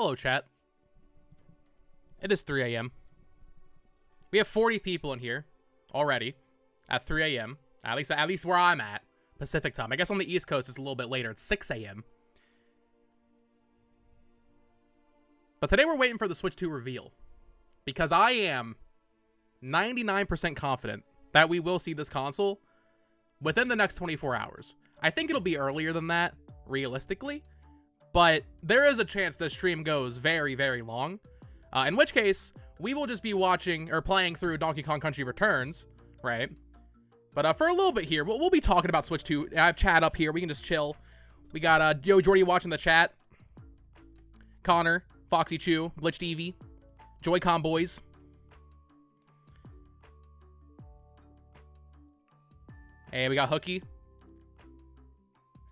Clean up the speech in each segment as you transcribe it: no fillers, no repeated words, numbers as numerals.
Hello, chat. It is 3 a.m. We have 40 people in here already at 3 a.m. At least where I'm at, Pacific time. I guess on the East Coast it's a little bit later. It's 6 a.m. But today we're waiting for the Switch 2 reveal, because I am 99% confident that we will see this console within the next 24 hours. I think it'll be earlier than that, realistically, but there is a chance this stream goes very, very long, in which case we will just be watching or playing through Donkey Kong Country Returns, right? But for a little bit here, we'll be talking about Switch 2. I have chat up here. We can just chill. We got Joe Jordy watching the chat, Connor, Foxy Chew, Glitched Eevee, Joy-Con Boys. Hey, we got Hooky.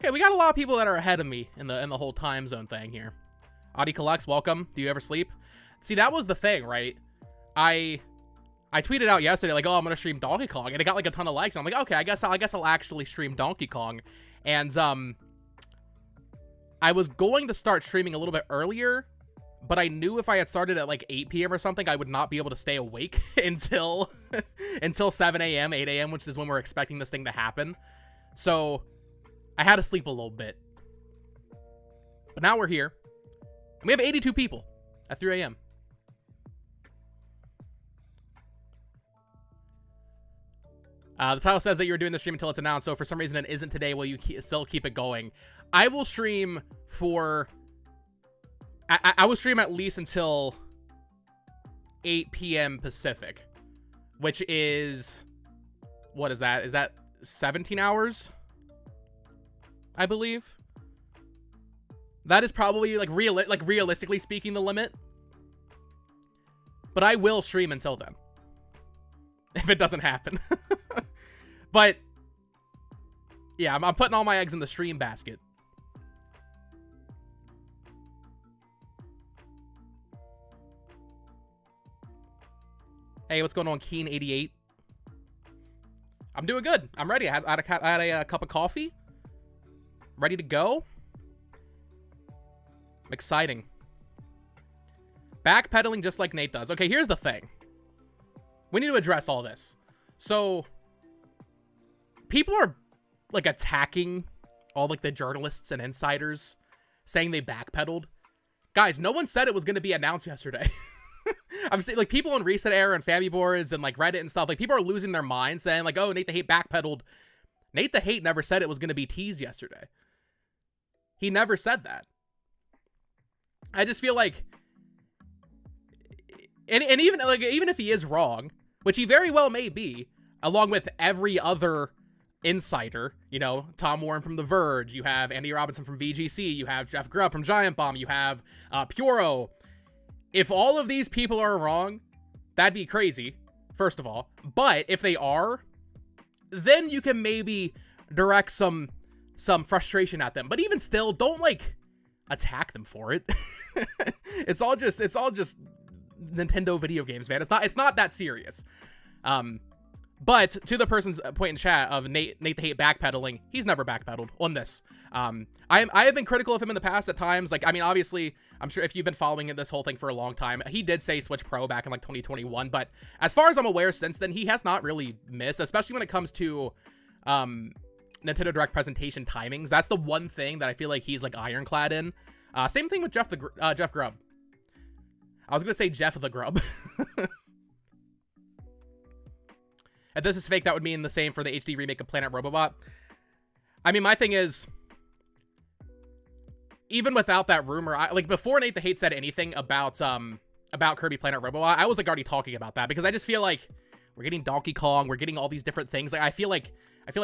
Okay, we got a lot of people that are ahead of me in the whole time zone thing here. Audi Collects, welcome. Do you ever sleep? See, that was the thing, right? I tweeted out yesterday, like, oh, I'm gonna stream Donkey Kong, and it got like a ton of likes. And I'm like, okay, I guess I'll actually stream Donkey Kong. And I was going to start streaming a little bit earlier, but I knew if I had started at like 8 p.m. or something, I would not be able to stay awake until 7 a.m., 8 a.m., which is when we're expecting this thing to happen. So I had to sleep a little bit. But now we're here. And we have 82 people at 3 a.m. The title says that you're doing the stream until it's announced, so if for some reason it isn't today, will you still keep it going? I will stream for... I will stream at least until 8 p.m. Pacific, which is... What is that? Is that 17 hours? I believe. That is probably, like realistically speaking, the limit. But I will stream until then, if it doesn't happen. But yeah, I'm putting all my eggs in the stream basket. Hey, what's going on, Keen88? I'm doing good. I'm ready. I had a cup of coffee. Ready to go. Exciting. Backpedaling just like Nate does. Okay, here's the thing. We need to address all this. So, people are, like, attacking all, like, the journalists and insiders, saying they backpedaled. Guys, no one said it was going to be announced yesterday. I'm saying, like, people on Reset Era and Family Boards and, like, Reddit and stuff, like, people are losing their minds saying, like, oh, Nate the Hate backpedaled. Nate the Hate never said it was going to be teased yesterday. He never said that. I just feel like, and even, like, even if he is wrong, which he very well may be, along with every other insider, you know, Tom Warren from The Verge, you have Andy Robinson from VGC, you have Jeff Grubb from Giant Bomb, you have Puro. If all of these people are wrong, that'd be crazy, first of all. But if they are, then you can maybe direct some frustration at them. But even still, don't, like, attack them for it. It's all just Nintendo video games, man. It's not that serious. But to the person's point in chat of Nate the Hate backpedaling, he's never backpedaled on this. I have been critical of him in the past at times. Like, I mean, obviously, I'm sure if you've been following this whole thing for a long time, he did say Switch Pro back in like 2021. But as far as I'm aware, since then, he has not really missed, especially when it comes to Nintendo Direct presentation timings. That's the one thing that I feel like he's like ironclad in. Same thing with Jeff Grubb. I was gonna say Jeff the Grub. If this is fake, that would mean the same for the HD remake of Planet Robobot. I mean, my thing is, even without that rumor, like before Nate the Hate said anything about Kirby Planet Robobot, I was like already talking about that, because I just feel like we're getting Donkey Kong, we're getting all these different things. Like I feel like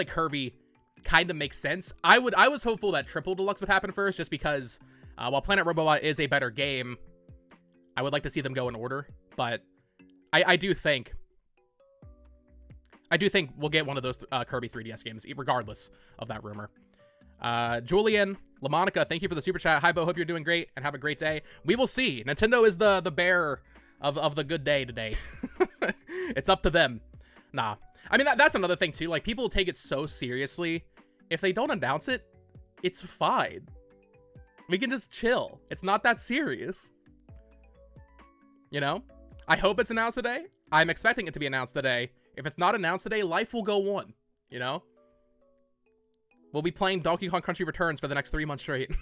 Kirby kind of makes sense. I was hopeful that Triple Deluxe would happen first, just because while Planet Robobot is a better game, I would like to see them go in order. But I do think we'll get one of those Kirby 3DS games, regardless of that rumor. Julian LaMonica, thank you for the super chat. Hi, Bo, hope you're doing great and have a great day. We will see. Nintendo is the bearer of the good day today. It's up to them. Nah. I mean, that's another thing, too. Like, people take it so seriously. If they don't announce it, it's fine. We can just chill. It's not that serious. you know? I hope it's announced today. I'm expecting it to be announced today. If it's not announced today, life will go on, you know? We'll be playing Donkey Kong Country Returns for the next 3 months straight.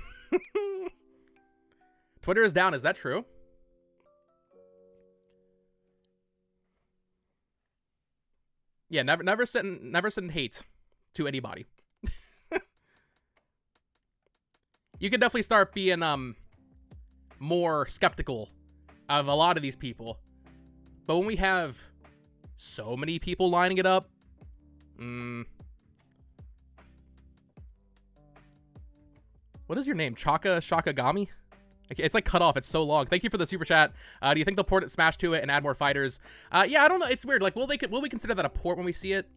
Twitter is down. Is that true? Yeah, never send hate to anybody. You could definitely start being more skeptical of a lot of these people. But when we have so many people lining it up, what is your name? Shakagami? It's like cut off. It's so long. Thank you for the super chat. Do you think they'll port Smash to it and add more fighters? Yeah, I don't know. It's weird. Like, will we consider that a port when we see it?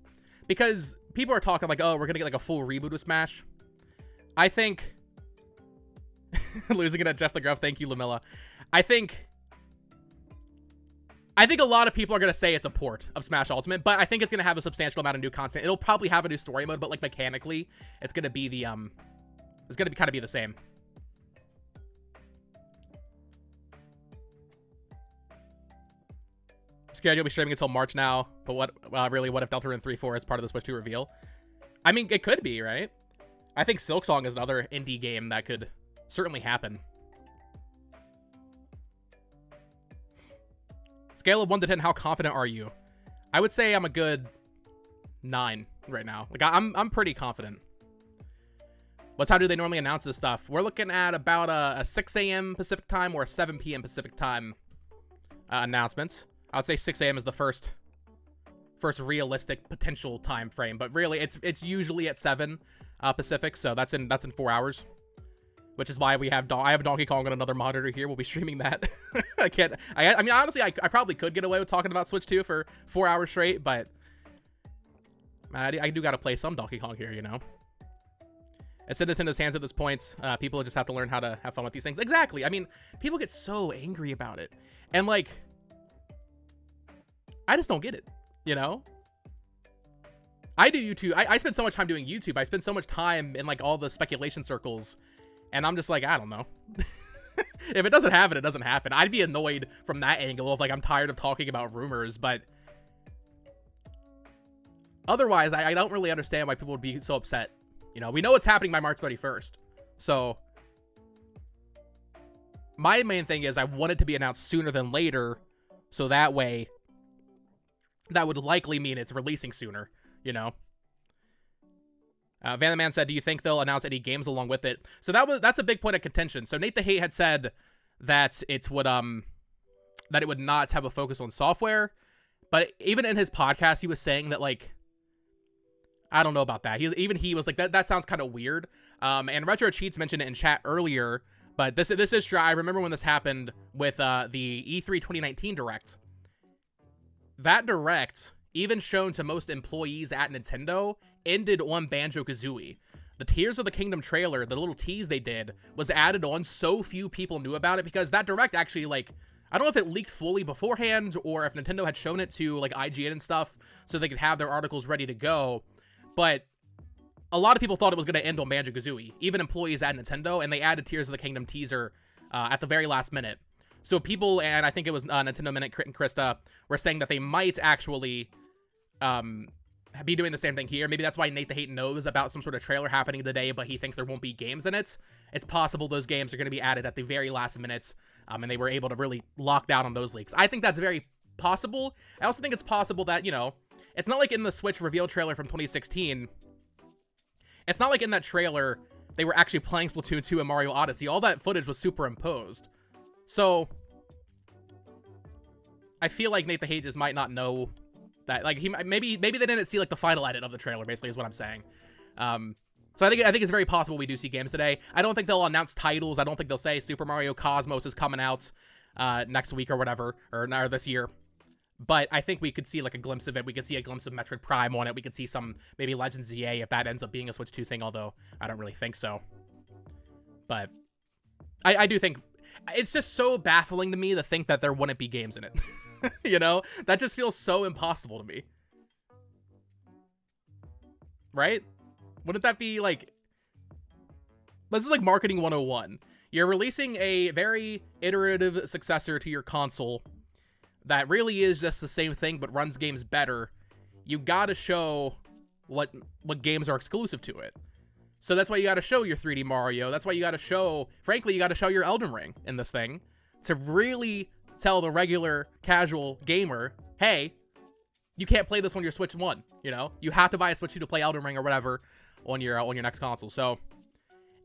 Because people are talking like, oh, we're gonna get like a full reboot with Smash. I think losing it at Jeff LaGruff. Thank you, Lamella. I think a lot of people are gonna say it's a port of Smash Ultimate, but I think it's gonna have a substantial amount of new content. It'll probably have a new story mode, but like mechanically, it's gonna be the it's gonna kind of be the same. Scared you'll be streaming until March now, but what if Deltarune 3-4 is part of the Switch 2 reveal? I mean, it could be, right? I think Silksong is another indie game that could certainly happen. Scale of 1 to 10, how confident are you? I would say I'm a good 9 right now. Like, I'm pretty confident. What time do they normally announce this stuff? We're looking at about a 6 a.m. Pacific time or a 7 p.m. Pacific time announcement. I would say 6 a.m. is the first realistic potential time frame, but really it's usually at 7 Pacific, so that's in 4 hours, which is why I have Donkey Kong on another monitor here. We'll be streaming that. I mean, honestly, I probably could get away with talking about Switch 2 for 4 hours straight, but I do got to play some Donkey Kong here, you know. It's in Nintendo's hands at this point. People just have to learn how to have fun with these things. Exactly. I mean, people get so angry about it, and like, I just don't get it, you know? I do YouTube. I spend so much time doing YouTube. I spend so much time in like all the speculation circles, and I'm just like, I don't know. If it doesn't happen, it doesn't happen. I'd be annoyed from that angle of like, I'm tired of talking about rumors, but otherwise, I don't really understand why people would be so upset. You know, we know it's happening by March 31st. So my main thing is I want it to be announced sooner than later, so that way that would likely mean it's releasing sooner, you know? Van the Man said, do you think they'll announce any games along with it? So that's a big point of contention. So Nate the Hate had said that it would not have a focus on software, but even in his podcast, he was saying that, like, I don't know about that. He was like, that sounds kind of weird. And Retro Cheats mentioned it in chat earlier, but this is true. I remember when this happened with the E3 2019 Direct. That Direct, even shown to most employees at Nintendo, ended on Banjo-Kazooie. The Tears of the Kingdom trailer, the little tease they did, was added on. So few people knew about it because that Direct actually, like, I don't know if it leaked fully beforehand or if Nintendo had shown it to, like, IGN and stuff so they could have their articles ready to go. But a lot of people thought it was going to end on Banjo-Kazooie, even employees at Nintendo, and they added Tears of the Kingdom teaser at the very last minute. So people, and I think it was Nintendo Minute, Crit and Krista, were saying that they might actually be doing the same thing here. Maybe that's why Nate the Hate knows about some sort of trailer happening today, but he thinks there won't be games in it. It's possible those games are going to be added at the very last minutes, and they were able to really lock down on those leaks. I think that's very possible. I also think it's possible that, you know, it's not like in the Switch reveal trailer from 2016. It's not like in that trailer they were actually playing Splatoon 2 and Mario Odyssey. All that footage was superimposed. So I feel like Nate the Hate just might not know that. Like, maybe they didn't see like the final edit of the trailer, basically, is what I'm saying. So I think it's very possible we do see games today. I don't think they'll announce titles. I don't think they'll say Super Mario Cosmos is coming out next week or whatever, or this year. But I think we could see like a glimpse of it. We could see a glimpse of Metroid Prime on it. We could see some maybe Legends ZA if that ends up being a Switch 2 thing, although I don't really think so. But I do think it's just so baffling to me to think that there wouldn't be games in it. You know, that just feels so impossible to me. Right? Wouldn't that be like, this is like marketing 101. You're releasing a very iterative successor to your console, that really is just the same thing but runs games better, you gotta show what games are exclusive to it. So that's why you gotta show your 3D Mario. That's why you gotta show, frankly, you gotta show your Elden Ring in this thing to really tell the regular casual gamer, hey, you can't play this on your Switch 1, you know? You have to buy a Switch 2 to play Elden Ring or whatever on your next console. So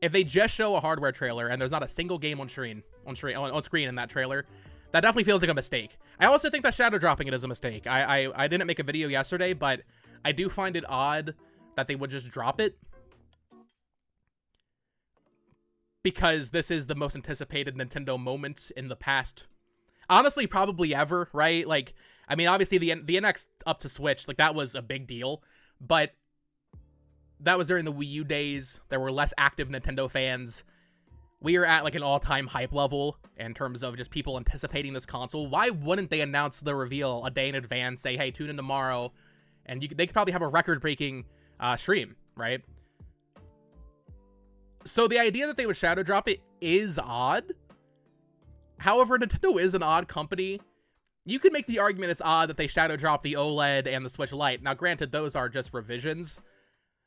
if they just show a hardware trailer and there's not a single game on screen in that trailer, that definitely feels like a mistake. I also think that shadow dropping it is a mistake. I didn't make a video yesterday, but I do find it odd that they would just drop it, because this is the most anticipated Nintendo moment in the past, honestly, probably ever, right? Like, I mean, obviously the NX up to Switch, like, that was a big deal, but that was during the Wii U days. There were less active Nintendo fans. We are at like an all-time hype level in terms of just people anticipating this console. Why wouldn't they announce the reveal a day in advance, say, hey, tune in tomorrow, and they could probably have a record-breaking stream, right? So the idea that they would shadow drop it is odd. However, Nintendo is an odd company. You could make the argument it's odd that they shadow drop the OLED and the Switch Lite. Now, granted, those are just revisions,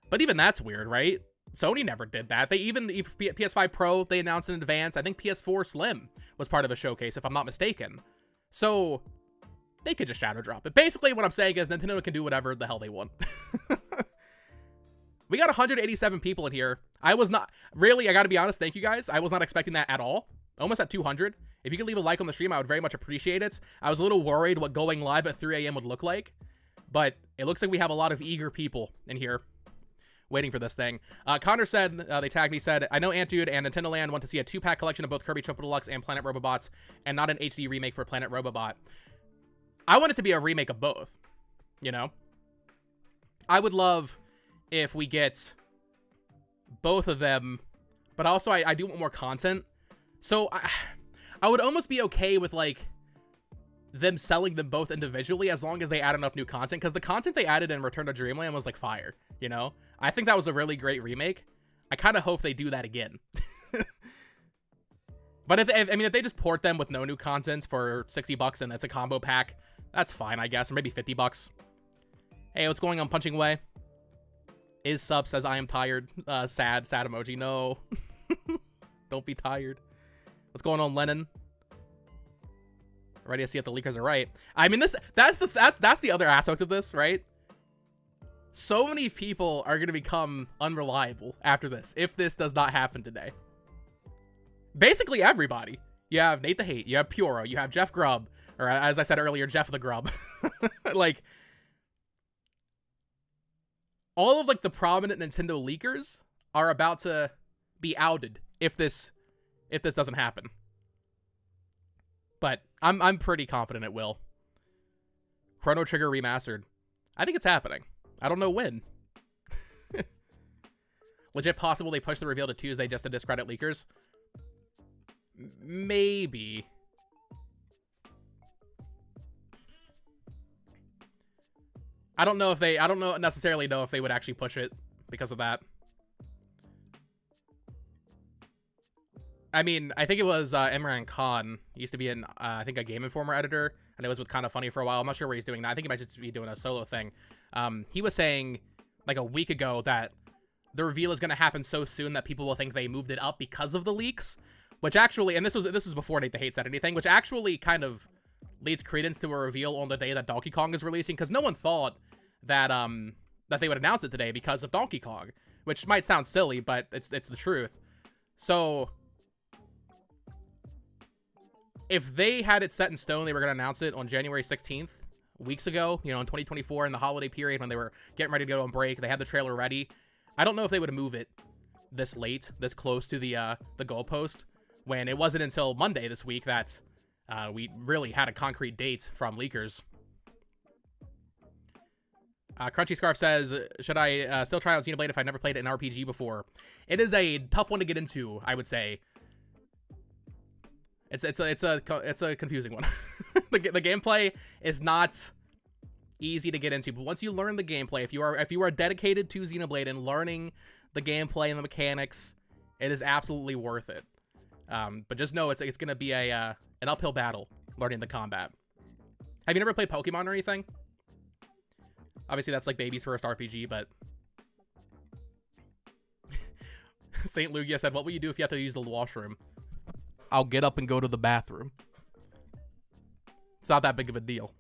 but even that's weird, right? Sony never did that. They even, PS5 Pro, they announced in advance. I think PS4 Slim was part of a showcase, if I'm not mistaken. So they could just shadow drop it. Basically, what I'm saying is Nintendo can do whatever the hell they want. We got 187 people in here. I was not, really, I gotta be honest, thank you guys. I was not expecting that at all. Almost at 200. If you could leave a like on the stream, I would very much appreciate it. I was a little worried what going live at 3 a.m. would look like, but it looks like we have a lot of eager people in here waiting for this thing. Connor said, they tagged me, said, I know Antude and Nintendo Land want to see a 2-pack collection of both Kirby Triple Deluxe and Planet Robobots, and not an HD remake for Planet Robobot. I want it to be a remake of both, you know? I would love if we get both of them, but also I do want more content. So I would almost be okay with, like, them selling them both individually as long as they add enough new content, because the content they added in Return to Dreamland was, like, fire, you know? I think that was a really great remake. I kind of hope they do that again. But if they just port them with no new content for $60 and that's a combo pack, that's fine, I guess. Or maybe $50. Hey, what's going on, Punching Away? Is Sub says, I am tired. Sad emoji. No. Don't be tired. What's going on, Lennon? Ready to see if the leakers are right. I mean, that's the other aspect of this, right? So many people are going to become unreliable after this, if this does not happen today. Basically everybody. You have Nate the Hate, you have Puro, you have Jeff Grubb, or as I said earlier, Jeff the Grub. Like, all of, like, the prominent Nintendo leakers are about to be outed if this doesn't happen. But I'm pretty confident it will. Chrono Trigger Remastered. I think it's happening. I don't know when. Legit possible they push the reveal to Tuesday just to discredit leakers? Maybe. I don't necessarily know if they would actually push it because of that. I mean, I think it was Imran Khan. He used to be I think a Game Informer editor, and it was with Kinda Funny for a while. I'm not sure what he's doing now. I think he might just be doing a solo thing. He was saying, like, a week ago that the reveal is going to happen so soon that people will think they moved it up because of the leaks, which actually, and this was before Nate the Hate said anything, which actually kind of leads credence to a reveal on the day that Donkey Kong is releasing, because no one thought that that they would announce it today because of Donkey Kong, which might sound silly, but it's the truth. So if they had it set in stone, they were going to announce it on January 16th, weeks ago, you know, in 2024, in the holiday period when they were getting ready to go on break, they had the trailer ready. I don't know if they would move it this late, this close to the goalpost, when it wasn't until Monday this week that we really had a concrete date from leakers. Crunchy Scarf says, should I still try out Xenoblade if I've never played an RPG before? It is a tough one to get into, I would say. It's a confusing one. the gameplay is not easy to get into, but once you learn the gameplay, if you are dedicated to Xenoblade and learning the gameplay and the mechanics, it is absolutely worth it. But just know it's going to be an uphill battle learning the combat. Have you never played Pokemon or anything? Obviously, that's like baby's first RPG, but... St. Lugia said, what will you do if you have to use the washroom? I'll get up and go to the bathroom. It's not that big of a deal.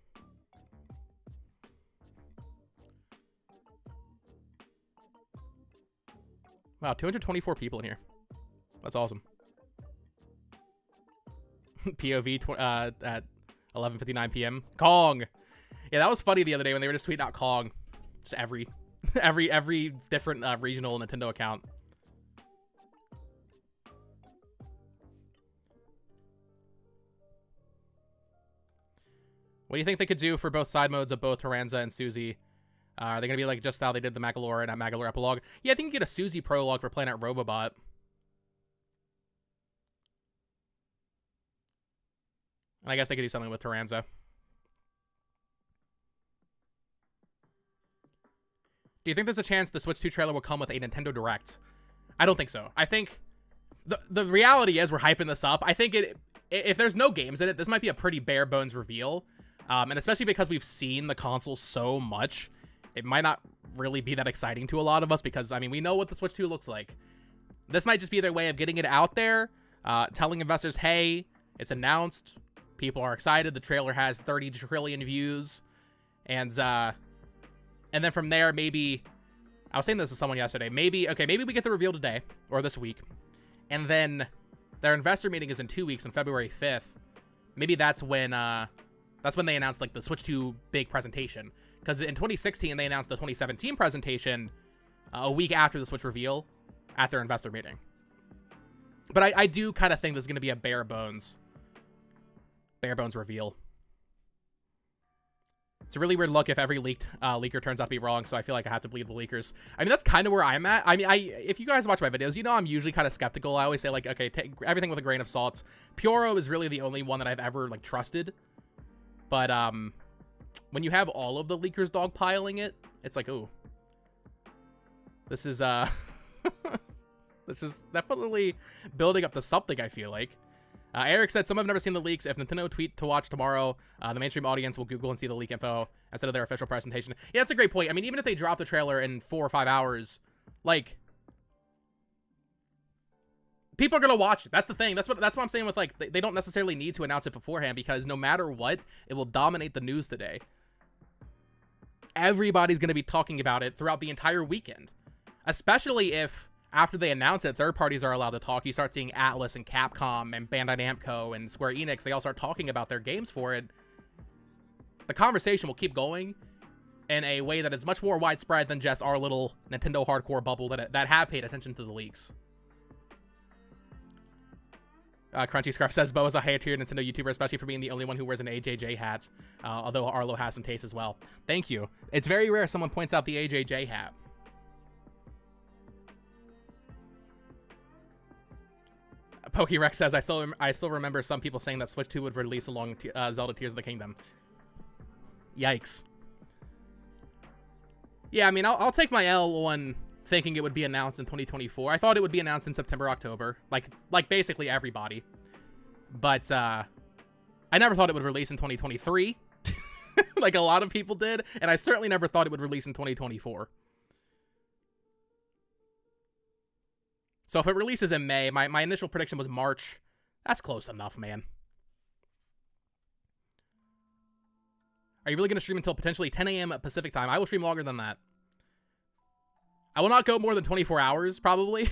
Wow, 224 people in here. That's awesome. POV at 11:59 p.m. Kong. Yeah, that was funny the other day when they were just tweeting out Kong. Just every different regional Nintendo account. What do you think they could do for both side modes of both Taranza and Susie? Are they going to be like just how they did the Magalore and Magalore Epilogue? Yeah, I think you get a Susie prologue for Planet Robobot. And I guess they could do something with Taranza. Do you think there's a chance the Switch 2 trailer will come with a Nintendo Direct? I don't think so. I think the reality is we're hyping this up. I think if there's no games in it, this might be a pretty bare bones reveal. And especially because we've seen the console so much, it might not really be that exciting to a lot of us because, I mean, we know what the Switch 2 looks like. This might just be their way of getting it out there, telling investors, hey, it's announced, people are excited, the trailer has 30 trillion views, and then from there, maybe, I was saying this to someone yesterday, maybe we get the reveal today, or this week, and then their investor meeting is in 2 weeks on February 5th. Maybe that's when they announced, like, the Switch 2 big presentation. Because in 2016, they announced the 2017 presentation a week after the Switch reveal at their investor meeting. But I do kind of think this is going to be a bare bones reveal. It's a really weird look if every leaker turns out to be wrong, so I feel like I have to believe the leakers. I mean, that's kind of where I'm at. I mean, if you guys watch my videos, you know I'm usually kind of skeptical. I always say, like, okay, take everything with a grain of salt. Pyoro is really the only one that I've ever, like, trusted. But, when you have all of the leakers dogpiling it, it's like, ooh. This is, this is definitely building up to something, I feel like. Eric said, some have never seen the leaks. If Nintendo tweet to watch tomorrow, the mainstream audience will Google and see the leak info instead of their official presentation. Yeah, that's a great point. I mean, even if they drop the trailer in 4 or 5 hours, like, people are going to watch it. That's the thing. That's what I'm saying with, like, they don't necessarily need to announce it beforehand because no matter what, it will dominate the news today. Everybody's going to be talking about it throughout the entire weekend. Especially if, after they announce it, third parties are allowed to talk. You start seeing Atlas and Capcom and Bandai Namco and Square Enix. They all start talking about their games for it. The conversation will keep going in a way that is much more widespread than just our little Nintendo hardcore bubble that have paid attention to the leaks. Crunchy Scarf says, Bo is a higher-tier Nintendo YouTuber, especially for being the only one who wears an AJJ hat, although Arlo has some taste as well. Thank you. It's very rare someone points out the AJJ hat. Pokerex says, I still remember some people saying that Switch 2 would release along Zelda Tears of the Kingdom. Yikes. Yeah, I mean, I'll take my L on thinking it would be announced in 2024. I thought it would be announced in September, October, like basically everybody. But I never thought it would release in 2023, like a lot of people did, and I certainly never thought it would release in 2024. So if it releases in May, my initial prediction was March. That's close enough, man. Are you really going to stream until potentially 10 a.m. Pacific time? I will stream longer than that. I will not go more than 24 hours, probably.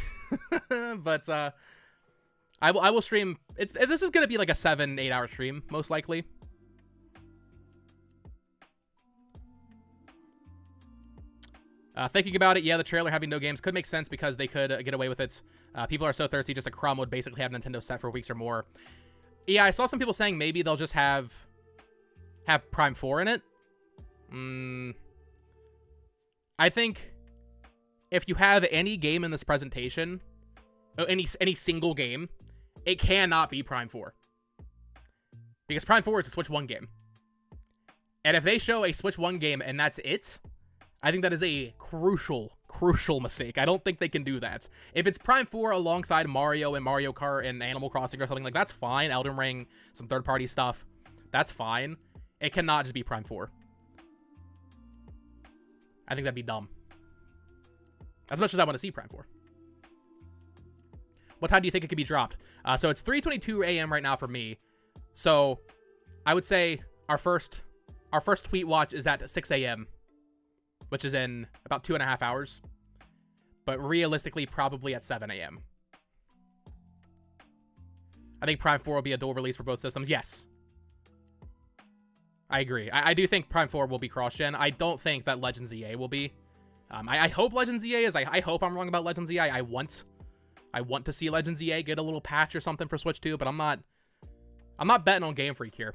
But I will stream. This is going to be like a 7-8 hour stream, most likely. Thinking about it, yeah, the trailer having no games could make sense because they could get away with it. People are so thirsty, just a Crumb would basically have Nintendo set for weeks or more. Yeah, I saw some people saying maybe they'll just have Prime 4 in it. I think if you have any game in this presentation, any single game, it cannot be Prime 4. Because Prime 4 is a Switch 1 game. And if they show a Switch 1 game and that's it, I think that is a crucial mistake. I don't think they can do that. If it's Prime 4 alongside Mario and Mario Kart and Animal Crossing or something, like, that's fine. Elden Ring, some third-party stuff, that's fine. It cannot just be Prime 4. I think that'd be dumb. As much as I want to see Prime 4. What time do you think it could be dropped? So it's 3:22 a.m. right now for me. So I would say our first tweet watch is at 6 a.m., which is in about 2.5 hours. But realistically, probably at 7 a.m. I think Prime 4 will be a dual release for both systems. Yes. I agree. I do think Prime 4 will be cross-gen. I don't think that Legends EA will be. I hope Legends EA is. I hope I'm wrong about Legends EA. I want to see Legends EA get a little patch or something for Switch 2, but I'm not betting on Game Freak here.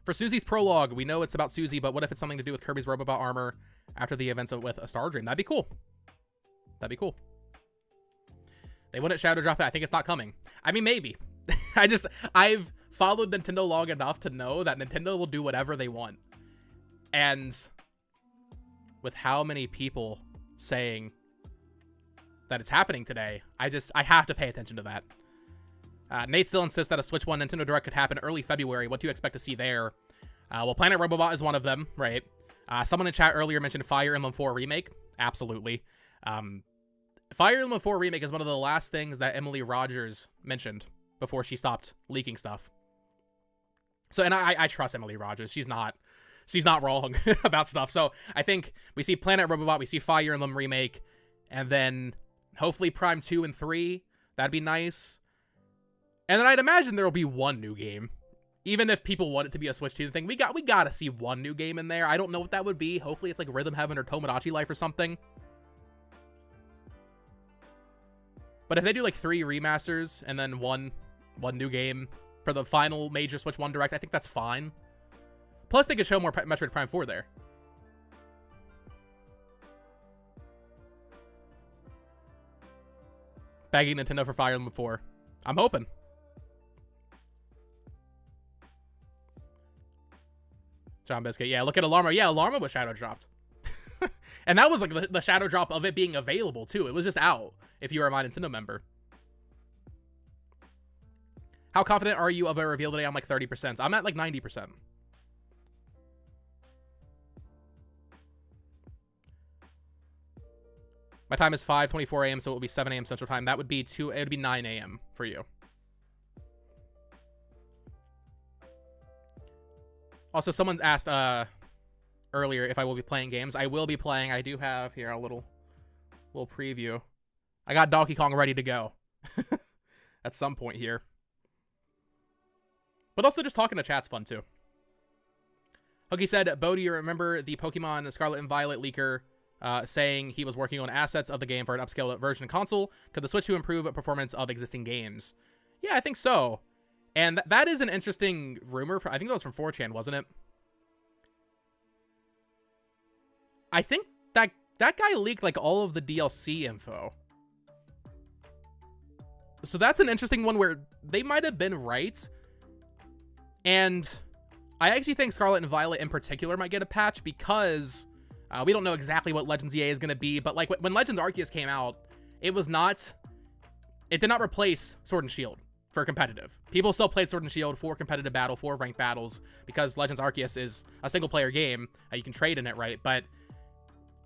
For Susie's prologue, we know it's about Susie, but what if it's something to do with Kirby's Robobot armor after the events with a Star Dream? That'd be cool. That'd be cool. They wouldn't shadow drop it. I think it's not coming. I mean, maybe. I've followed Nintendo long enough to know that Nintendo will do whatever they want. And with how many people saying that it's happening today, I have to pay attention to that. Nate still insists that a Switch 1 Nintendo Direct could happen early February. What do you expect to see there? Well, Planet Robobot is one of them, right? Someone in chat earlier mentioned Fire Emblem 4 Remake. Absolutely. Fire Emblem 4 Remake is one of the last things that Emily Rogers mentioned before she stopped leaking stuff. So, and I trust Emily Rogers. She's not wrong about stuff. So I think we see Planet Robobot, we see Fire Emblem Remake, and then hopefully Prime 2 and 3. That'd be nice. And then I'd imagine there'll be one new game. Even if people want it to be a Switch 2 thing, we gotta see one new game in there. I don't know what that would be. Hopefully it's like Rhythm Heaven or Tomodachi Life or something. But if they do like 3 remasters and then one new game for the final major Switch 1 Direct, I think that's fine. Plus they could show more Metroid Prime 4 there. Begging Nintendo for Fire Emblem 4. I'm hoping. John Biscuit. Yeah, look at Alarma. Yeah, Alarma was shadow dropped. And that was like the shadow drop of it being available too. It was just out if you were a My Nintendo member. How confident are you of a reveal today? I'm like 30%. I'm at like 90%. My time is 5:24 a.m., so it will be 7 a.m. Central Time. That would be it would be 9 a.m. for you. Also, someone asked earlier if I will be playing games. I will be playing. I do have here a little preview. I got Donkey Kong ready to go at some point here. But also just talking to chat's fun too. Hookie said, Bo, do you remember the Pokemon Scarlet and Violet leaker saying he was working on assets of the game for an upscaled version console? Could the Switch 2 improve performance of existing games? Yeah, I think so. And that is an interesting rumor. I think that was from 4chan, wasn't it? I think that guy leaked like all of the DLC info. So that's an interesting one where they might have been right. And I actually think Scarlet and Violet in particular might get a patch because we don't know exactly what Legends EA is going to be. But like when Legends Arceus came out, it did not replace Sword and Shield for competitive. People still played Sword and Shield for competitive battle, for ranked battles, because Legends Arceus is a single player game. You can trade in it, right? But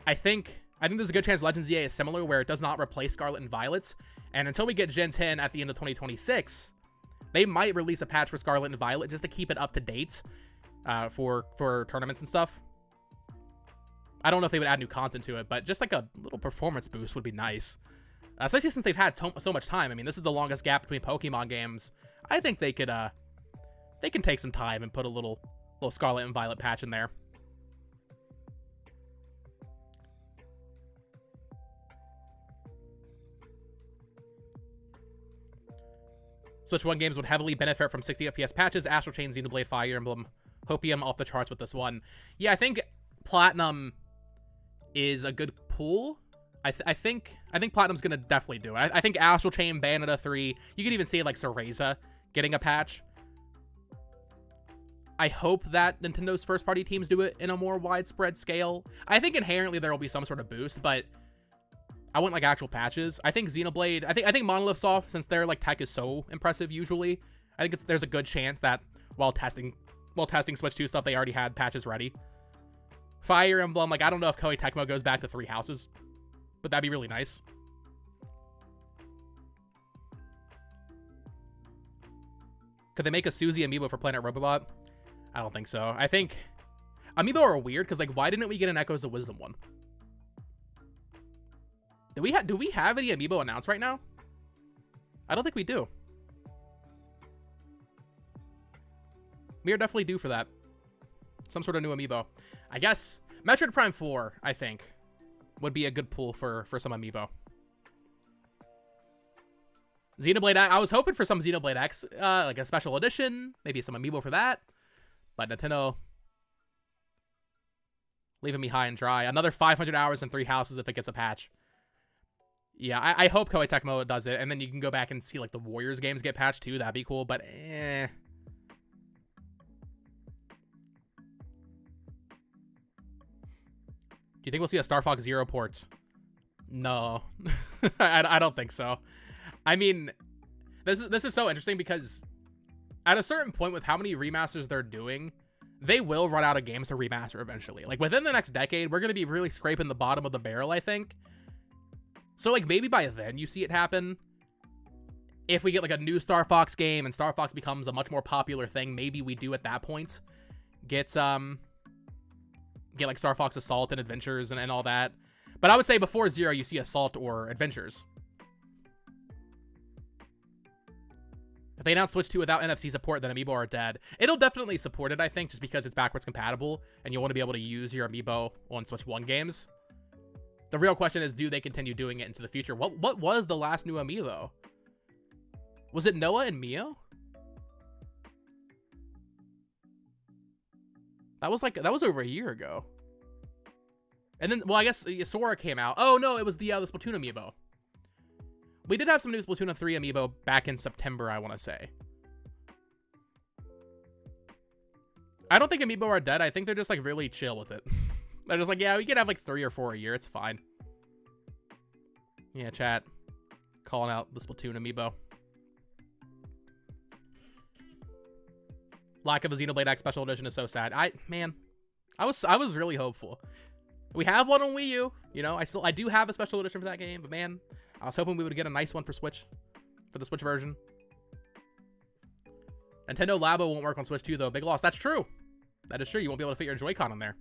I think there's a good chance Legends EA is similar, where it does not replace Scarlet and Violet. And until we get Gen 10 at the end of 2026, they might release a patch for Scarlet and Violet just to keep it up to date for tournaments and stuff. I don't know if they would add new content to it, but just like a little performance boost would be nice. Especially since they've had so much time. I mean, this is the longest gap between Pokemon games. I think they can take some time and put a little Scarlet and Violet patch in there. Switch 1 games would heavily benefit from 60 FPS patches. Astral Chain, Xenoblade, Fire Emblem, Hopium off the charts with this one. Yeah, I think Platinum is a good pool. I think Platinum's gonna definitely do it. I think Astral Chain, Bayonetta 3, you could even see like Cereza getting a patch. I hope that Nintendo's first-party teams do it in a more widespread scale. I think inherently there will be some sort of boost, but I want like actual patches. I think Xenoblade, I think Monolith Soft, since their like tech is so impressive usually, I think there's a good chance that while testing Switch 2 stuff, they already had patches ready. Fire Emblem, like I don't know if Koei Tecmo goes back to 3 houses, but that'd be really nice. Could they make a Suzy amiibo for Planet Robobot? I don't think so. I think amiibo are weird because like why didn't we get an Echoes of Wisdom one? Do we have any amiibo announced right now? I don't think we do. We are definitely due for that. Some sort of new amiibo. I guess Metroid Prime 4, I think, would be a good pull for some amiibo. Xenoblade X, I was hoping for some Xenoblade X, like a special edition, maybe some amiibo for that. But Nintendo leaving me high and dry. Another 500 hours and 3 houses if it gets a patch. Yeah, I hope Koei Tecmo does it, and then you can go back and see like the Warriors games get patched too. That'd be cool, but eh. Do you think we'll see a Star Fox Zero port? No, I don't think so. I mean, this is so interesting because at a certain point with how many remasters they're doing, they will run out of games to remaster eventually. Like within the next decade, we're going to be really scraping the bottom of the barrel, I think. So like maybe by then you see it happen. If we get like a new Star Fox game and Star Fox becomes a much more popular thing, maybe we do at that point get like Star Fox Assault and Adventures and all that. But I would say before Zero, you see Assault or Adventures. If they announce Switch 2 without NFC support, then Amiibo are dead. It'll definitely support it, I think, just because it's backwards compatible, and you'll want to be able to use your Amiibo on Switch 1 games. The real question is, do they continue doing it into the future? What was the last new Amiibo? Was it Noah and Mio? That was over a year ago. And then, well, I guess Sora came out. Oh no, it was the Splatoon Amiibo. We did have some new Splatoon 3 Amiibo back in September, I want to say. I don't think Amiibo are dead. I think they're just like really chill with it. They're just like, yeah, we can have like 3 or 4 a year. It's fine. Yeah, chat. Calling out the Splatoon Amiibo. Lack of a Xenoblade X Special Edition is so sad. I was really hopeful. We have one on Wii U. You know, I do have a special edition for that game, but man, I was hoping we would get a nice one for Switch, for the Switch version. Nintendo Labo won't work on Switch 2 though. Big loss. That's true. That is true. You won't be able to fit your Joy-Con on there.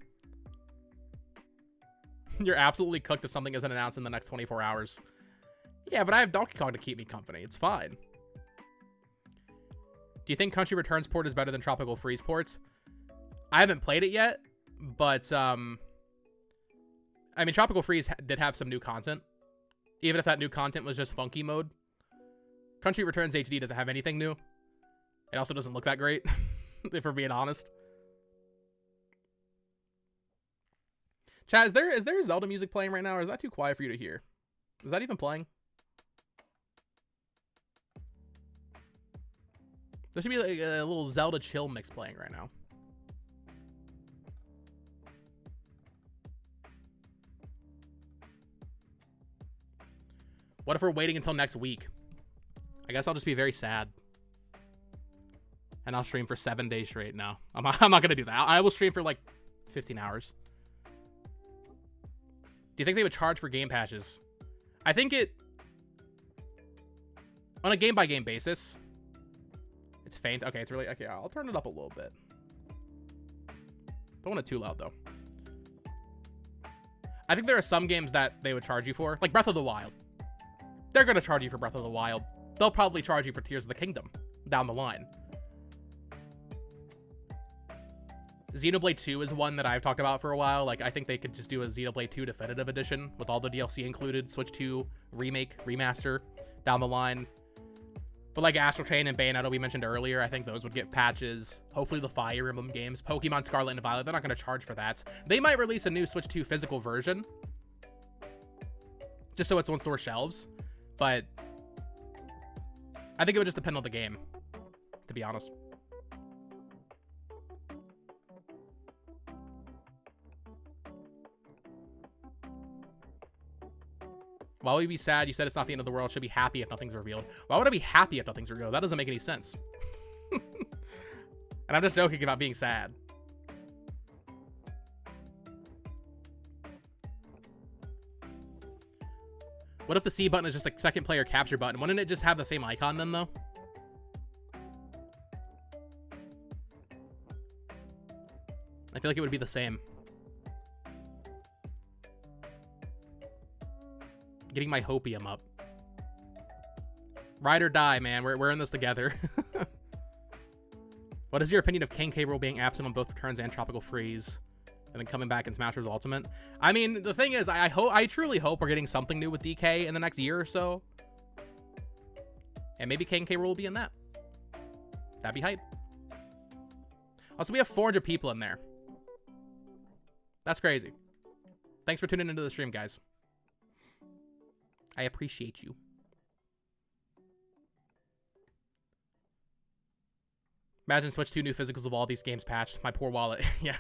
You're absolutely cooked if something isn't announced in the next 24 hours. Yeah, but I have Donkey Kong to keep me company. It's fine. Do you think Country Returns port is better than Tropical Freeze ports? I haven't played it yet, but I mean, Tropical Freeze did have some new content. Even if that new content was just funky mode. Country Returns HD doesn't have anything new. It also doesn't look that great, if we're being honest. Chat, is there Zelda music playing right now, or is that too quiet for you to hear? Is that even playing? There should be like a little Zelda chill mix playing right now. What if we're waiting until next week? I guess I'll just be very sad. And I'll stream for 7 days straight. No, I'm not going to do that. I will stream for like 15 hours. Do you think they would charge for game patches? I think it... On a game-by-game basis. It's faint. Okay, it's really... Okay, I'll turn it up a little bit. Don't want it too loud, though. I think there are some games that they would charge you for. Like Breath of the Wild. They're going to charge you for Breath of the Wild. They'll probably charge you for Tears of the Kingdom down the line. Xenoblade 2 is one that I've talked about for a while. Like, I think they could just do a Xenoblade 2 Definitive Edition with all the DLC included. Switch 2 Remake, Remaster down the line. But like Astral Chain and Bayonetta we mentioned earlier, I think those would get patches. Hopefully the Fire Emblem games. Pokemon Scarlet and Violet, they're not going to charge for that. They might release a new Switch 2 physical version. Just so it's on store shelves. But I think it would just depend on the game, to be honest. Why would we be sad? You said it's not the end of the world. Should be happy if nothing's revealed. Why would I be happy if nothing's revealed? That doesn't make any sense. And I'm just joking about being sad. What if the C button is just a second player capture button? Wouldn't it just have the same icon then, though? I feel like it would be the same. Getting my hopium up. Ride or die, man. We're in this together. What is your opinion of King K. Rool being absent on both returns and Tropical Freeze, and then coming back in Smash Bros. Ultimate? I mean, the thing is, I truly hope we're getting something new with DK in the next year or so. And maybe King K. Rool will be in that. That'd be hype. Also, we have 400 people in there. That's crazy. Thanks for tuning into the stream, guys. I appreciate you. Imagine Switch 2 new physicals of all these games patched. My poor wallet. Yeah.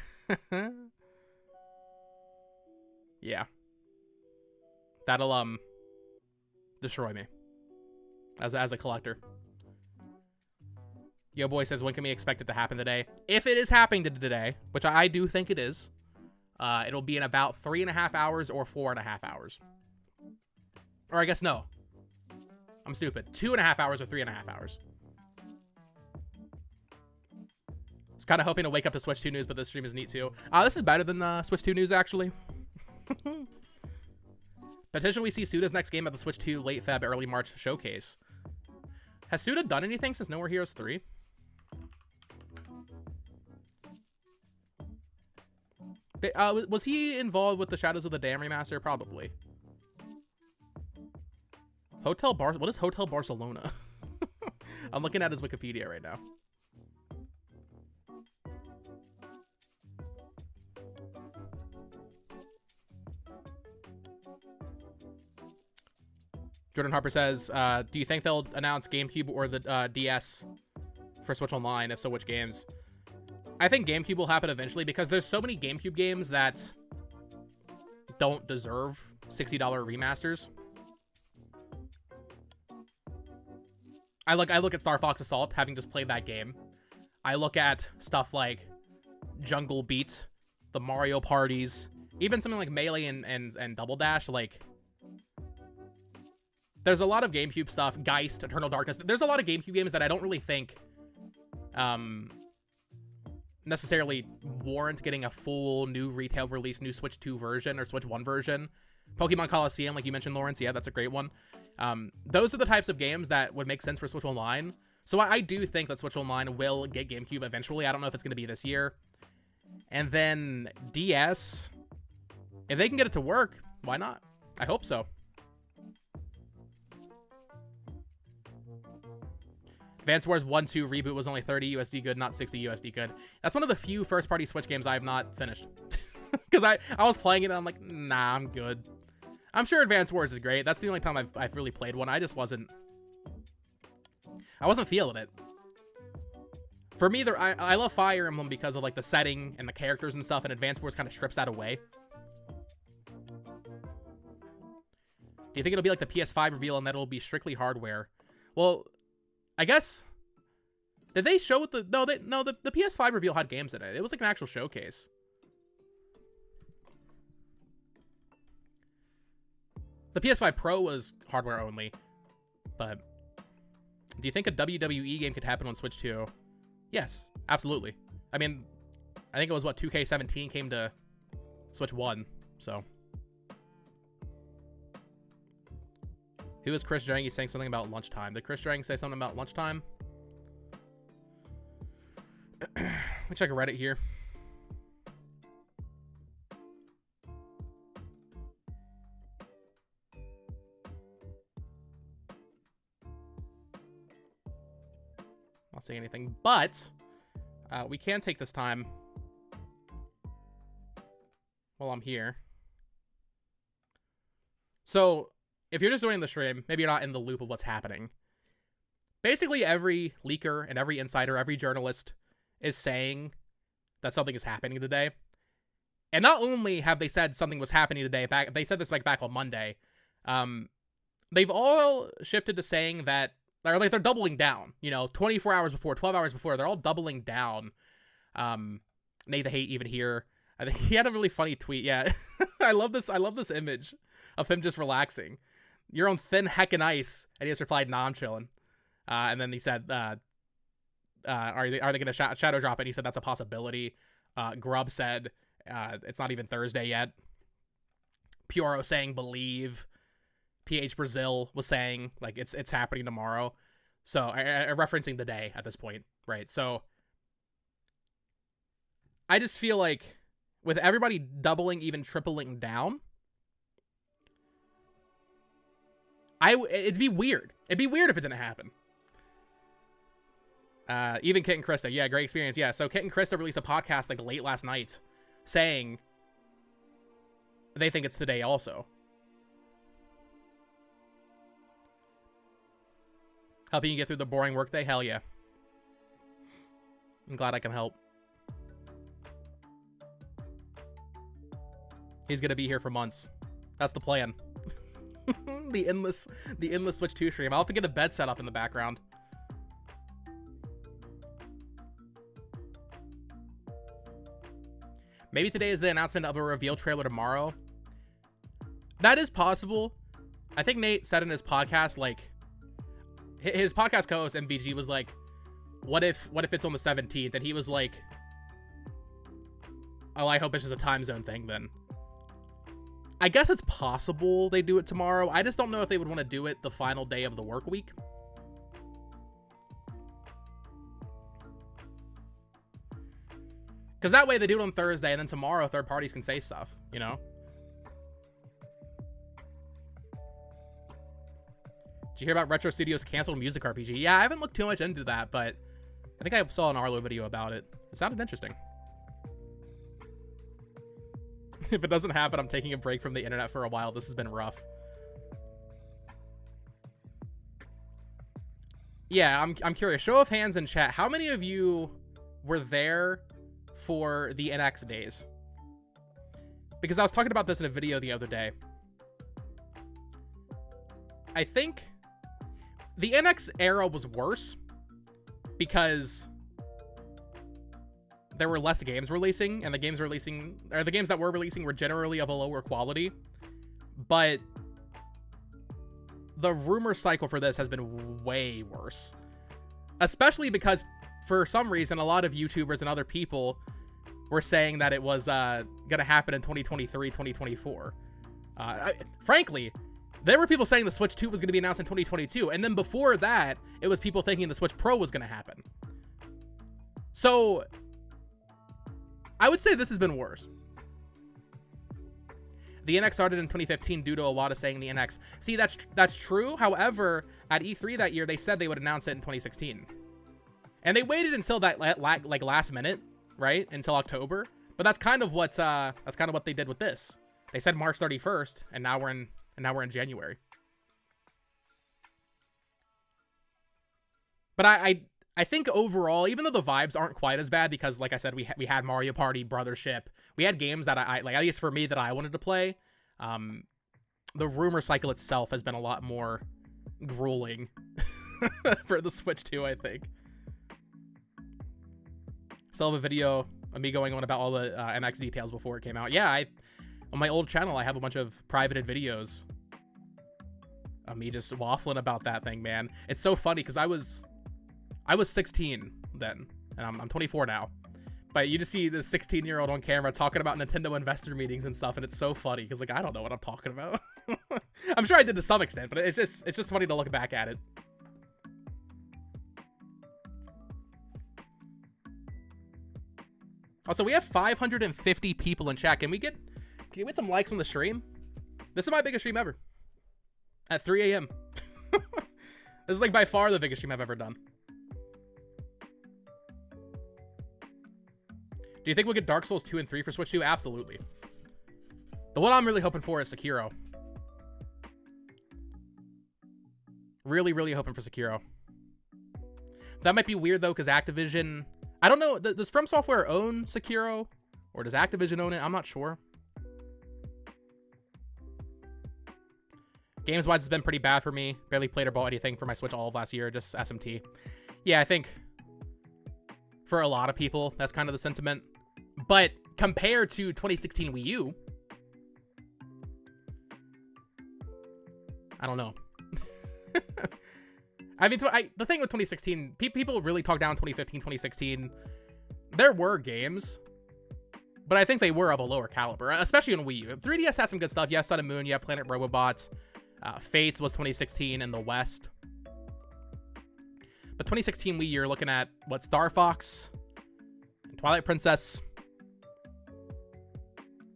Yeah. That'll, destroy me. As a collector. Yo boy says, when can we expect it to happen today? If it is happening today, which I do think it is, it'll be in about 3.5 hours or 4.5 hours. Or I guess no. I'm stupid. 2.5 hours or 3.5 hours. I was kind of hoping to wake up to Switch 2 news, but this stream is neat too. This is better than Switch 2 news, actually. Potentially we see Suda's next game at the Switch 2 late Feb, early March showcase. Has Suda done anything since No More Heroes 3? Was he involved with the Shadows of the Dam remaster? Probably. What is Hotel Barcelona? I'm looking at his Wikipedia right now. Jordan Harper says, do you think they'll announce GameCube or the DS for Switch Online? If so, which games? I think GameCube will happen eventually because there's so many GameCube games that don't deserve $60 remasters. I look at Star Fox Assault, having just played that game. I look at stuff like Jungle Beat, the Mario parties, even something like Melee and Double Dash. Like, there's a lot of GameCube stuff. Geist, Eternal Darkness. There's a lot of GameCube games that I don't really think necessarily warrant getting a full new retail release, new Switch 2 version or Switch 1 version. Pokemon Coliseum, like you mentioned, Lawrence. Yeah, that's a great one. Those are the types of games that would make sense for Switch Online. So I do think that Switch Online will get GameCube eventually. I don't know if it's going to be this year. And then DS, if they can get it to work, why not? I hope so. Advance Wars 1-2 reboot was only 30 USD good, not 60 USD good. That's one of the few first-party Switch games I have not finished. Because I was playing it and I'm like, nah, I'm good. I'm sure Advance Wars is great. That's the only time I've really played one. I wasn't feeling it. For me, I love Fire Emblem because of like the setting and the characters and stuff, and Advance Wars kind of strips that away. Do you think it'll be like the PS5 reveal and that it'll be strictly hardware? Well, I guess. Did they show what the the PS5 reveal had games in it. It was like an actual showcase. The PS5 Pro was hardware only, but do you think a WWE game could happen on Switch 2? Yes, absolutely. I mean, I think it was what 2K17 came to Switch 1, so. Who is Chris Drang? He's saying something about lunchtime. Did Chris Drang say something about lunchtime? Let me check a Reddit here. Not saying anything, but we can take this time while I'm here. So, if you're just joining the stream, maybe you're not in the loop of what's happening. Basically, every leaker and every insider, every journalist is saying that something is happening today. And not only have they said something was happening today, they said this like back on Monday. They've all shifted to saying that, or like they're doubling down, you know, 24 hours before, 12 hours before, they're all doubling down. Nate the Hate even here. I think he had a really funny tweet. Yeah. I love this image of him just relaxing. You're on thin heckin' ice. And he just replied, nah, I'm chilling. And then he said, are they going to shadow drop it? He said, that's a possibility. Grub said, it's not even Thursday yet. Pioro saying, believe. PH Brazil was saying, like, it's happening tomorrow. So, referencing the day at this point, right? So, I just feel like with everybody doubling, even tripling down, it'd be weird. It'd be weird if it didn't happen. Even Kit and Krista, yeah, great experience. Yeah, so Kit and Krista released a podcast like late last night saying they think it's today also. Helping you get through the boring workday? Hell yeah. I'm glad I can help. He's gonna be here for months. That's the plan. the endless Switch 2 stream. I'll have to get a bed set up in the background. Maybe today is the announcement of a reveal trailer tomorrow. That is possible. I think Nate said in his podcast, like, his podcast co-host MVG was like, what if it's on the 17th? And he was like, oh, I hope it's just a time zone thing then. I guess it's possible they do it tomorrow. I just don't know if they would want to do it the final day of the work week. Because that way they do it on Thursday, and then tomorrow third parties can say stuff, you know? Did you hear about Retro Studios' canceled music RPG? Yeah, I haven't looked too much into that, but I think I saw an Arlo video about it. It sounded interesting. If it doesn't happen, I'm taking a break from the internet for a while. This has been rough. Yeah, I'm curious. Show of hands in chat. How many of you were there for the NX days? Because I was talking about this in a video the other day. I think the NX era was worse because there were less games releasing, and the games that were releasing were generally of a lower quality. But the rumor cycle for this has been way worse, especially because for some reason a lot of YouTubers and other people were saying that it was gonna happen in 2023, 2024. Frankly, there were people saying the Switch 2 was going to be announced in 2022. And then before that, it was people thinking the Switch Pro was going to happen. So I would say this has been worse. The NX started in 2015 due to Iwata saying the NX. See, that's true. However, at E3 that year, they said they would announce it in 2016. And they waited until that like last minute, right? Until October. But that's kind of what they did with this. They said March 31st, and now we're in January. But I think overall, even though the vibes aren't quite as bad, because like I said, we had Mario Party, Brothership, we had games that I like, at least for me, that I wanted to play. The rumor cycle itself has been a lot more grueling for the Switch 2, I think. Still have a video of me going on about all the NX details before it came out. Yeah, on my old channel, I have a bunch of privated videos of me just waffling about that thing, man. It's so funny because I was 16 then, and I'm 24 now. But you just see the 16-year-old on camera talking about Nintendo investor meetings and stuff, and it's so funny because, like, I don't know what I'm talking about. I'm sure I did to some extent, but it's just funny to look back at it. Also, we have 550 people in chat. Can we get some likes on the stream? This is my biggest stream ever. At 3 a.m. This is like by far the biggest stream I've ever done. Do you think we'll get Dark Souls 2 and 3 for Switch 2? Absolutely. The one I'm really hoping for is Sekiro. Really, really hoping for Sekiro. That might be weird though, because Activision... I don't know, does From Software own Sekiro? Or does Activision own it? I'm not sure. Games-wise, it's been pretty bad for me. Barely played or bought anything for my Switch all of last year, just SMT. Yeah, I think for a lot of people, that's kind of the sentiment. But compared to 2016 Wii U, I don't know. I mean, the thing with 2016, people really talk down 2015, 2016. There were games, but I think they were of a lower caliber, especially on Wii U. 3DS had some good stuff. Yes, Sun and Moon. Yeah, Planet Robobots. Fates was 2016 in the West. But 2016 Wii, you're looking at, what, Star Fox, and Twilight Princess,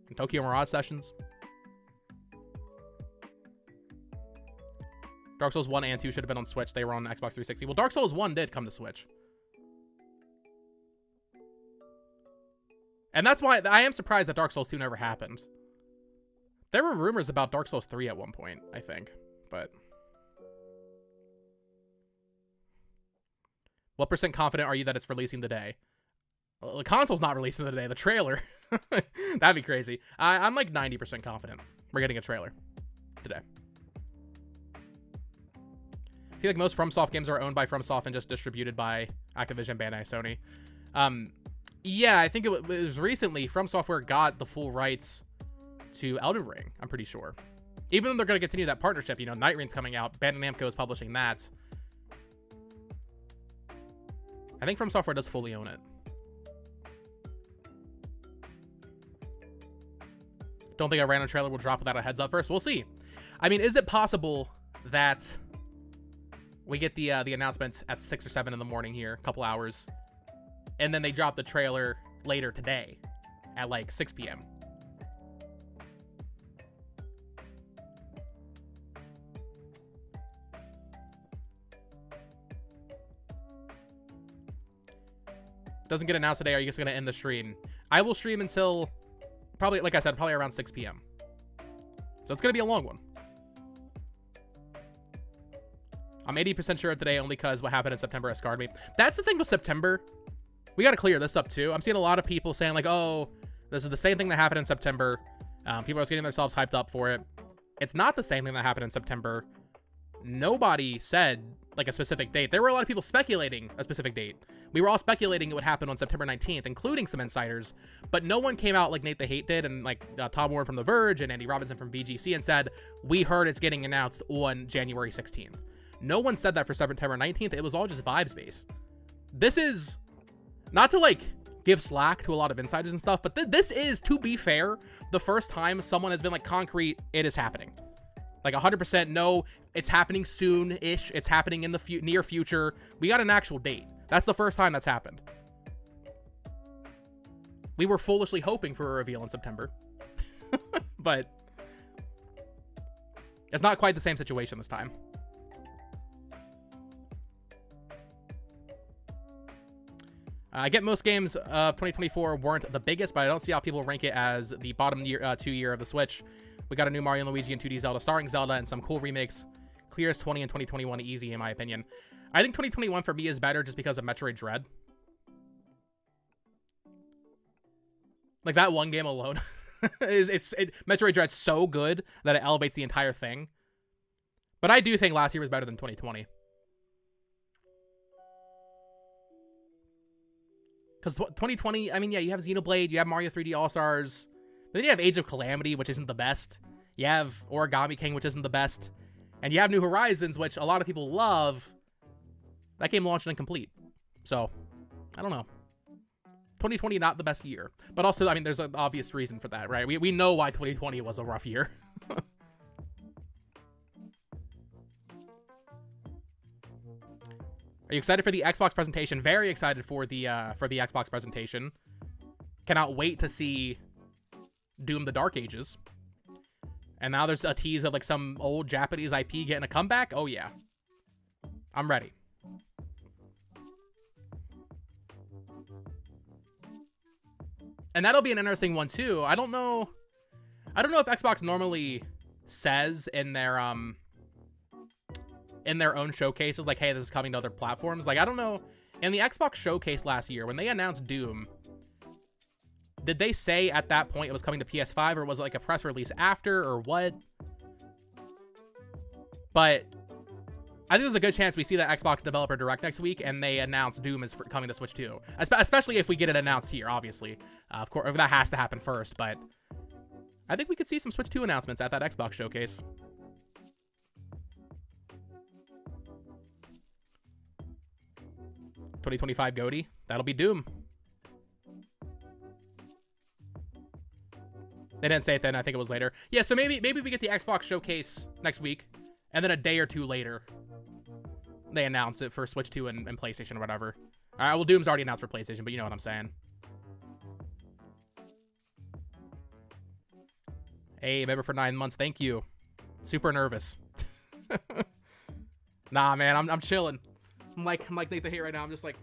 and Tokyo Mirage Sessions. Dark Souls 1 and 2 should have been on Switch. They were on Xbox 360. Well, Dark Souls 1 did come to Switch. And that's why I am surprised that Dark Souls 2 never happened. There were rumors about Dark Souls 3 at one point, I think. But what % confident are you that it's releasing today? Well, the console's not releasing today. The trailer. That'd be crazy. I'm like 90% confident we're getting a trailer today. I feel like most FromSoft games are owned by FromSoft and just distributed by Activision, Bandai, Sony. Yeah, I think it was recently From Software got the full rights to Elden Ring, I'm pretty sure. Even though they're going to continue that partnership, you know, Night Rain's coming out, Bandai Namco is publishing that. I think From Software does fully own it. Don't think a random trailer will drop without a heads up first. We'll see. I mean, is it possible that we get the announcement at 6 or 7 in the morning here, a couple hours, and then they drop the trailer later today at like 6 p.m. Doesn't get announced today. Are you just going to end the stream? I will stream until probably, like I said, probably around 6 p.m. So it's going to be a long one. I'm 80% sure today only because what happened in September has scarred me. That's the thing with September. We got to clear this up too. I'm seeing a lot of people saying like, oh, this is the same thing that happened in September. People are getting themselves hyped up for it. It's not the same thing that happened in September. Nobody said like a specific date. There were a lot of people speculating a specific date. We were all speculating it would happen on September 19th, including some insiders, but no one came out like Nate the Hate did and like Tom Warren from The Verge and Andy Robinson from VGC and said, we heard it's getting announced on January 16th. No one said that for September 19th. It was all just vibes based. This is not to like give slack to a lot of insiders and stuff, but this is, to be fair, the first time someone has been like concrete, it is happening. Like 100% no, it's happening soon-ish. It's happening in the near future. We got an actual date. That's the first time that's happened. We were foolishly hoping for a reveal in September. But it's not quite the same situation this time. I get most games of 2024 weren't the biggest, but I don't see how people rank it as the bottom 2 year of the Switch. We got a new Mario & Luigi and 2D Zelda starring Zelda and some cool remakes. Clears 20 and 2021 easy, in my opinion. I think 2021 for me is better just because of Metroid Dread. Like that one game alone Metroid Dread's so good that it elevates the entire thing. But I do think last year was better than 2020. Because 2020, I mean, yeah, you have Xenoblade, you have Mario 3D All-Stars, but then you have Age of Calamity, which isn't the best. You have Origami King, which isn't the best. And you have New Horizons, which a lot of people love. That game launched incomplete. So, I don't know. 2020, not the best year. But also, I mean, there's an obvious reason for that, right? We know why 2020 was a rough year. Are you excited for the Xbox presentation? Very excited for the Xbox presentation. Cannot wait to see Doom: The Dark Ages. And now there's a tease of like some old Japanese IP getting a comeback. Oh yeah, I'm ready. And that'll be an interesting one too. I don't know if Xbox normally says in their own showcases, like, hey, this is coming to other platforms. Like, I don't know. In the Xbox showcase last year, when they announced Doom, did they say at that point it was coming to PS5, or was it like a press release after, or what? But I think there's a good chance we see that Xbox Developer Direct next week, and they announce Doom is coming to Switch 2. Especially if we get it announced here, obviously. Of course, that has to happen first, but I think we could see some Switch 2 announcements at that Xbox showcase. $2025 GOTY. That'll be Doom. They didn't say it then. I think it was later. Yeah, so maybe we get the Xbox showcase next week, and then a day or two later, they announce it for Switch 2 and PlayStation or whatever. All right, well, Doom's already announced for PlayStation, but you know what I'm saying. Hey, member for 9 months. Thank you. Super nervous. Nah, man, I'm chilling. I'm like Nathan here right now. I'm just like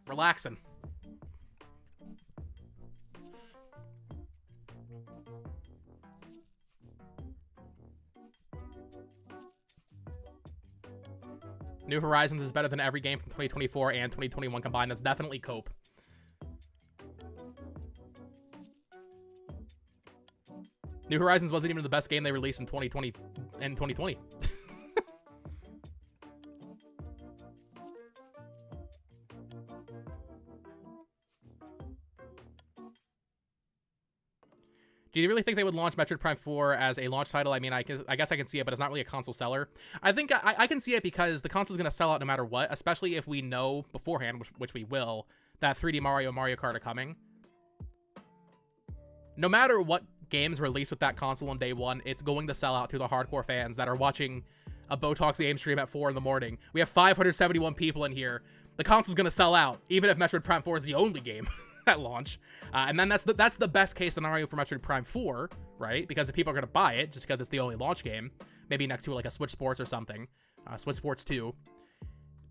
relaxing. New Horizons is better than every game from 2024 and 2021 combined. That's definitely cope. New Horizons wasn't even the best game they released in 2020 and 2020. Do you really think they would launch Metroid Prime 4 as a launch title? I mean, I guess I can see it, but it's not really a console seller. I think I can see it because the console's going to sell out no matter what, especially if we know beforehand, which we will, that 3D Mario and Mario Kart are coming. No matter what games released with that console on day one, it's going to sell out to the hardcore fans that are watching a Botox game stream at 4 in the morning. We have 571 people in here. The console's going to sell out, even if Metroid Prime 4 is the only game at launch. And then that's the best case scenario for Metroid Prime 4, right? Because if people are going to buy it, just because it's the only launch game, maybe next to like a Switch Sports or something, Switch Sports 2.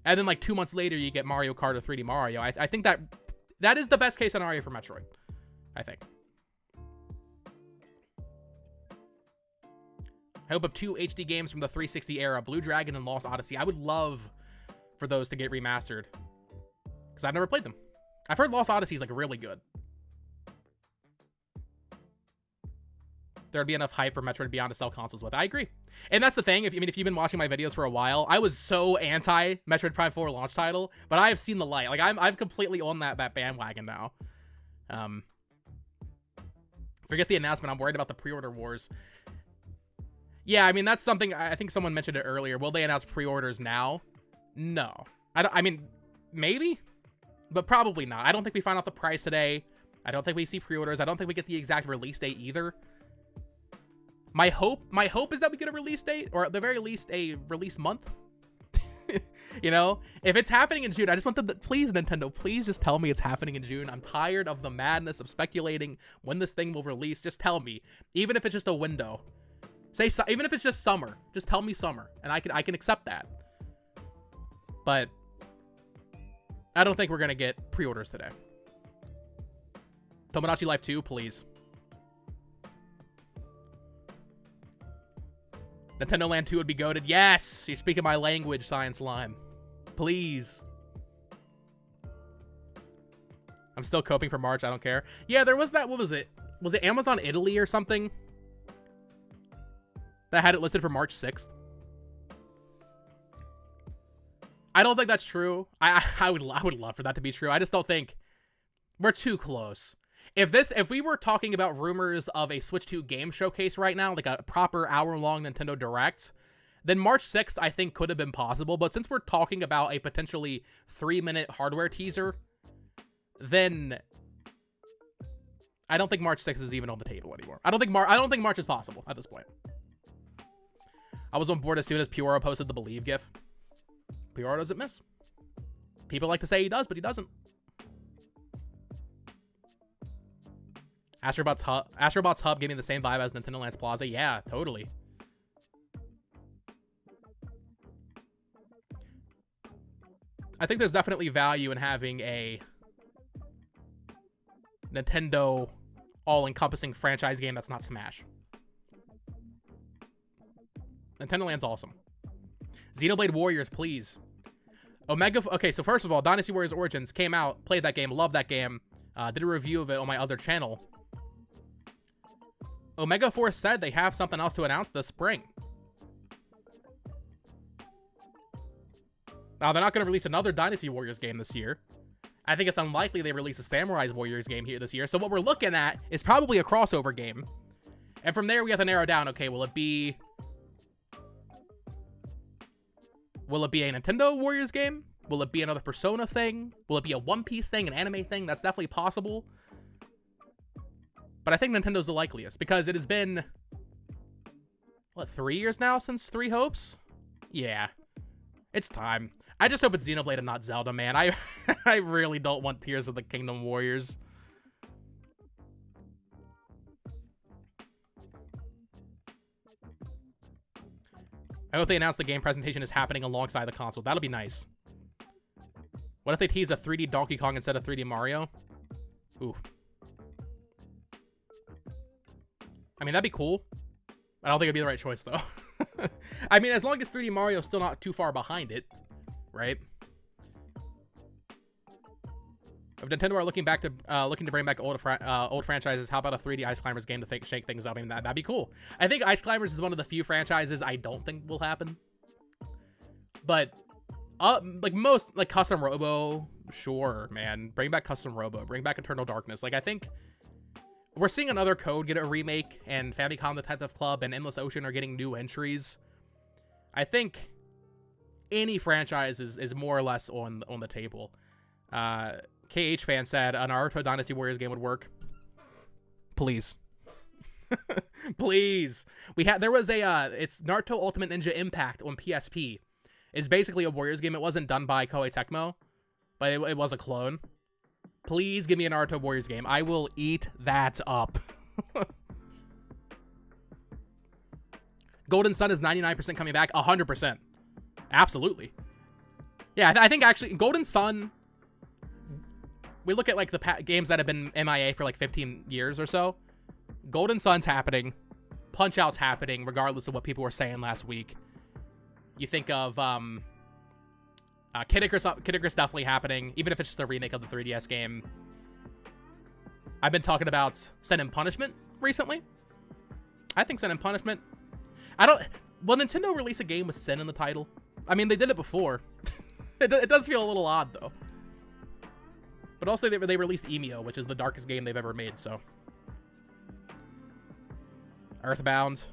And then like 2 months later, you get Mario Kart or 3D Mario. I think that is the best case scenario for Metroid, I think. I hope of 2 HD games from the 360 era, Blue Dragon and Lost Odyssey. I would love for those to get remastered, because I've never played them. I've heard Lost Odyssey is like really good. There'd be enough hype for Metroid Beyond to sell consoles with. I agree. And that's the thing. If you've been watching my videos for a while, I was so anti Metroid Prime 4 launch title, but I have seen the light. Like I'm completely on that bandwagon now. Forget the announcement. I'm worried about the pre-order wars. Yeah, I mean, that's something, I think someone mentioned it earlier. Will they announce pre-orders now? No. I mean, maybe, but probably not. I don't think we find out the price today. I don't think we see pre-orders. I don't think we get the exact release date either. My hope is that we get a release date, or at the very least a release month. You know, if it's happening in June, I just want please, Nintendo, please just tell me it's happening in June. I'm tired of the madness of speculating when this thing will release. Just tell me, even if it's just a window. Even if it's just summer, just tell me summer, and I can accept that. But I don't think we're gonna get pre-orders today. Tomodachi Life 2, please. Nintendo Land 2 would be goated. Yes! You're speaking my language, Science Lime. Please. I'm still coping for March. I don't care. Yeah, there was that. What was it? Was it Amazon Italy or something that had it listed for March 6th? I don't think that's true. I would love for that to be true. I just don't think we're too close. If we were talking about rumors of a Switch 2 game showcase right now, like a proper hour-long Nintendo Direct, then March 6th I think could have been possible. But since we're talking about a potentially 3-minute hardware teaser, then I don't think March 6th is even on the table anymore. I don't think March is possible at this point. I was on board as soon as Piora posted the Believe gif. Piora doesn't miss. People like to say he does, but he doesn't. Astrobots Hub gave me the same vibe as Nintendo Lands Plaza. Yeah, totally. I think there's definitely value in having a Nintendo all-encompassing franchise game that's not Smash. Nintendo Land's awesome. Xenoblade Warriors, please. Omega... Okay, so first of all, Dynasty Warriors Origins came out, played that game, loved that game. Did a review of it on my other channel. Omega Force said they have something else to announce this spring. Now, they're not going to release another Dynasty Warriors game this year. I think it's unlikely they release a Samurai Warriors game here this year. So what we're looking at is probably a crossover game. And from there, we have to narrow down, okay, will it be a Nintendo Warriors game? Will it be another Persona thing? Will it be a One Piece thing, an anime thing? That's definitely possible. But I think Nintendo's the likeliest because it has been, what, 3 years now since Three Hopes? Yeah, it's time. I just hope it's Xenoblade and not Zelda, man. I really don't want Tears of the Kingdom Warriors. I hope they announce the game presentation is happening alongside the console. That'll be nice. What if they tease a 3D Donkey Kong instead of 3D Mario? Ooh. I mean, that'd be cool. I don't think it'd be the right choice, though. I mean, as long as 3D Mario's still not too far behind it, right? If Nintendo are looking to bring back old franchises, how about a 3D Ice Climbers game to shake things up? I mean, that'd be cool. I think Ice Climbers is one of the few franchises I don't think will happen. But like most, like Custom Robo, sure, man. Bring back Custom Robo. Bring back Eternal Darkness. Like, I think we're seeing another Code get a remake, and Famicom Detective Club and Endless Ocean are getting new entries. I think any franchise is more or less on the table. KH fan said a Naruto Dynasty Warriors game would work. Please. Please. There was it's Naruto Ultimate Ninja Impact on PSP. It's basically a Warriors game. It wasn't done by Koei Tecmo, but it was a clone. Please give me a Naruto Warriors game. I will eat that up. Golden Sun is 99% coming back. 100%. Absolutely. Yeah, I think actually Golden Sun, we look at like the games that have been MIA for like 15 years or so. Golden Sun's happening. Punch-Out's happening, regardless of what people were saying last week. You think of Kid Icarus definitely happening, even if it's just a remake of the 3DS game. I've been talking about Sin and Punishment recently. I think Sin and Punishment. Will Nintendo release a game with Sin in the title? I mean, they did it before. It does feel a little odd, though. But also, they released Emio, which is the darkest game they've ever made, so. Earthbound.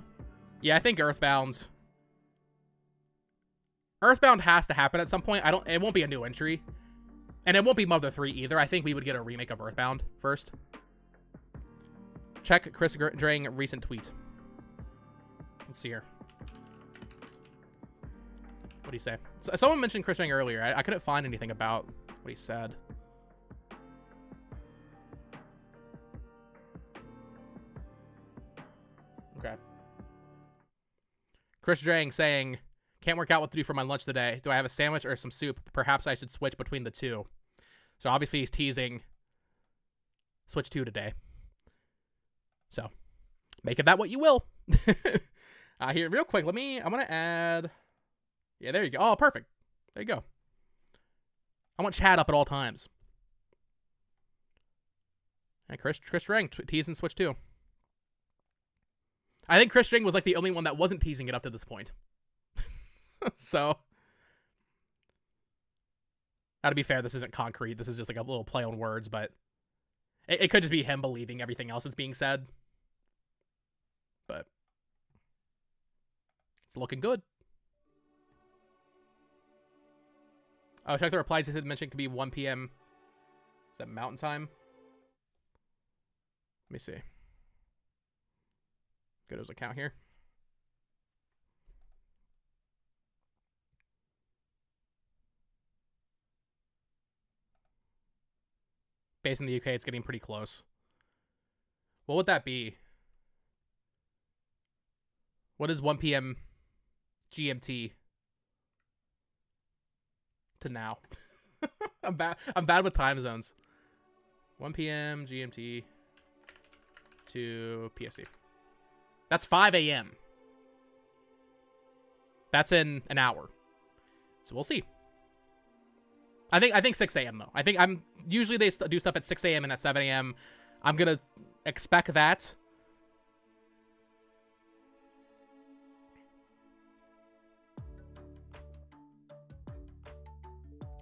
Yeah, I think Earthbound has to happen at some point. It won't be a new entry. And it won't be Mother 3 either. I think we would get a remake of Earthbound first. Check Chris Drang recent tweet. Let's see here. What do you say? Someone mentioned Chris Drang earlier. I couldn't find anything about what he said. Okay. Chris Drang saying, can't work out what to do for my lunch today. Do I have a sandwich or some soup? Perhaps I should switch between the two. So obviously he's teasing Switch 2 today. So make of that what you will. Here, real quick, I'm going to add. Yeah, there you go. Oh, perfect. There you go. I want chat up at all times. And Chris Drang teasing Switch 2. I think Chris Drang was like the only one that wasn't teasing it up to this point. So, now to be fair, this isn't concrete. This is just like a little play on words, but it could just be him believing everything else that's being said. But it's looking good. Oh, check the replies. He did mention it could be 1 p.m. Is that Mountain Time? Let me see. Go to his account here. Based in the UK, it's getting pretty close. What would that be? What is 1 p.m. GMT to now? I'm bad with time zones. 1 p.m. GMT to PST. That's 5 a.m. That's in an hour. So we'll see. I think 6 a.m. though. I think usually they do stuff at 6 a.m. and at 7 a.m. I'm gonna expect that.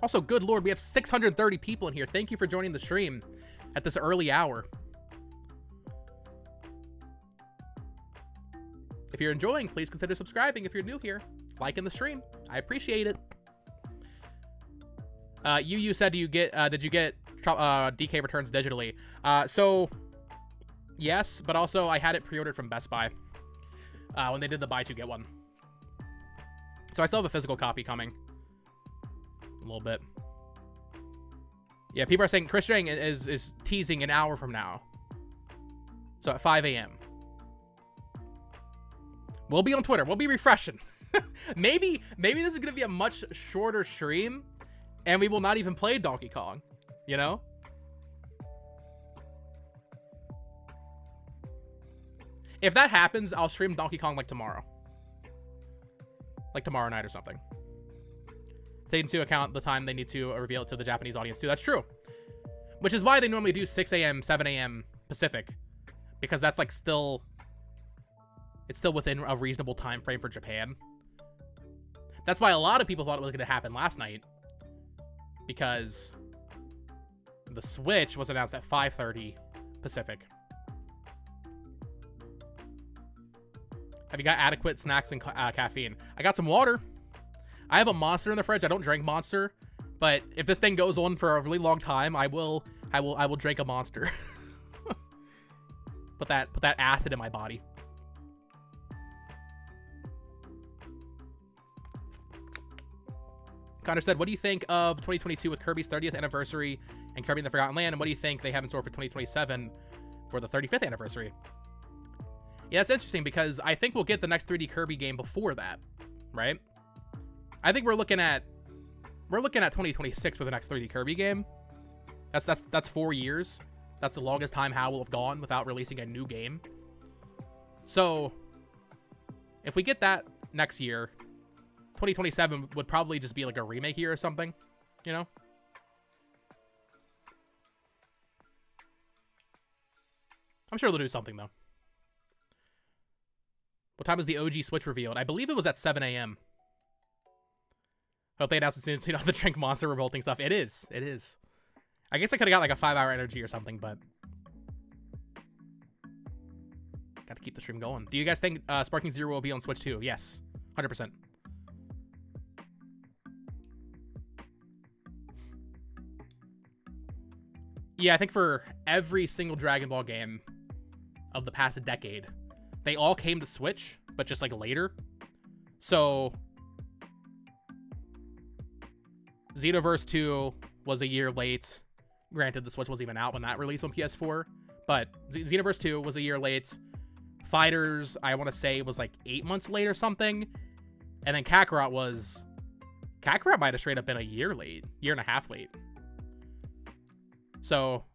Also, good lord, we have 630 people in here. Thank you for joining the stream at this early hour. If you're enjoying, please consider subscribing. If you're new here, liking the stream. I appreciate it. You said did you get DK returns digitally? So yes, but also I had it pre-ordered from Best Buy when they did the buy two get one. So I still have a physical copy coming. A little bit. Yeah, people are saying Chris Strang is teasing an hour from now. So at 5 a.m. We'll be on Twitter. We'll be refreshing. maybe this is gonna be a much shorter stream, and we will not even play Donkey Kong. You know? If that happens, I'll stream Donkey Kong like tomorrow. Like tomorrow night or something. Take into account the time they need to reveal it to the Japanese audience too. That's true. Which is why they normally do 6 a.m., 7 a.m. Pacific. Because that's like still... It's still within a reasonable time frame for Japan. That's why a lot of people thought it was going to happen last night. Because the Switch was announced at 5:30 Pacific. Have you got adequate snacks and caffeine? I got some water. I have a Monster in the fridge. I don't drink Monster, but if this thing goes on for a really long time, I will drink a Monster. put that acid in my body. Connor said, what do you think of 2022 with Kirby's 30th anniversary and Kirby and the Forgotten Land? And what do you think they have in store for 2027 for the 35th anniversary? Yeah, that's interesting because I think we'll get the next 3D Kirby game before that, right? I think we're looking at 2026 for the next 3D Kirby game. That's 4 years. That's the longest time HAL will have gone without releasing a new game. So if we get that next year, 2027 would probably just be like a remake year or something, you know? I'm sure they'll do something though. What time was the OG Switch revealed? I believe it was at 7 a.m. Hope they announced it soon so you don't have to drink Monster revolting stuff. It is. It is. I guess I could have got like a 5-hour energy or something, but... Gotta keep the stream going. Do you guys think Sparking Zero will be on Switch too? Yes. 100%. Yeah, I think for every single Dragon Ball game of the past decade, they all came to Switch, but just like later. So Xenoverse 2 was a year late. Granted, the Switch wasn't even out when that released on PS4, but Xenoverse 2 was a year late. Fighters, I want to say, was like 8 months late or something. And then Kakarot might have straight up been a year late, year and a half late. So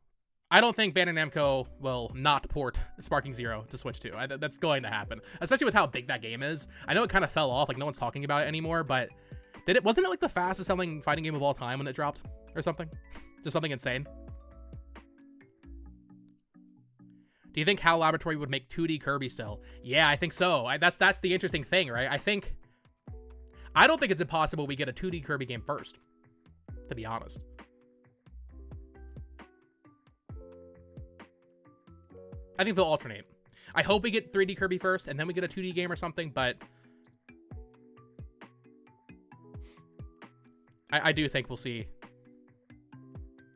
I don't think Bandai Namco will not port Sparking Zero to Switch 2. That's going to happen, especially with how big that game is. I know it kind of fell off, like no one's talking about it anymore, but wasn't it like the fastest selling fighting game of all time when it dropped or something? Just something insane. Do you think HAL Laboratory would make 2D Kirby still? Yeah, I think so. That's the interesting thing, right? I don't think it's impossible we get a 2D Kirby game first, to be honest. I think they'll alternate. I hope we get 3D Kirby first, and then we get a 2D game or something, but... I do think we'll see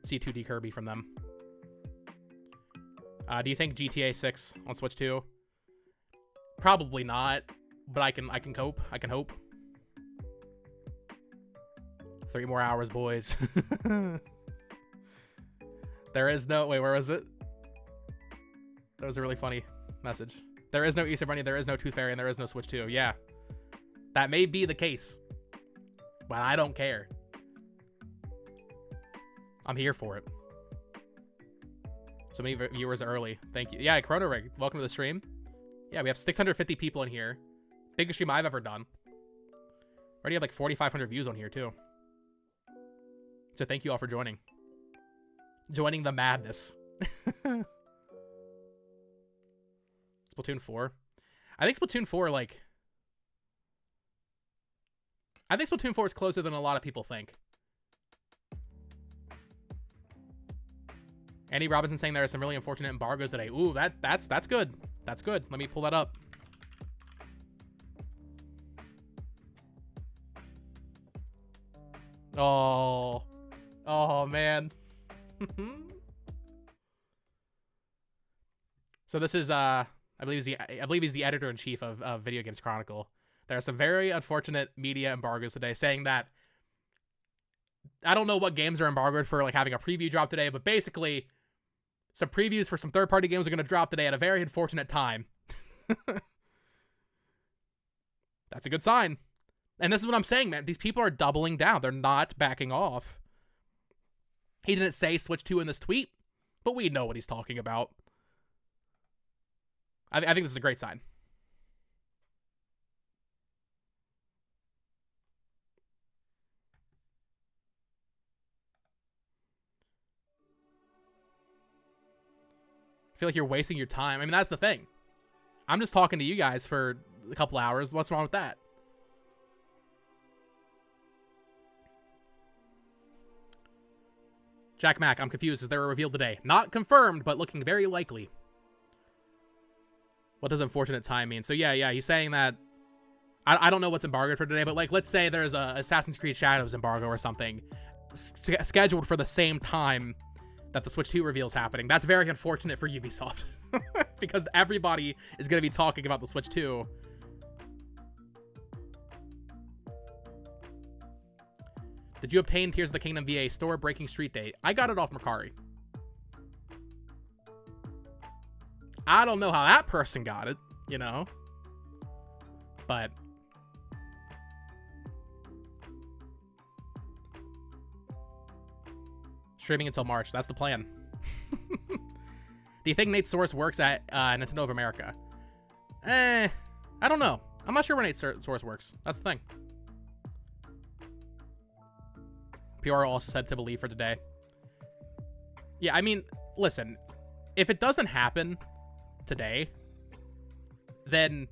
2D Kirby from them. Do you think GTA 6 on Switch 2? Probably not, but I can cope. I can hope. 3 more hours, boys. There is no... Wait, where was it? That was a really funny message. There is no Easter Bunny, there is no Tooth Fairy, and there is no Switch 2. Yeah. That may be the case. But I don't care. I'm here for it. So many viewers early. Thank you. Yeah, Chrono Rig, welcome to the stream. Yeah, we have 650 people in here. Biggest stream I've ever done. Already have like 4,500 views on here, too. So thank you all for joining. Joining the madness. Splatoon 4. I think Splatoon 4, like... I think Splatoon 4 is closer than a lot of people think. Andy Robinson saying there are some really unfortunate embargoes today. Ooh, that's good. That's good. Let me pull that up. Oh, oh man. So this is I believe he's the editor-in-chief of Video Games Chronicle. There are some very unfortunate media embargoes today, saying that I don't know what games are embargoed for, like having a preview drop today, but basically some previews for some third-party games are going to drop today at a very unfortunate time. That's a good sign. And this is what I'm saying, man. These people are doubling down. They're not backing off. He didn't say Switch 2 in this tweet, but we know what he's talking about. I think this is a great sign. I feel like you're wasting your time. I mean, that's the thing. I'm just talking to you guys for a couple hours. What's wrong with that? Jack Mack, I'm confused. Is there a reveal today? Not confirmed, but looking very likely. What does unfortunate time mean? So yeah, he's saying that I don't know what's embargoed for today, but like, let's say there's a Assassin's Creed Shadows embargo or something scheduled for the same time that the Switch 2 reveal is happening. That's very unfortunate for Ubisoft because everybody is going to be talking about the Switch 2. Did you obtain Tears of the Kingdom VA store breaking street date? I got it off Mercari. I don't know how that person got it, you know, but streaming until March. That's the plan. Do you think Nate's source works at Nintendo of America? I don't know. I'm not sure where Nate's source works. That's the thing. PR also said to believe for today. Yeah, I mean, listen, if it doesn't happen today, then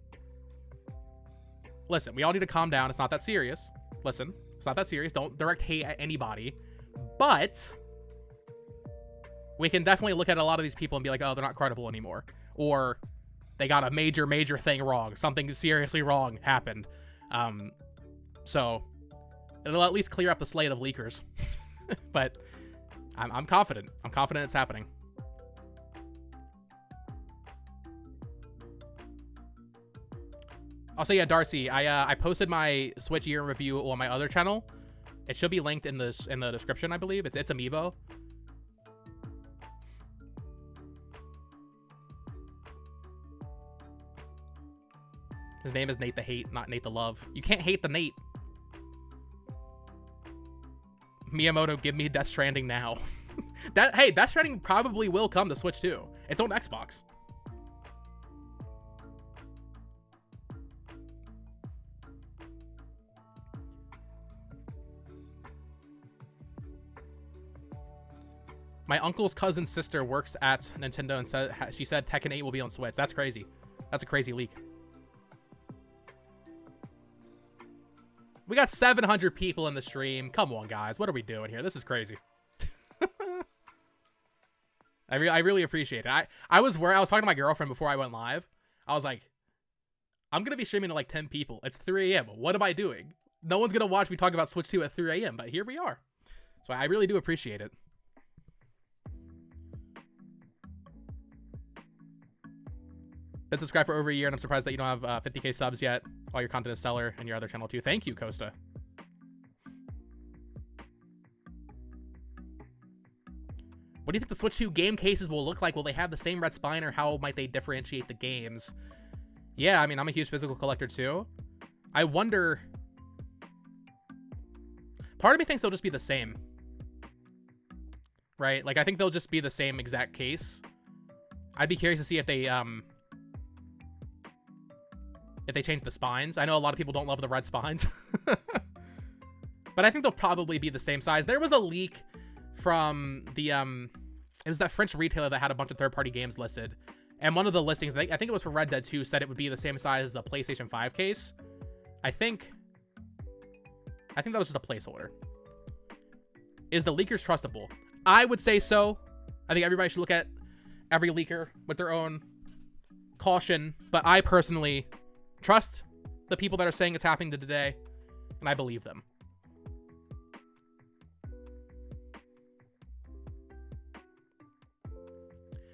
listen, we all need to calm down. It's not that serious. Listen, it's not that serious. Don't direct hate at anybody. But we can definitely look at a lot of these people and be like, oh, they're not credible anymore. Or they got a major thing wrong. Something seriously wrong happened. So it'll at least clear up the slate of leakers. But I'm confident. I'm confident it's happening. Also, yeah, Darcy, I posted my Switch year in review on my other channel. It should be linked in the description, I believe. It's Amiibo. His name is Nate the Hate, not Nate the Love. You can't hate the Nate. Miyamoto, give me Death Stranding now. Hey, Death Stranding probably will come to Switch too. It's on Xbox. My uncle's cousin's sister works at Nintendo and she said Tekken 8 will be on Switch. That's crazy. That's a crazy leak. We got 700 people in the stream. Come on, guys. What are we doing here? This is crazy. I really appreciate it. I was talking to my girlfriend before I went live. I was like, I'm going to be streaming to like 10 people. It's 3 a.m. What am I doing? No one's going to watch me talk about Switch 2 at 3 a.m. But here we are. So I really do appreciate it. Been subscribed for over a year, and I'm surprised that you don't have 50k subs yet. All your content is stellar, and your other channel too. Thank you, Costa. What do you think the Switch 2 game cases will look like? Will they have the same red spine, or how might they differentiate the games? Yeah, I mean, I'm a huge physical collector too. I wonder... Part of me thinks they'll just be the same. Right? Like, I think they'll just be the same exact case. I'd be curious to see if they change the spines. I know a lot of people don't love the red spines. But I think they'll probably be the same size. There was a leak from the, it was that French retailer that had a bunch of third-party games listed. And one of the listings, I think it was for Red Dead 2, said it would be the same size as a PlayStation 5 case. I think that was just a placeholder. Is the leakers trustable? I would say so. I think everybody should look at every leaker with their own caution, but I personally trust the people that are saying it's happening today, and I believe them.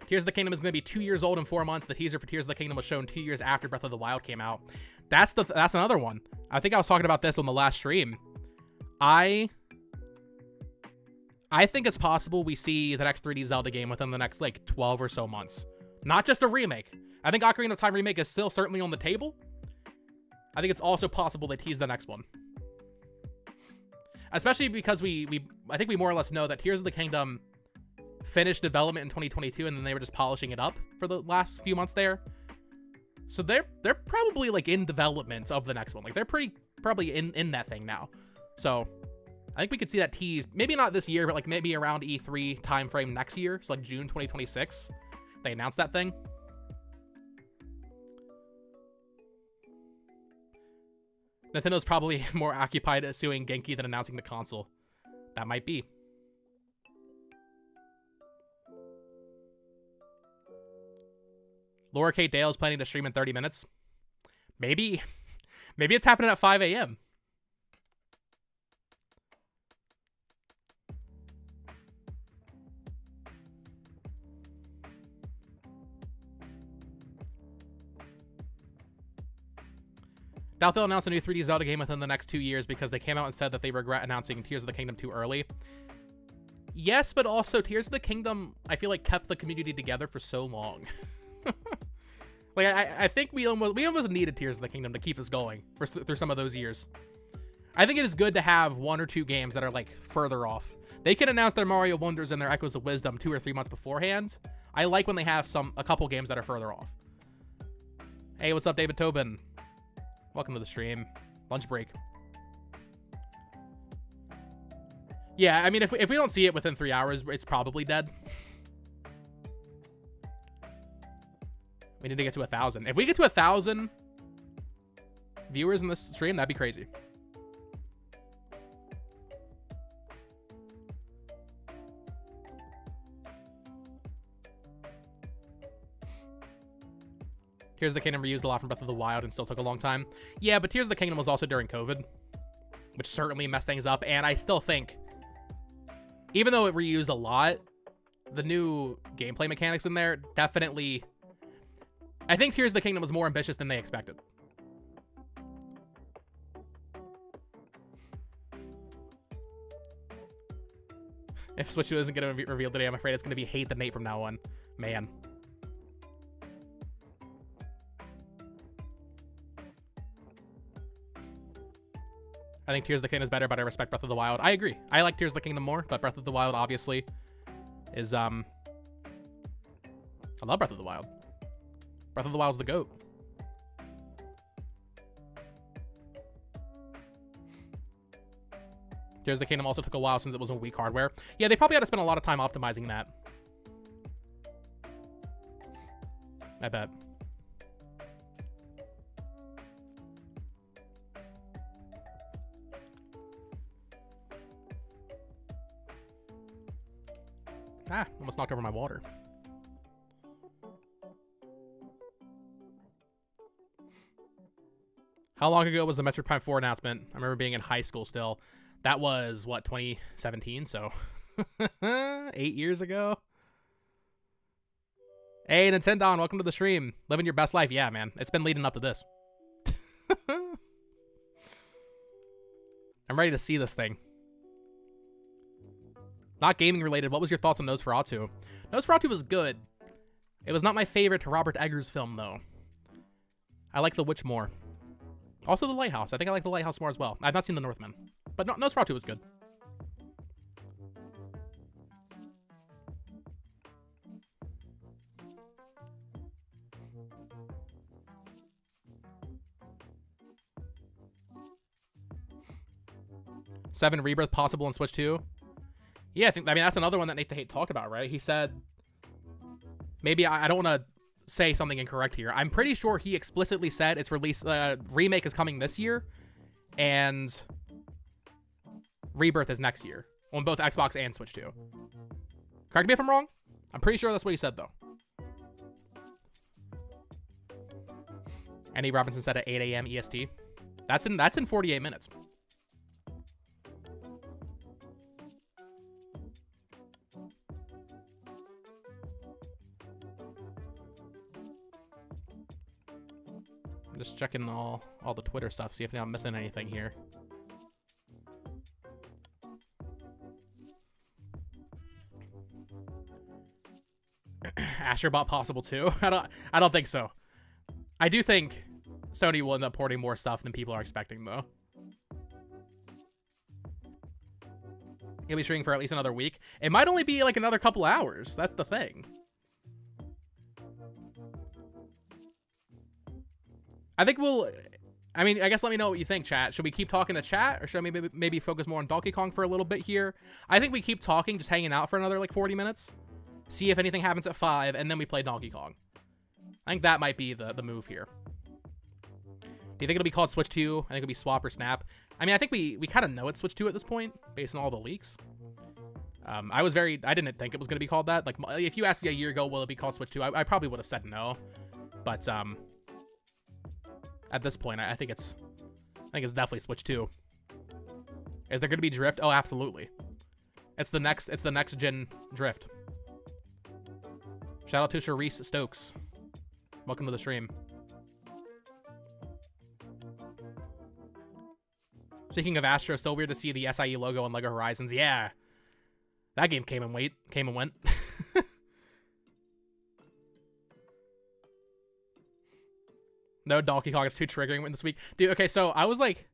Tears of the Kingdom is going to be 2 years old in 4 months. The teaser for Tears of the Kingdom was shown 2 years after Breath of the Wild came out. That's another one. I think I was talking about this on the last stream. I think it's possible we see the next 3D Zelda game within the next, like, 12 or so months. Not just a remake. I think Ocarina of Time remake is still certainly on the table. I think it's also possible they tease the next one. Especially because I think we more or less know that Tears of the Kingdom finished development in 2022, and then they were just polishing it up for the last few months there. So they're probably, like, in development of the next one. Like, they're probably in that thing now. So I think we could see that tease, maybe not this year, but, like, maybe around E3 timeframe next year. So, like, June 2026, they announced that thing. Nintendo's probably more occupied suing Genki than announcing the console. That might be. Laura Kate Dale is planning to stream in 30 minutes. Maybe it's happening at 5 a.m. Doubt they'll announce a new 3D Zelda game within the next 2 years because they came out and said that they regret announcing Tears of the Kingdom too early. Yes, but also Tears of the Kingdom, I feel like, kept the community together for so long. Like, I think we almost needed Tears of the Kingdom to keep us going through some of those years. I think it is good to have 1 or 2 games that are, like, further off. They can announce their Mario Wonders and their Echoes of Wisdom 2 or 3 months beforehand. I like when they have a couple games that are further off. Hey, what's up, David Tobin? Welcome to the stream. Lunch break. Yeah, I mean, if we don't see it within 3 hours, it's probably dead. We need to get to 1,000. If we get to 1,000 viewers in this stream, that'd be crazy. Tears of the Kingdom reused a lot from Breath of the Wild and still took a long time. Yeah, but Tears of the Kingdom was also during COVID, which certainly messed things up. And I still think, even though it reused a lot, the new gameplay mechanics in there definitely... I think Tears of the Kingdom was more ambitious than they expected. If Switch 2 isn't going to be revealed today, I'm afraid it's going to be Hate the Nate from now on. Man. I think Tears of the Kingdom is better, but I respect Breath of the Wild. I agree. I like Tears of the Kingdom more, but Breath of the Wild obviously is, I love Breath of the Wild. Breath of the Wild's the GOAT. Tears of the Kingdom also took a while since it was on weak hardware. Yeah, they probably had to spend a lot of time optimizing that. I bet. Ah, almost knocked over my water. How long ago was the Metroid Prime 4 announcement? I remember being in high school still. That was, what, 2017? So, 8 years ago? Hey, Nintendon, welcome to the stream. Living your best life. Yeah, man. It's been leading up to this. I'm ready to see this thing. Not gaming related. What was your thoughts on Nosferatu? Nosferatu was good. It was not my favorite Robert Eggers film, though. I like The Witch more. Also The Lighthouse. I think I like The Lighthouse more as well. I've not seen The Northman. But no, Nosferatu was good. Seven Rebirth possible in Switch 2. Yeah, I mean that's another one that Nate the Hate talked about, right? He said, maybe I don't want to say something incorrect here. I'm pretty sure he explicitly said its release remake is coming this year, and Rebirth is next year on both Xbox and Switch 2. Correct me if I'm wrong. I'm pretty sure that's what he said, though. Andy Robinson said at 8 a.m. EST. That's in 48 minutes. I'm just checking all the Twitter stuff, see if I'm missing anything here. Astrobot possible too? I don't think so. I do think Sony will end up porting more stuff than people are expecting, though. It'll be streaming for at least another week. It might only be like another couple hours. That's the thing. I think I mean, I guess let me know what you think, chat. Should we keep talking to chat, or should I maybe focus more on Donkey Kong for a little bit here? I think we keep talking, just hanging out for another like 40 minutes. See if anything happens at 5, and then we play Donkey Kong. I think that might be the move here. Do you think it'll be called Switch 2? I think it'll be Swap or Snap. I mean, I think we kind of know it's Switch 2 at this point, based on all the leaks. I didn't think it was going to be called that. Like, if you asked me a year ago, will it be called Switch 2? I probably would have said no. But, at this point, I think it's definitely Switch 2. Is there going to be Drift? Oh, absolutely. It's the next gen Drift. Shout out to Charisse Stokes. Welcome to the stream. Speaking of Astro, so weird to see the SIE logo on LEGO Horizons. Yeah. That game came and went. No, Donkey Kong is too triggering this week. Dude, okay, so I was like,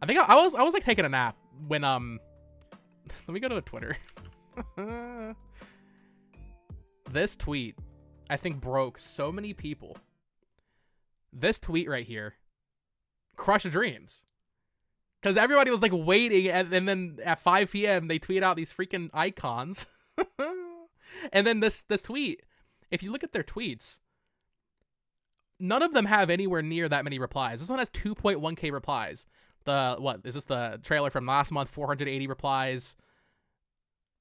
I think I was like taking a nap when, let me go to the Twitter. This tweet, I think, broke so many people. This tweet right here crushed dreams. Because everybody was like waiting, and then at 5 p.m. they tweet out these freaking icons. And then this tweet, if you look at their tweets, none of them have anywhere near that many replies. This one has 2.1k replies. Is this the trailer from last month? 480 replies,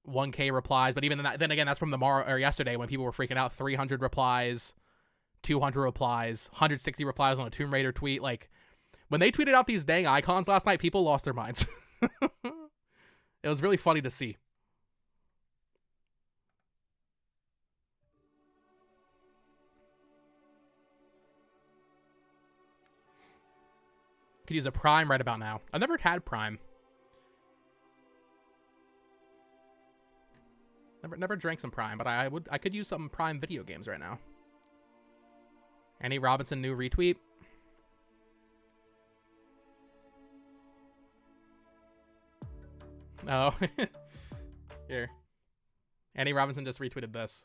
1k replies. But even then again, that's from yesterday when people were freaking out. 300 replies, 200 replies, 160 replies on a Tomb Raider tweet. Like, when they tweeted out these dang icons last night, people lost their minds. It was really funny to see. Could use a Prime right about now. I've never had Prime. Never drank some Prime, but I could use some Prime video games right now. Andy Robinson new retweet. Oh. Here. Andy Robinson just retweeted this.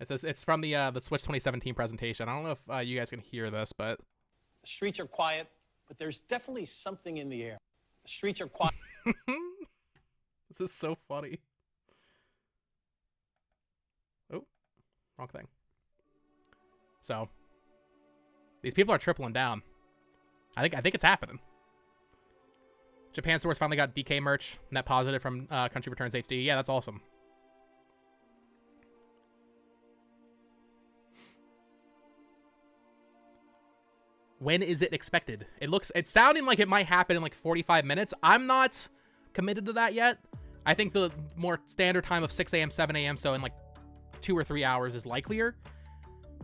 It says it's from the Switch 2017 presentation. I don't know if you guys can hear this, but the streets are quiet, but there's definitely something in the air. The streets are quiet. This is so funny. Oh, wrong thing. So, these people are tripling down. I think it's happening. Japan stores finally got DK merch. Net positive from Country Returns HD. Yeah, that's awesome. When is it expected? It's sounding like it might happen in like 45 minutes. I'm not committed to that yet. I think the more standard time of 6 a.m., 7 a.m., so in like 2 or 3 hours is likelier.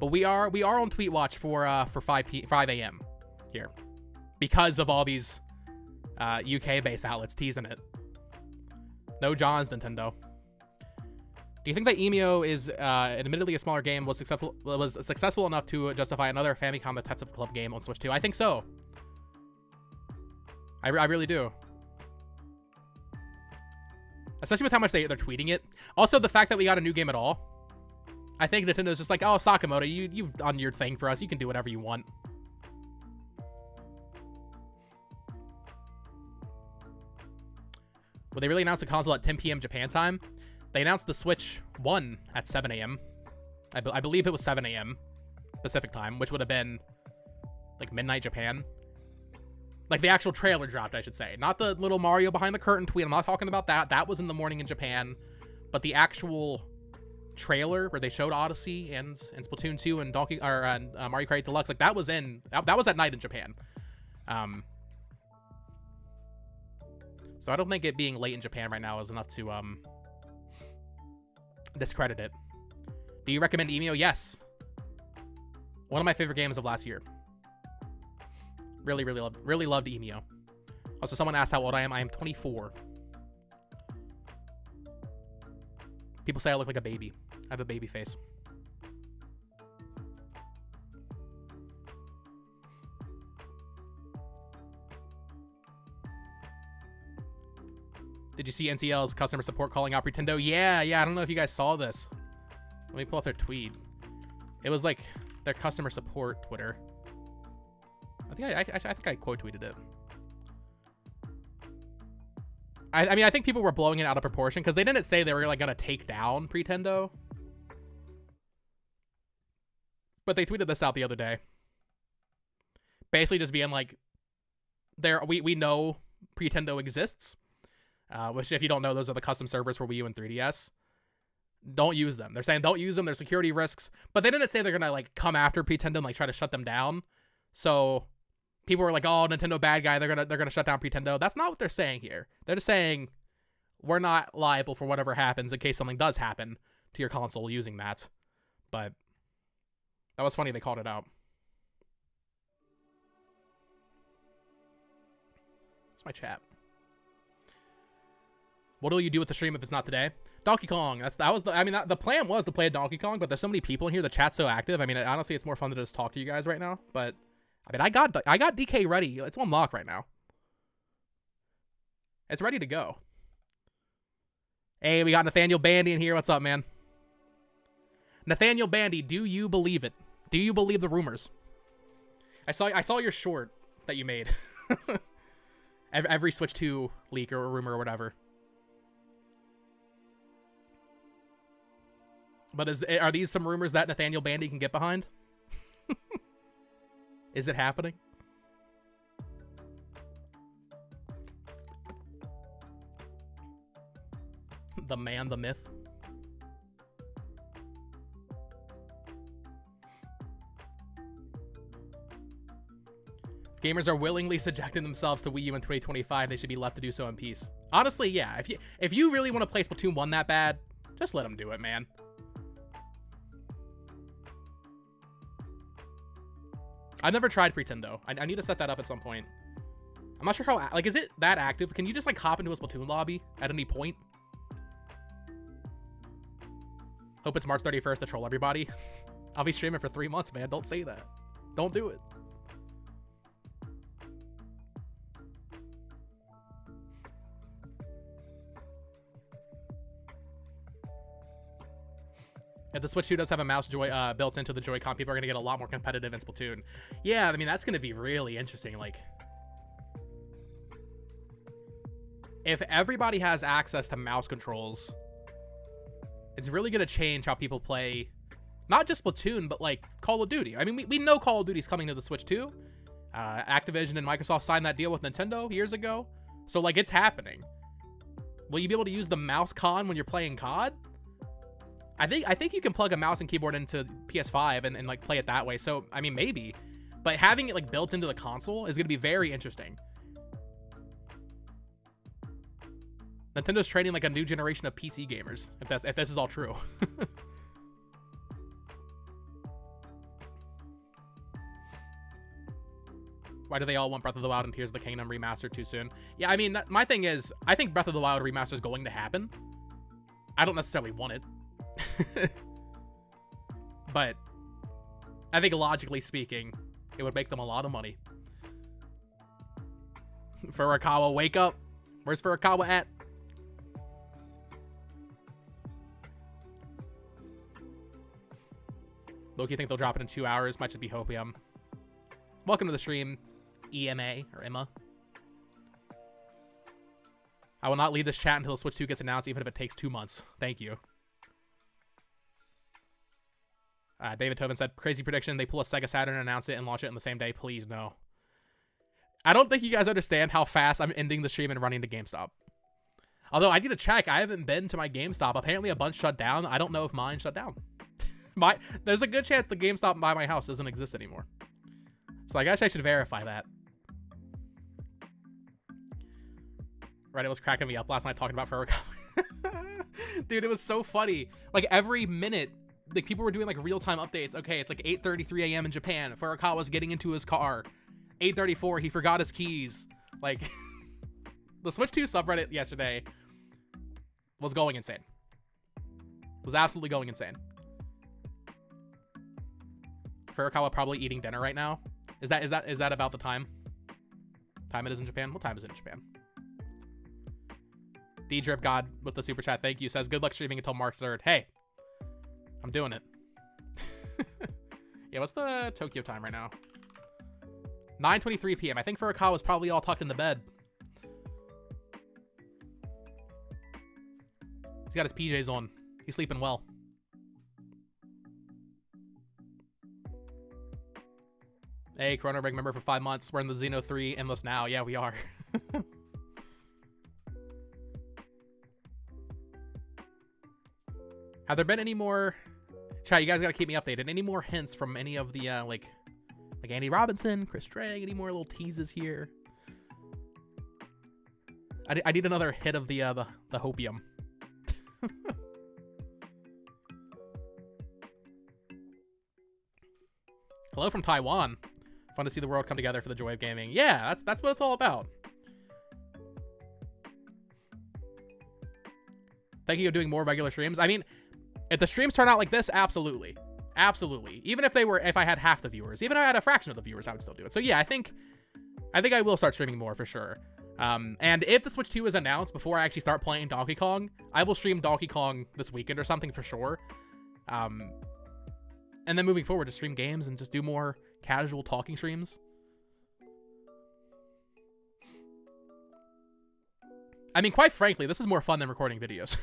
But we are on tweet watch for 5 a.m. here because of all these UK-based outlets teasing it. No John's Nintendo. Do you think that Emio is admittedly a smaller game was successful enough to justify another Famicom types of club game on Switch 2? I think so. I really do. Especially with how much they're tweeting it. Also, the fact that we got a new game at all. I think Nintendo's just like, oh, Sakamoto, you've done your thing for us. You can do whatever you want. Will they really announce the console at 10 p.m. Japan time? They announced the Switch 1 at 7 a.m. I believe it was 7 a.m. Pacific time, which would have been like midnight Japan. Like the actual trailer dropped, I should say. Not the little Mario behind the curtain tweet. I'm not talking about that. That was in the morning in Japan. But the actual trailer where they showed Odyssey and Splatoon 2 and Mario Kart Deluxe, like that was at night in Japan. So I don't think it being late in Japan right now is enough to discredit it. Do you recommend Emio? Yes. One of my favorite games of last year. Really loved Emio. Also, someone asked how old I am. I am 24. People say I look like a baby. I have a baby face. Did you see NCL's customer support calling out Pretendo? Yeah. I don't know if you guys saw this. Let me pull up their tweet. It was like their customer support Twitter. I think I quote tweeted it. I mean, I think people were blowing it out of proportion because they didn't say they were like gonna take down Pretendo, but they tweeted this out the other day, basically just being like, we know Pretendo exists, which if you don't know, those are the custom servers for Wii U and 3DS. Don't use them. They're saying don't use them. There's security risks, but they didn't say they're gonna like come after Pretendo and like try to shut them down. So people were like, "Oh, Nintendo bad guy. They're gonna shut down Pretendo." That's not what they're saying here. They're just saying we're not liable for whatever happens in case something does happen to your console using that. But that was funny. They called it out. It's my chat. What will you do with the stream if it's not today? Donkey Kong. The plan was to play a Donkey Kong, but there's so many people in here. The chat's so active. I mean, honestly, it's more fun to just talk to you guys right now. But I mean, I got DK ready. It's on lock right now. It's ready to go. Hey, we got Nathaniel Bandy in here. What's up, man? Nathaniel Bandy, do you believe it? Do you believe the rumors? I saw your short that you made. every Switch 2 leak or rumor or whatever. But are these some rumors that Nathaniel Bandy can get behind? Is it happening? The man, the myth. Gamers are willingly subjecting themselves to Wii U in 2025. They should be left to do so in peace. Honestly, yeah. If you really want to play Splatoon 1 that bad, just let them do it, man. I've never tried Pretendo. I need to set that up at some point. I'm not sure how, like, is it that active? Can you just, like, hop into a Splatoon lobby at any point? Hope it's March 31st to troll everybody. I'll be streaming for 3 months, man. Don't say that. Don't do it. If the Switch 2 does have a mouse built into the Joy-Con, people are going to get a lot more competitive in Splatoon. Yeah, I mean, that's going to be really interesting. Like, if everybody has access to mouse controls, it's really going to change how people play, not just Splatoon, but, like, Call of Duty. I mean, we know Call of Duty's coming to the Switch 2. Activision and Microsoft signed that deal with Nintendo years ago. So, like, it's happening. Will you be able to use the mouse con when you're playing COD? I think you can plug a mouse and keyboard into PS5 and like play it that way. So, I mean, maybe. But having it like built into the console is going to be very interesting. Nintendo's training like a new generation of PC gamers, if this is all true. Why do they all want Breath of the Wild and Tears of the Kingdom remastered too soon? Yeah, I mean, my thing is, I think Breath of the Wild remaster is going to happen. I don't necessarily want it. But I think logically speaking, it would make them a lot of money. Furukawa, wake up. Where's Furukawa at? Loki, think they'll drop it in 2 hours. Might just be hopium. Welcome to the stream, EMA or Emma. I will not leave this chat until Switch 2 gets announced, even if it takes 2 months. Thank you. David Tobin said, crazy prediction. They pull a Sega Saturn, announce it, and launch it in the same day. Please, no. I don't think you guys understand how fast I'm ending the stream and running to GameStop. Although I need to check. I haven't been to my GameStop. Apparently a bunch shut down. I don't know if mine shut down. There's a good chance the GameStop by my house doesn't exist anymore. So I guess I should verify that. Reddit was cracking me up last night talking about Furukawa. Dude, it was so funny. Like every minute, like people were doing like real-time updates. Okay, it's like 8:33 a.m. in Japan. Furukawa's getting into his car. 8:34, he forgot his keys. Like the Switch 2 subreddit yesterday was going insane. Was absolutely going insane. Furukawa probably eating dinner right now. Is that about the time it is in Japan? What time is it in Japan? D-Drip God with the super chat, thank you, says good luck streaming until March 3rd. Hey, I'm doing it. Yeah, what's the Tokyo time right now? 9:23 p.m. I think Furukawa's probably all tucked into bed. He's got his PJs on. He's sleeping well. Hey, Corona Rig member for 5 months. We're in the Xeno 3 endless now. Yeah, we are. Have there been any more... Chat, you guys gotta keep me updated. Any more hints from any of the, like Andy Robinson, Chris Drake? Any more little teases here? I need another hit of the hopium. Hello from Taiwan. Fun to see the world come together for the joy of gaming. Yeah, that's what it's all about. Thinking of doing more regular streams. I mean, if the streams turn out like this, absolutely. Absolutely. Even if I had half the viewers, even if I had a fraction of the viewers, I would still do it. So yeah, I think I will start streaming more for sure. And if the Switch 2 is announced before I actually start playing Donkey Kong, I will stream Donkey Kong this weekend or something for sure. And then moving forward, just stream games and just do more casual talking streams. I mean, quite frankly, this is more fun than recording videos.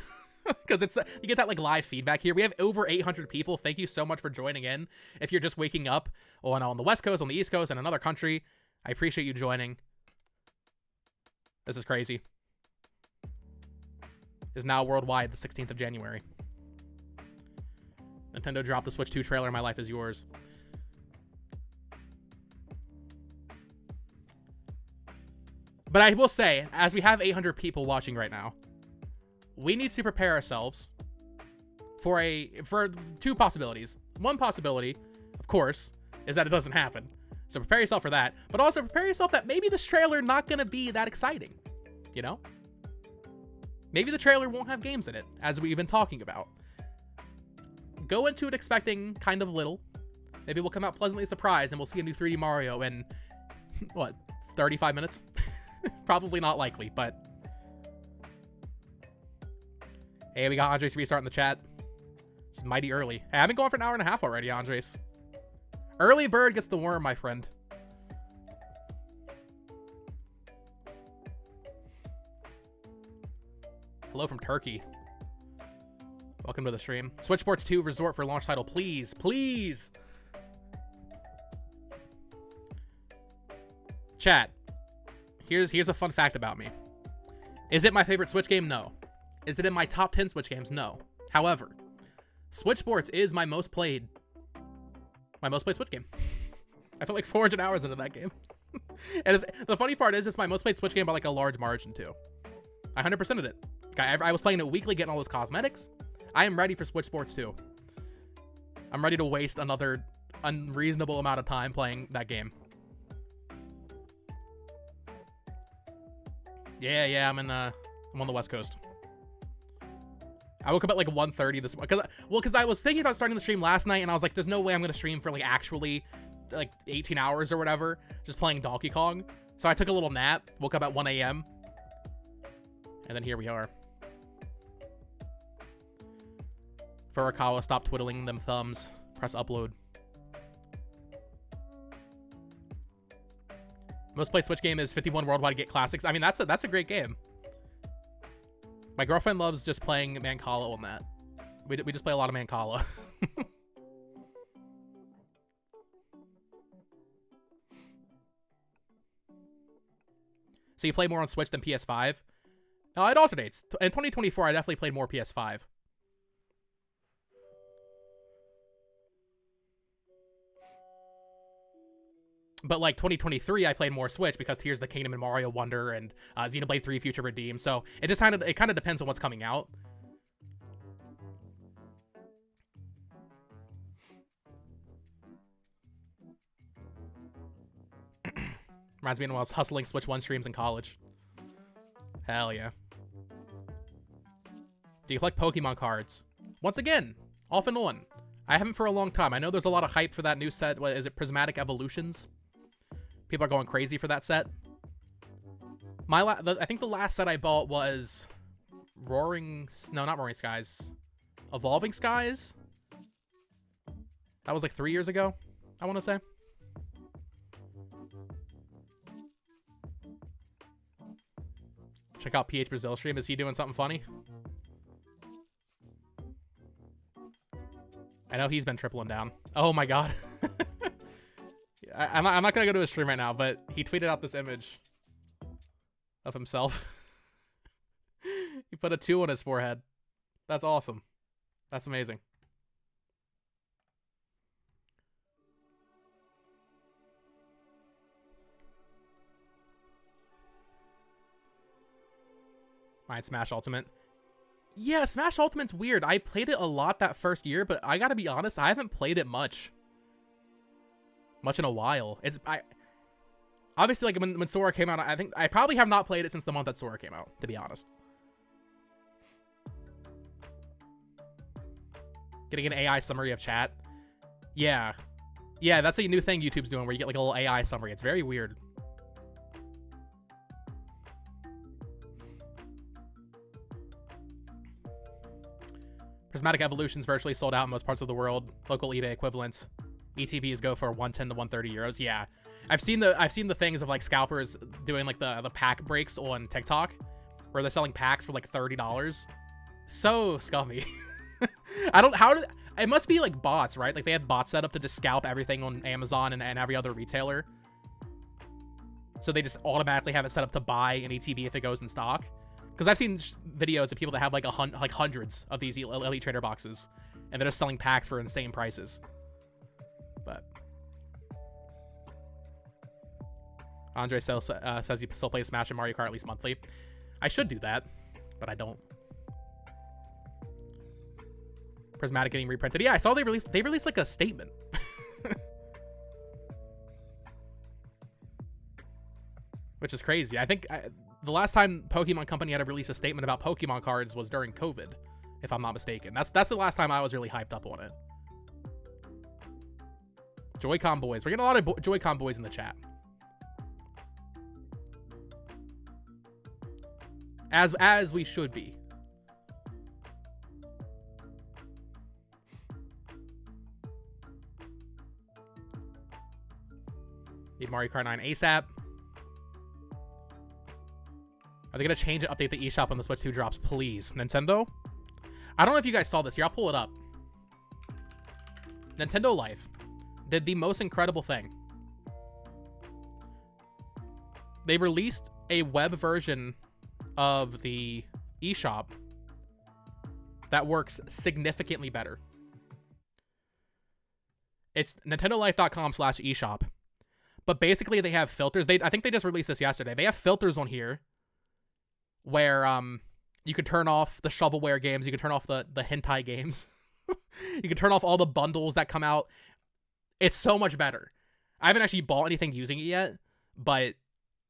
Because you get that like live feedback here. We have over 800 people. Thank you so much for joining in. If you're just waking up on the West Coast, on the East Coast, in another country, I appreciate you joining. This is crazy. Is now worldwide the 16th of January. Nintendo dropped the Switch 2 trailer. My life is yours. But I will say, as we have 800 people watching right now, we need to prepare ourselves for two possibilities. One possibility, of course, is that it doesn't happen. So prepare yourself for that, but also prepare yourself that maybe this trailer not going to be that exciting, you know? Maybe the trailer won't have games in it, as we've been talking about. Go into it expecting kind of little. Maybe we'll come out pleasantly surprised and we'll see a new 3D Mario in, what, 35 minutes? Probably not likely, but... Hey, we got Andres restart in the chat. It's mighty early. Hey, I've been going for an hour and a half already, Andres. Early bird gets the worm, my friend. Hello from Turkey. Welcome to the stream. Switch Sports 2 Resort for launch title, please. Please! Chat. Here's a fun fact about me. Is it my favorite Switch game? No. Is it in my top 10 Switch games? No. However, Switch Sports is my most played Switch game. I put like 400 hours into that game. And the funny part is, it's my most played Switch game by like a large margin too. I 100%ed it. I was playing it weekly, getting all those cosmetics. I am ready for Switch Sports 2. I'm ready to waste another unreasonable amount of time playing that game. Yeah, I'm on the West Coast. I woke up at like 1:30 this morning because I was thinking about starting the stream last night, and I was like, there's no way I'm gonna stream for like actually like 18 hours or whatever, just playing Donkey Kong. So I took a little nap, woke up at 1 a.m. and then here we are. Furukawa, stop twiddling them thumbs. Press upload. Most played Switch game is 51 Worldwide Get Classics. I mean, that's a great game. My girlfriend loves just playing Mancala on that. We just play a lot of Mancala. So you play more on Switch than PS5? It alternates. In 2024, I definitely played more PS5. But like 2023, I played more Switch because Tears of the Kingdom and Mario Wonder and Xenoblade 3 Future Redeem. So it just kind of depends on what's coming out. Reminds me when I was hustling Switch 1 streams in college. Hell yeah. Do you collect Pokemon cards? Once again, off and on. I haven't for a long time. I know there's a lot of hype for that new set. What is it? Prismatic Evolutions? People are going crazy for that set. I think the last set I bought was no, not Roaring Skies. Evolving Skies? That was like 3 years ago, I want to say. Check out PH Brazil stream. Is he doing something funny? I know he's been tripling down. Oh my god. I'm not gonna go to his stream right now, but he tweeted out this image of himself. He put a 2 on his forehead. That's awesome. That's amazing. Alright, Smash Ultimate. Yeah, Smash Ultimate's weird. I played it a lot that first year, but I gotta be honest, I haven't played it much in a while. Obviously, like when Sora came out, I think I probably have not played it since the month that Sora came out, to be honest. Getting an AI summary of chat. Yeah, that's a new thing YouTube's doing where you get like a little AI summary. It's very weird. Prismatic Evolution's virtually sold out in most parts of the world. Local eBay equivalents. ETBs go for 110 to 130 euros. Yeah, I've seen the things of like scalpers doing like the pack breaks on TikTok, where they're selling packs for like $30. So scummy. It must be like bots, right? Like they had bots set up to just scalp everything on Amazon and every other retailer. So they just automatically have it set up to buy an ETB if it goes in stock. Because I've seen videos of people that have like hundreds of these Elite Trader boxes, and they're just selling packs for insane prices. But Andre says he still plays Smash and Mario Kart at least monthly. I should do that, but I don't. Prismatic getting reprinted. Yeah, I saw they released like a statement. Which is crazy. I think the last time Pokemon Company had to release a statement about Pokemon cards was during COVID, if I'm not mistaken. That's the last time I was really hyped up on it. Joy-Con boys. We're getting a lot of Joy-Con boys in the chat. As we should be. Need Mario Kart 9 ASAP. Are they going to change and update the eShop when the Switch 2 drops? Please. Nintendo? I don't know if you guys saw this. Here, I'll pull it up. Nintendo Life did the most incredible thing. They released a web version of the eShop that works significantly better. It's nintendolife.com/eShop. But basically they have filters. I think they just released this yesterday. They have filters on here where you can turn off the shovelware games, you can turn off the hentai games. You can turn off all the bundles that come out. It's so much better. I haven't actually bought anything using it yet, but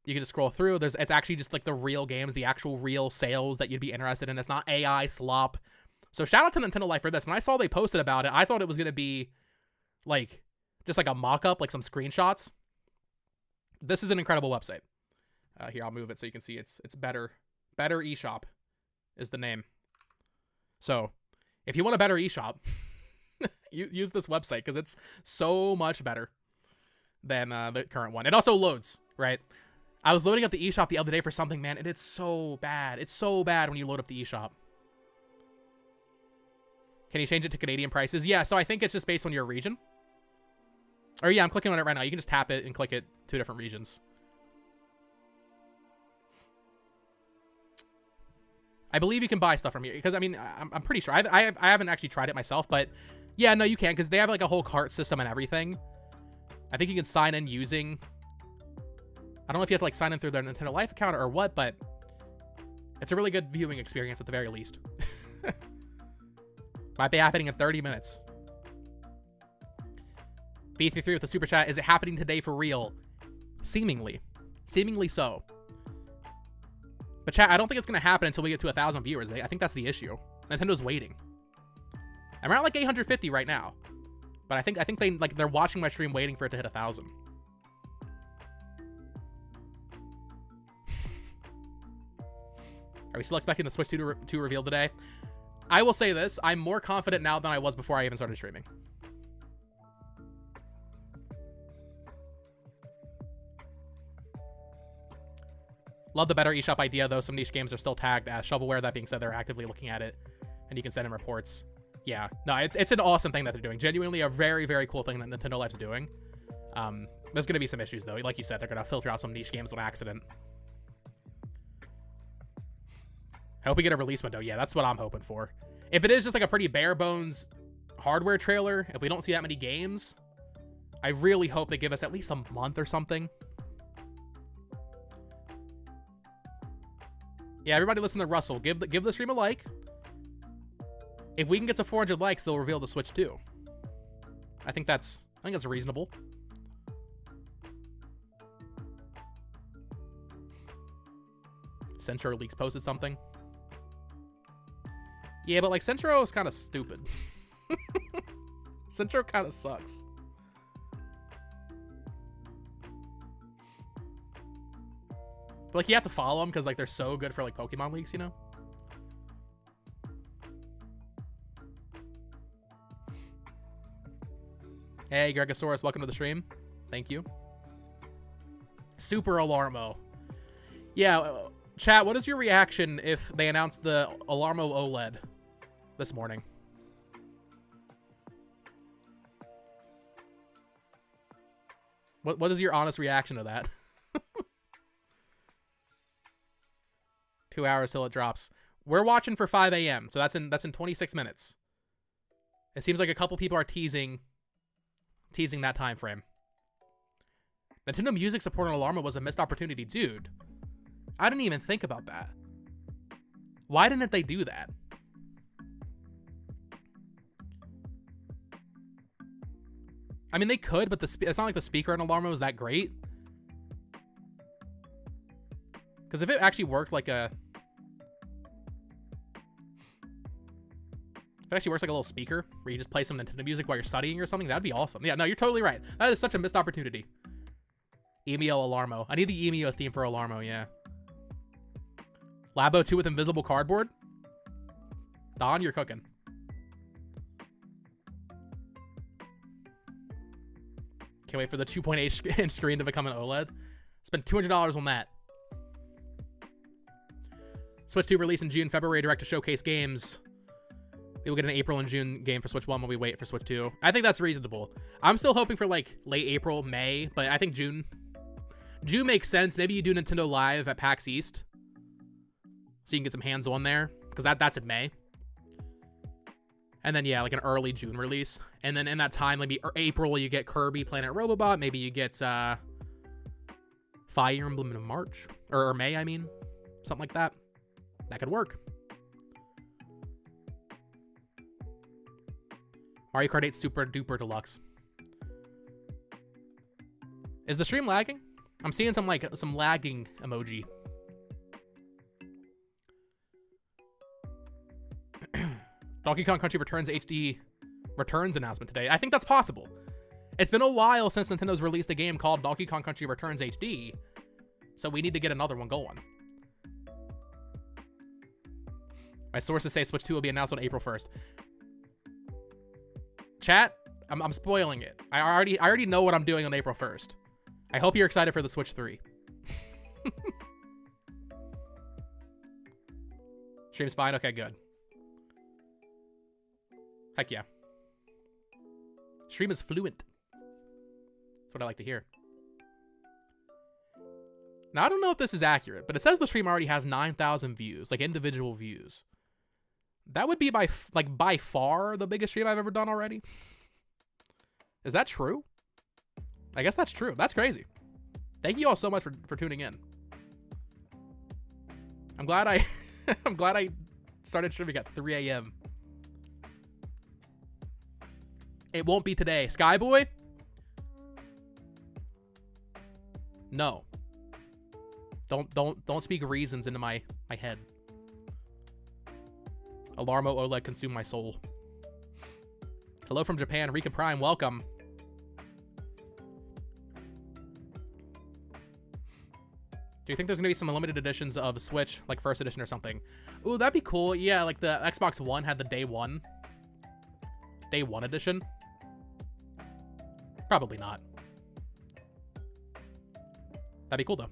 you can just scroll through. It's actually just like the real games, the actual real sales that you'd be interested in. It's not AI slop. So shout out to Nintendo Life for this. When I saw they posted about it, I thought it was going to be like just like a mock-up, like some screenshots. This is an incredible website. Here, I'll move it so you can see it's better. Better eShop is the name. So if you want a better eShop, use this website because it's so much better than the current one. It also loads, right? I was loading up the eShop the other day for something, man, and it's so bad. It's so bad when you load up the eShop. Can you change it to Canadian prices? Yeah, so I think it's just based on your region. Or yeah, I'm clicking on it right now. You can just tap it and click it to different regions. I believe you can buy stuff from here because I mean I'm pretty sure I haven't actually tried it myself, but yeah, no, you can because they have like a whole cart system and everything. I think you can sign in using. I don't know if you have to like sign in through their Nintendo Life account or what, but it's a really good viewing experience at the very least. Might be happening in 30 minutes. B33 with the super chat. Is it happening today for real? Seemingly so. But chat, I don't think it's going to happen until we get to 1,000 viewers. I think that's the issue. Nintendo's waiting. And we're at like 850 right now. But I think they're watching my stream waiting for it to hit 1,000. Are we still expecting the Switch 2 to reveal today? I will say this. I'm more confident now than I was before I even started streaming. Love the better eShop idea, though. Some niche games are still tagged as shovelware. That being said, they're actively looking at it, and you can send in reports. Yeah, no, it's an awesome thing that they're doing. Genuinely a very, very cool thing that Nintendo Life's doing. There's going to be some issues, though. Like you said, they're going to filter out some niche games on accident. I hope we get a release window. Yeah, that's what I'm hoping for. If it is just like a pretty bare bones hardware trailer, if we don't see that many games, I really hope they give us at least a month or something. Yeah, everybody listen to Russell. Give the stream a like. If we can get to 400 likes, they'll reveal the Switch 2. I think that's reasonable. Centro Leaks posted something. Yeah, but like Centro is kind of stupid. Centro kind of sucks. But like you have to follow them because like they're so good for like Pokemon leaks, you know? Hey, Gregosaurus, welcome to the stream. Thank you. Super Alarmo. Yeah, chat, what is your reaction if they announced the Alarmo OLED this morning? What is your honest reaction to that? 2 hours till it drops. We're watching for 5 a.m., so that's in 26 minutes. It seems like a couple people are teasing that time frame. Nintendo Music support on Alarma was a missed opportunity, dude. I didn't even think about that. Why didn't they do that? I mean, they could, but it's not like the speaker on Alarma was that great. Because if it actually worked like a... If it actually works like a little speaker where you just play some Nintendo music while you're studying or something, that'd be awesome. Yeah, no, you're totally right. That is such a missed opportunity. Emio Alarmo. I need the Emio theme for Alarmo, yeah. Labo 2 with invisible cardboard? Don, you're cooking. Can't wait for the 2.8 screen to become an OLED. Spend $200 on that. Switch 2 release in June, February, direct to showcase games. We will get an April and June game for Switch 1 while we wait for Switch 2. I think that's reasonable. I'm still hoping for like late April, May, but I think June. June makes sense. Maybe you do Nintendo Live at PAX East, so you can get some hands-on there, because that's in May. And then, yeah, like an early June release. And then in that time, maybe April, you get Kirby Planet Robobot. Maybe you get Fire Emblem in March. Or May, I mean. Something like that. That could work. Mario Kart 8 Super Duper Deluxe. Is the stream lagging? I'm seeing some lagging emoji. Donkey Kong Country Returns HD Returns announcement today. I think that's possible. It's been a while since Nintendo's released a game called Donkey Kong Country Returns HD, so we need to get another one going. My sources say Switch 2 will be announced on April 1st. Chat, I'm spoiling it. I already know what I'm doing on April 1st. I hope you're excited for the Switch 3. Stream's fine? Okay, good. Heck yeah. Stream is fluent. That's what I like to hear. Now, I don't know if this is accurate, but it says the stream already has 9,000 views, like individual views. That would be by far the biggest stream I've ever done already. Is that true? I guess that's true. That's crazy. Thank you all so much for tuning in. I'm glad I I'm glad I started streaming at 3 a.m. It won't be today. Skyboy? No. Don't speak reasons into my head. Alarmo OLED consume my soul. Hello from Japan, Rika Prime, welcome. Do you think there's gonna be some limited editions of Switch, like first edition or something? Ooh, that'd be cool. Yeah, like the Xbox One had the day one edition. Probably not. That'd be cool though.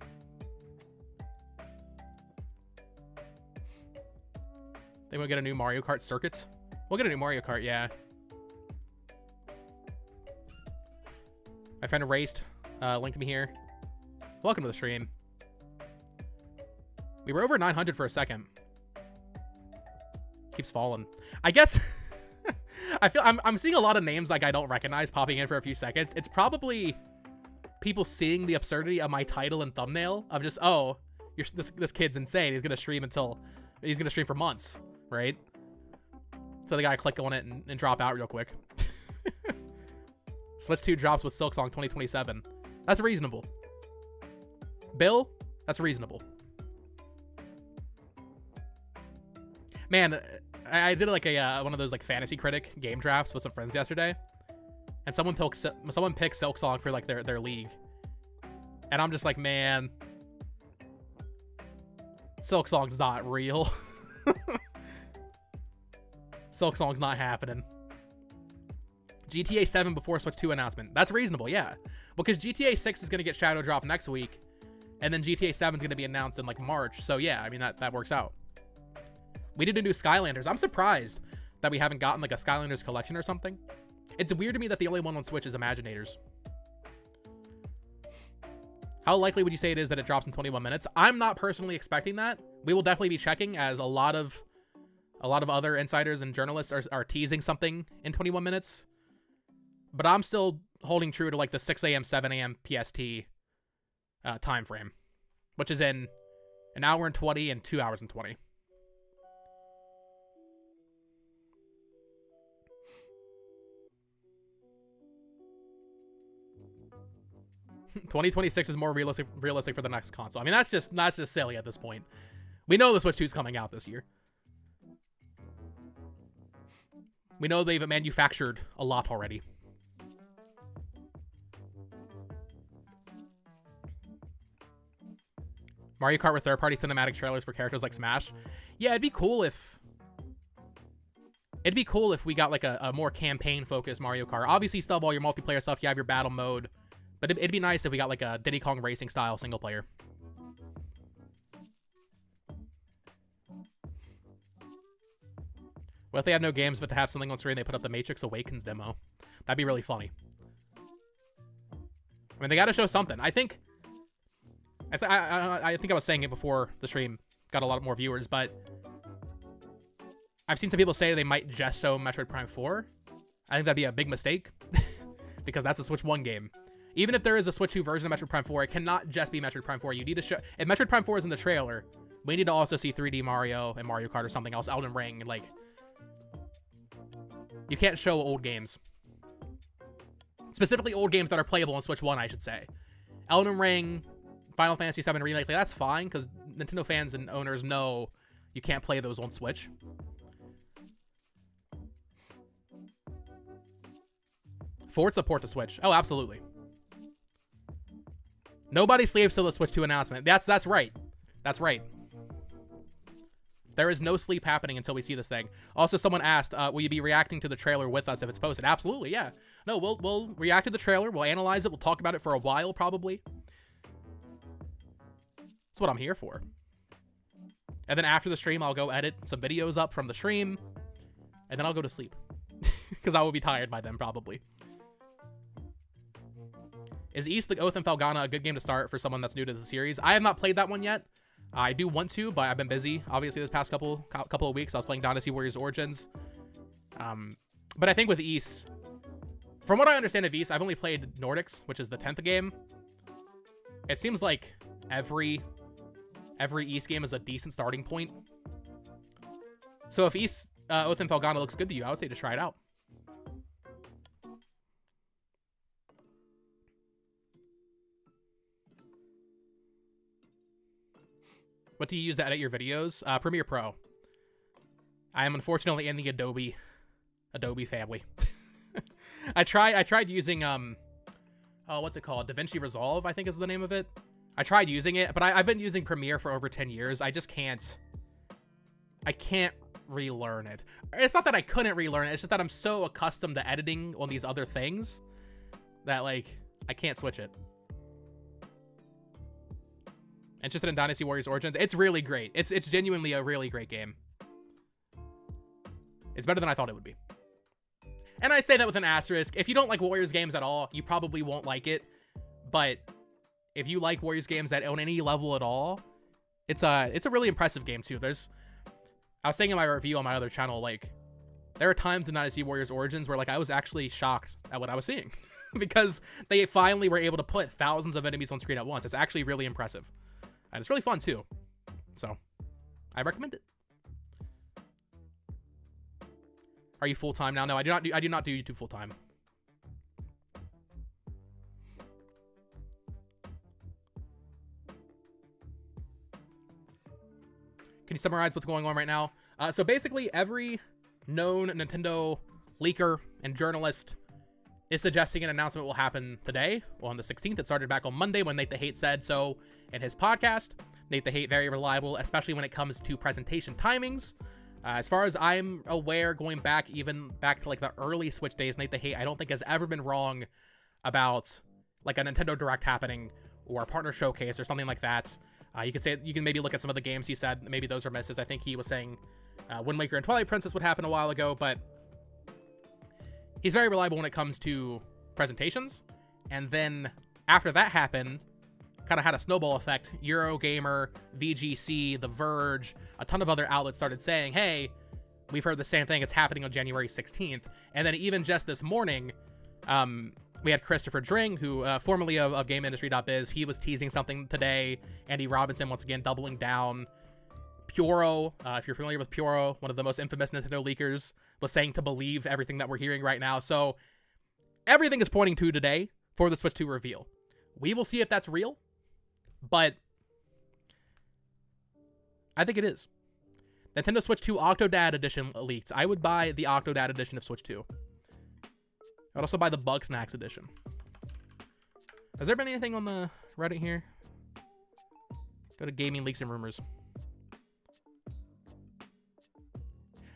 They will get a new Mario Kart circuit. We'll get a new Mario Kart, yeah. My friend Erased linked me here. Welcome to the stream. We were over 900 for a second. Keeps falling. I guess I feel I'm seeing a lot of names like I don't recognize popping in for a few seconds. It's probably people seeing the absurdity of my title and thumbnail of just, oh, this kid's insane. He's gonna stream for months, right? So they gotta click on it and drop out real quick. Switch 2 drops with Silksong 2027. That's reasonable. Bill, that's reasonable. Man, I did like a one of those like fantasy critic game drafts with some friends yesterday, and someone picked Silksong for like their league, and I'm just like, man, Silksong's not real. Silksong's not happening. GTA 7 before Switch 2 announcement. That's reasonable, yeah. Because GTA 6 is gonna get shadow drop next week, and then GTA 7 is gonna be announced in like March. So yeah, I mean that works out. We did a new Skylanders. I'm surprised that we haven't gotten like a Skylanders collection or something. It's weird to me that the only one on Switch is Imaginators. How likely would you say it is that it drops in 21 minutes? I'm not personally expecting that. We will definitely be checking, as a lot of other insiders and journalists are teasing something in 21 minutes. But I'm still holding true to like the 6 a.m., 7 a.m. PST time frame, which is in an hour and 20 and 2 hours and 20. 2026 is more realistic for the next console. I mean, that's just silly at this point. We know the Switch 2 is coming out this year. We know they've manufactured a lot already. Mario Kart with third-party cinematic trailers for characters like Smash. Yeah, it'd be cool if we got like a more campaign-focused Mario Kart. Obviously, you still have all your multiplayer stuff. You have your battle mode. But it'd be nice if we got like a Diddy Kong Racing style single player. What if they have no games, but to have something on screen, they put up the Matrix Awakens demo? That'd be really funny. I mean, they got to show something. I think I was saying it before the stream got a lot more viewers, but I've seen some people say they might just show Metroid Prime 4. I think that'd be a big mistake because that's a Switch 1 game. Even if there is a Switch 2 version of Metroid Prime 4, it cannot just be Metroid Prime 4. You need to show... If Metroid Prime 4 is in the trailer, we need to also see 3D Mario and Mario Kart or something else, Elden Ring. Like, you can't show old games. Specifically old games that are playable on Switch 1, I should say. Elden Ring, Final Fantasy VII Remake, like, that's fine, because Nintendo fans and owners know you can't play those on Switch. Forza port to Switch. Oh, absolutely. Nobody sleeps till the Switch 2 announcement. That's right. That's right. There is no sleep happening until we see this thing. Also, someone asked, will you be reacting to the trailer with us if it's posted? Absolutely, yeah. No, we'll react to the trailer. We'll analyze it. We'll talk about it for a while, probably. That's what I'm here for. And then after the stream, I'll go edit some videos up from the stream. And then I'll go to sleep. Because I will be tired by then, probably. Is East, the Oath, and Felghana a good game to start for someone that's new to the series? I have not played that one yet. I do want to, but I've been busy, obviously, this past couple of weeks. I was playing Dynasty Warriors Origins. But I think with East, from what I understand of East, I've only played Nordics, which is the 10th game. It seems like every East game is a decent starting point. So if East, Oath, and Felghana looks good to you, I would say just try it out. What do you use to edit your videos? Premiere Pro. I am unfortunately in the Adobe family. I tried using what's it called? DaVinci Resolve, I think is the name of it. I tried using it, but I've been using Premiere for over 10 years. I can't relearn it. It's not that I couldn't relearn it, it's just that I'm so accustomed to editing on these other things that like I can't switch it. Interested in Dynasty Warriors Origins? It's really great. It's genuinely a really great game. It's better than I thought it would be. And I say that with an asterisk. If you don't like Warriors games at all, you probably won't like it. But if you like Warriors games at on any level at all, it's a really impressive game too. I was saying in my review on my other channel, like there are times in Dynasty Warriors Origins where like I was actually shocked at what I was seeing because they finally were able to put thousands of enemies on screen at once. It's actually really impressive. And it's really fun too. So I recommend it. Are you full-time now? No, I do not do YouTube full-time. Can you summarize what's going on right now? So basically every known Nintendo leaker and journalist is suggesting an announcement will happen today on the 16th. It started back on Monday when Nate the Hate said so in his podcast. Nate the Hate, very reliable, especially when it comes to presentation timings. As far as I'm aware, going back to like the early Switch days, Nate the Hate, I don't think has ever been wrong about like a Nintendo Direct happening or a partner showcase or something like that. You can maybe look at some of the games he said, maybe those are misses. I think he was saying Wind Waker and Twilight Princess would happen a while ago, but he's very reliable when it comes to presentations. And then after that happened, kind of had a snowball effect. Eurogamer, VGC, The Verge, a ton of other outlets started saying, hey, we've heard the same thing. It's happening on January 16th. And then even just this morning, we had Christopher Dring, who formerly of GameIndustry.biz, he was teasing something today. Andy Robinson, once again, doubling down. Puro, if you're familiar with Puro, one of the most infamous Nintendo leakers, was saying to believe everything that we're hearing right now. So everything is pointing to today for the Switch 2 reveal. We will see if that's real, but I think it is. Nintendo Switch 2 Octodad Edition leaked. I would buy the Octodad Edition of Switch 2. I would also buy the Bug Snacks Edition. Has there been anything on the Reddit here? Go to Gaming Leaks and Rumors.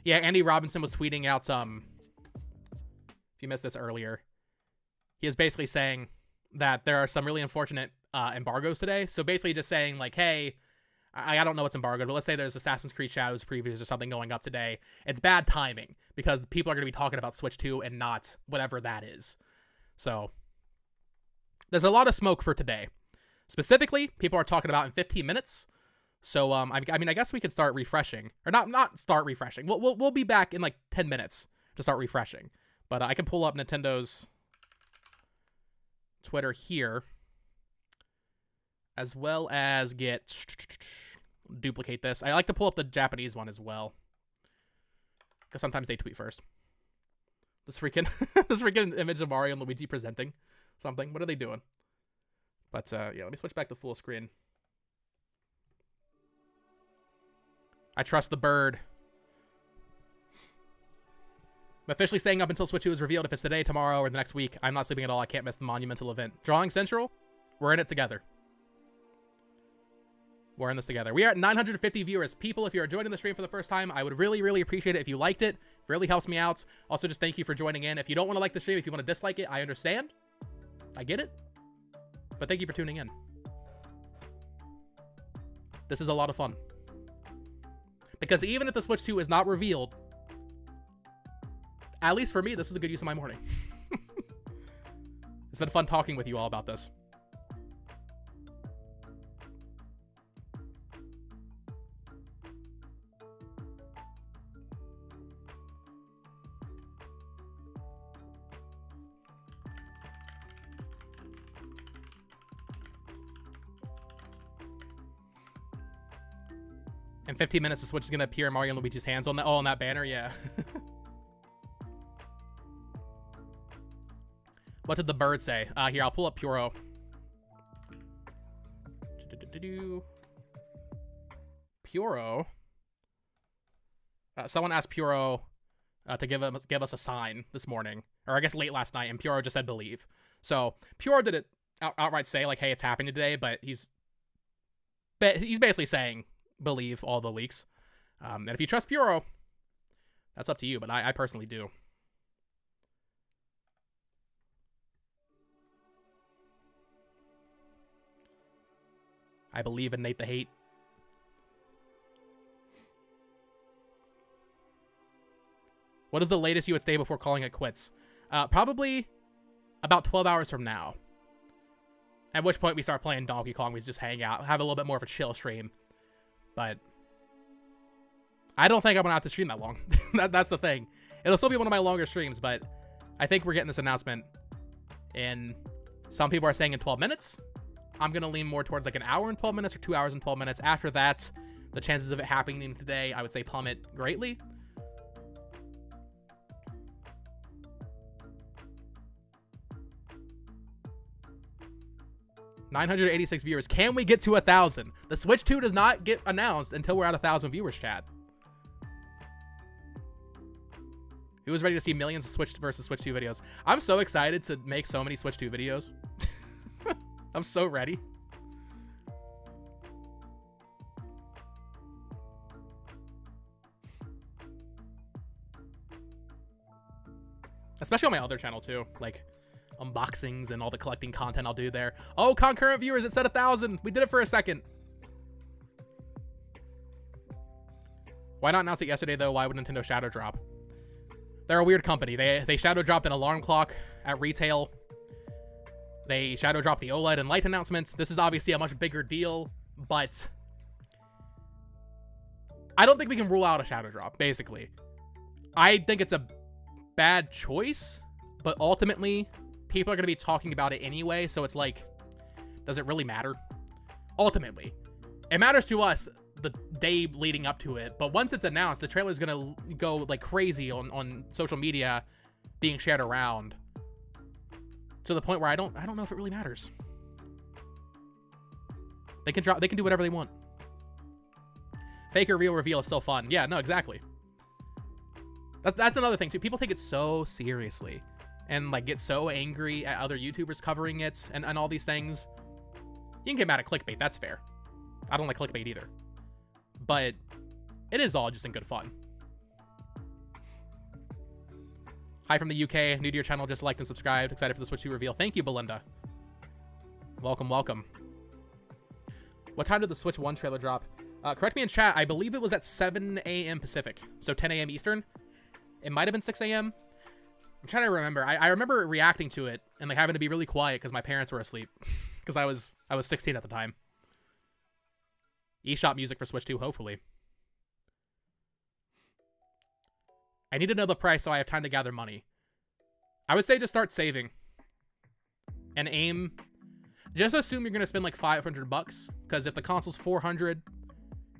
Yeah, Andy Robinson was tweeting out if you missed this earlier, he was basically saying that there are some really unfortunate embargoes today. So basically just saying like, hey, I don't know what's embargoed, but let's say there's Assassin's Creed Shadows previews or something going up today. It's bad timing because people are going to be talking about Switch 2 and not whatever that is. So there's a lot of smoke for today. Specifically, people are talking about in 15 minutes. So, I mean, I guess we could start refreshing. Or not start refreshing. We'll be back in like 10 minutes to start refreshing. But I can pull up Nintendo's Twitter here. As well as duplicate this. I like to pull up the Japanese one as well. Because sometimes they tweet first. This freaking image of Mario and Luigi presenting something. What are they doing? But, yeah, let me switch back to full screen. I trust the bird. I'm officially staying up until Switch 2 is revealed. If it's today, tomorrow, or the next week, I'm not sleeping at all. I can't miss the monumental event. Drawing Central, we're in it together. We're in this together. We are at 950 viewers. People, if you're joining the stream for the first time, I would really, really appreciate it if you liked it. It really helps me out. Also, just thank you for joining in. If you don't want to like the stream, if you want to dislike it, I understand. I get it. But thank you for tuning in. This is a lot of fun. Because even if the Switch 2 is not revealed, at least for me, this is a good use of my morning. It's been fun talking with you all about this. In 15 minutes, the Switch is gonna appear in Mario and Luigi's hands on that banner. Yeah. What did the bird say? Here, I'll pull up Puro. Puro. Someone asked Puro to give us a sign this morning, or I guess late last night, and Puro just said believe. So Puro did it outright say like, "Hey, it's happening today," but he's basically saying believe all the leaks. And if you trust Puro, that's up to you. But I personally do. I believe in Nate the Hate. What is the latest you would stay before calling it quits? Probably about 12 hours from now. At which point we start playing Donkey Kong. We just hang out, have a little bit more of a chill stream. But I don't think I'm gonna have to stream that long. That's the thing. It'll still be one of my longer streams, but I think we're getting this announcement in, some people are saying in 12 minutes. I'm going to lean more towards like an hour and 12 minutes or 2 hours and 12 minutes. After that, the chances of it happening today, I would say plummet greatly. $986 viewers. Can we get to 1,000? The Switch 2 does not get announced until we're at 1,000 viewers, chat. Who was ready to see millions of Switch versus Switch 2 videos? I'm so excited to make so many Switch 2 videos. I'm so ready. Especially on my other channel too, like unboxings and all the collecting content I'll do there. Oh, concurrent viewers, it said 1,000. We did it for a second. Why not announce it yesterday though? Why would Nintendo shadow drop? They're a weird company. They shadow dropped an alarm clock at retail. They shadow dropped the OLED and light announcements. This is obviously a much bigger deal, but I don't think we can rule out a shadow drop, basically. I think it's a bad choice, but ultimately, people are going to be talking about it anyway, so it's like, does it really matter? Ultimately. It matters to us the day leading up to it, but once it's announced, the trailer is going to go like crazy on social media, being shared around. To the point where I don't know if it really matters. They can do whatever they want. Fake or real reveal is still fun. Yeah, no, exactly. That's another thing too. People take it so seriously and like get so angry at other YouTubers covering it and all these things. You can get mad at clickbait, that's fair. I don't like clickbait either. But it is all just in good fun. Hi from the UK, new to your channel, just liked and subscribed. Excited for the Switch 2 reveal. Thank you, Belinda. Welcome, welcome. What time did the Switch 1 trailer drop? Correct me in chat, I believe it was at 7 a.m. Pacific, so 10 a.m. Eastern. It might have been 6 a.m. I'm trying to remember. I remember reacting to it and like having to be really quiet because my parents were asleep because I was 16 at the time. eShop music for Switch 2, hopefully. I need to know the price so I have time to gather money. I would say just start saving. And aim. Just assume you're going to spend like $500, because if the console's $400,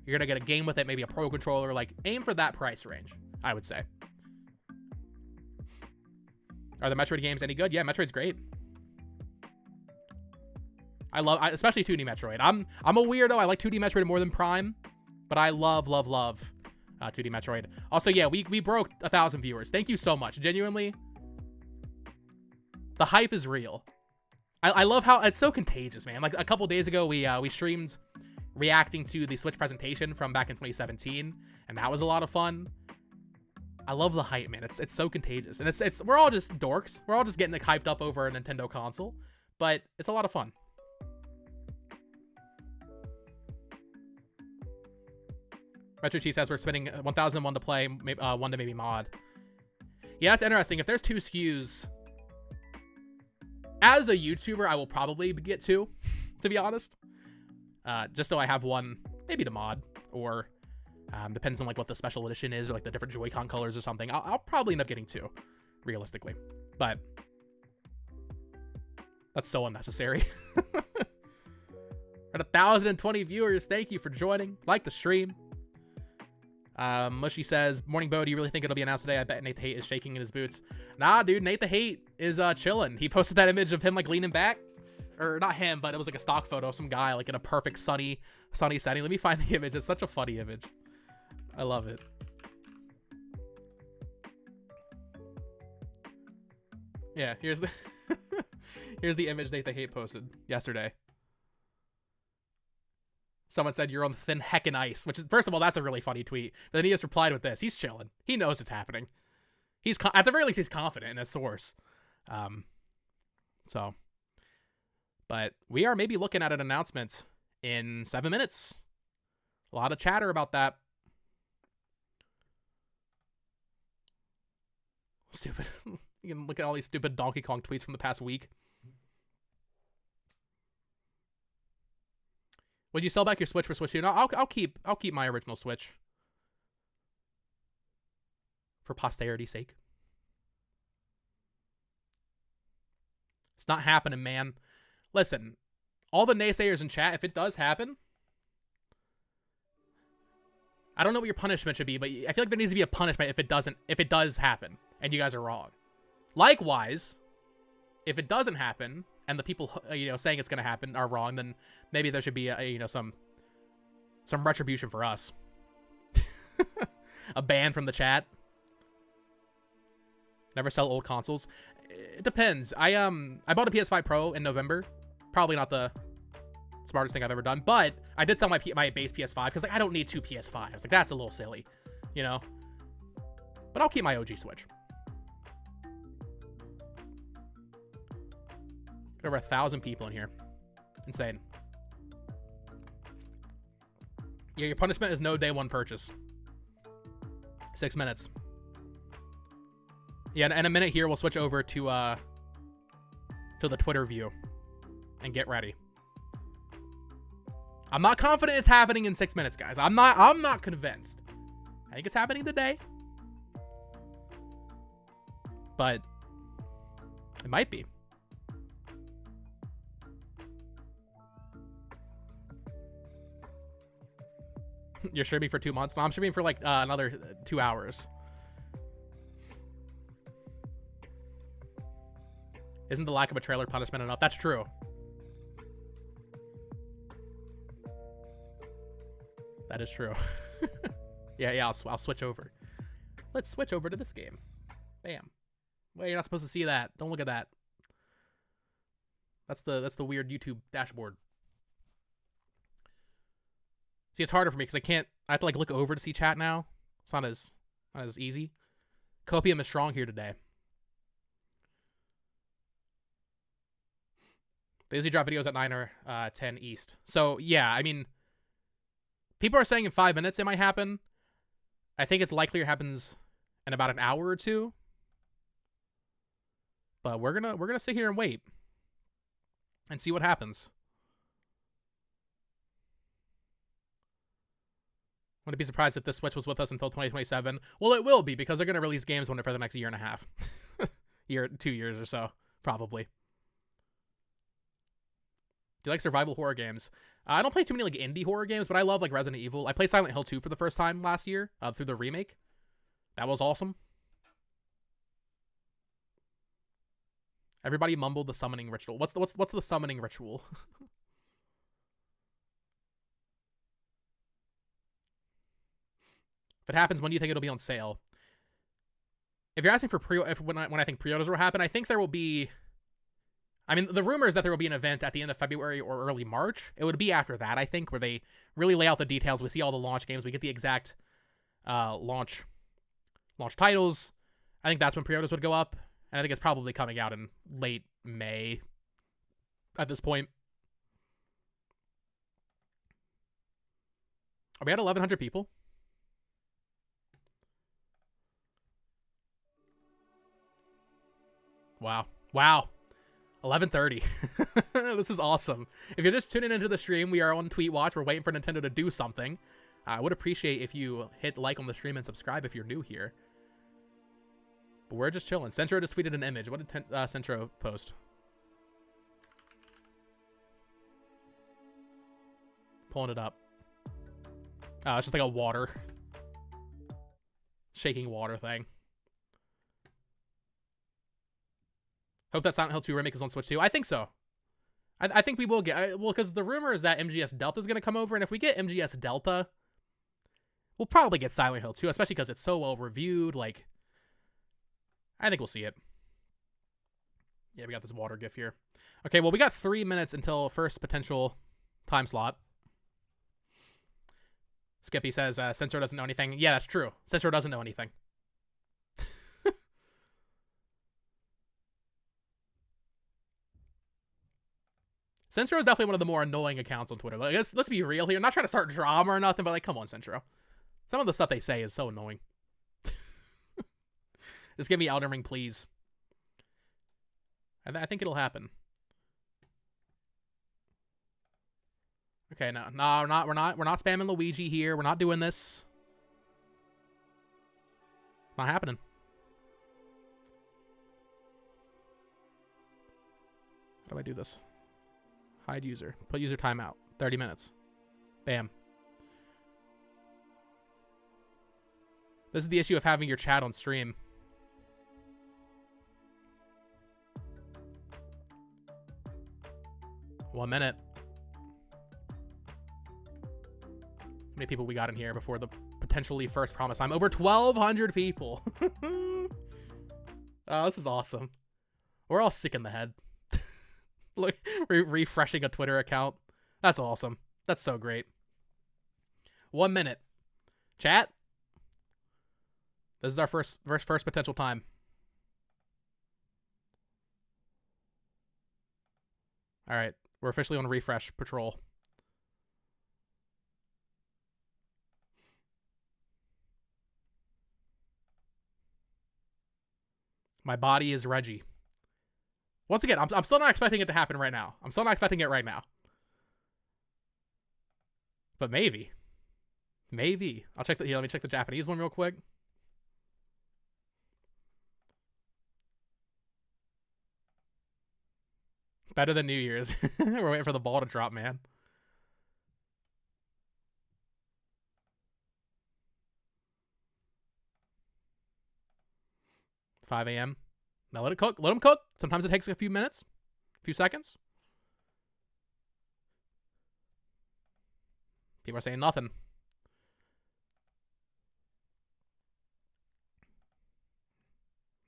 you're going to get a game with it, maybe a Pro Controller. Like, aim for that price range, I would say. Are the Metroid games any good? Yeah, Metroid's great. Especially 2D Metroid. I'm a weirdo. I like 2D Metroid more than Prime, but I love 2D Metroid. Also, yeah, we broke 1,000 viewers. Thank you so much. Genuinely, the hype is real. I love how it's so contagious, man. Like a couple days ago, we streamed reacting to the Switch presentation from back in 2017, and that was a lot of fun. I love the hype, man. It's so contagious, and we're all just dorks. We're all just getting like hyped up over a Nintendo console, but it's a lot of fun. Retro Cheese says we're spending 1,001 to play, maybe, 1 to maybe mod. Yeah, that's interesting. If there's 2 SKUs, As a YouTuber, I will probably get two, to be honest. Just so I have one, maybe to mod, or depends on like what the special edition is, or like the different Joy-Con colors or something. I'll probably end up getting two, realistically. But that's so unnecessary. At 1,020 viewers, thank you for joining. Like the stream. Mushy says, "Morning Bo, do you really think it'll be announced today? I bet Nate the Hate is shaking in his boots." Nah, dude, Nate the Hate is chilling. He posted that image of him like leaning back, or not him, but it was like a stock photo of some guy like in a perfect sunny setting. Let me find the image. It's such a funny image. I love it. Yeah, here's the here's the image Nate the Hate posted yesterday. Someone said, "You're on thin heckin' ice," which is, first of all, that's a really funny tweet. But then he just replied with this. He's chilling. He knows it's happening. He's at the very least, he's confident in his source. But we are maybe looking at an announcement in 7 minutes. A lot of chatter about that. Stupid. You can look at all these stupid Donkey Kong tweets from the past week. Would you sell back your Switch for Switch 2? No, I'll keep my original Switch for posterity's sake. It's not happening, man. Listen, all the naysayers in chat, if it does happen, I don't know what your punishment should be, but I feel like there needs to be a punishment if it does happen and you guys are wrong. Likewise, if it doesn't happen and the people saying it's going to happen are wrong, then maybe there should be some retribution for us. A ban from the chat. Never sell old consoles. It depends. I bought a PS5 Pro in November. Probably not the smartest thing I've ever done, but I did sell my base PS5 because like I don't need two PS5s. Like that's a little silly, But I'll keep my OG Switch. Got over 1,000 people in here. Insane. Yeah, your punishment is no day one purchase. 6 minutes. Yeah, and a minute here, we'll switch over to the Twitter view and get ready. I'm not confident it's happening in 6 minutes, guys. I'm not convinced. I think it's happening today. But it might be. You're streaming for 2 months? No, I'm streaming for like another 2 hours. Isn't the lack of a trailer punishment enough? That's true. That is true. yeah, I'll switch over. Let's switch over to this game. Bam. Well, you're not supposed to see that. Don't look at that. That's the weird YouTube dashboard. See, it's harder for me because I have to like look over to see chat now. It's not as easy. Copium is strong here today. They usually drop videos at 9 or 10 East. So yeah, I mean, people are saying in 5 minutes it might happen. I think it's likely it happens in about an hour or two. But we're gonna sit here and wait and see what happens. Wouldn't be surprised if this Switch was with us until 2027. Well, it will be because they're gonna release games on it for the next year and a half, 2 years or so, probably. Do you like survival horror games? I don't play too many like indie horror games, but I love like Resident Evil. I played Silent Hill 2 for the first time last year through the remake. That was awesome. Everybody mumbled the summoning ritual. What's the summoning ritual? If it happens, when do you think it'll be on sale? If you're asking for when I think pre-orders will happen, I think there will be. I mean, the rumor is that there will be an event at the end of February or early March. It would be after that, I think, where they really lay out the details. We see all the launch games. We get the exact launch titles. I think that's when pre-orders would go up. And I think it's probably coming out in late May at this point. Are we at 1,100 people? Wow. 11:30. This is awesome. If you're just tuning into the stream, we are on Tweet Watch. We're waiting for Nintendo to do something. I would appreciate if you hit like on the stream and subscribe if you're new here. But we're just chilling. Centro just tweeted an image. What did Centro post? Pulling it up. It's just like a water. Shaking water thing. Hope that Silent Hill 2 remake is on Switch too. I think so. I think we will get... well, because the rumor is that MGS Delta is going to come over, and if we get MGS Delta, we'll probably get Silent Hill 2, especially because it's so well reviewed. Like, I think we'll see it. Yeah, we got this water gif here. Okay, well, we got 3 minutes until first potential time slot. Skippy says, Sensor doesn't know anything. Yeah, that's true. Sensor doesn't know anything. Centro is definitely one of the more annoying accounts on Twitter. Like, let's be real here. I'm not trying to start drama or nothing, but like, come on, Centro. Some of the stuff they say is so annoying. Just give me Elden Ring, please. I think it'll happen. Okay, no, we're not spamming Luigi here. We're not doing this. Not happening. How do I do this? Hide user. Put user timeout. 30 minutes. Bam. This is the issue of having your chat on stream. One minute. How many people we got in here before the potentially first promise time? Over 1,200 people. Oh, this is awesome. We're all sick in the head. Look, refreshing a Twitter account. That's awesome. That's so great. 1 minute. Chat. This is our first potential time. All right. We're officially on refresh patrol. My body is Reggie. Once again, I'm still not expecting it to happen right now. I'm still not expecting it right now. But maybe. Maybe. I'll check the... Here, let me check the Japanese one real quick. Better than New Year's. We're waiting for the ball to drop, man. $5 a.m. Now let it cook. Let them cook. Sometimes it takes a few minutes, a few seconds. People are saying nothing.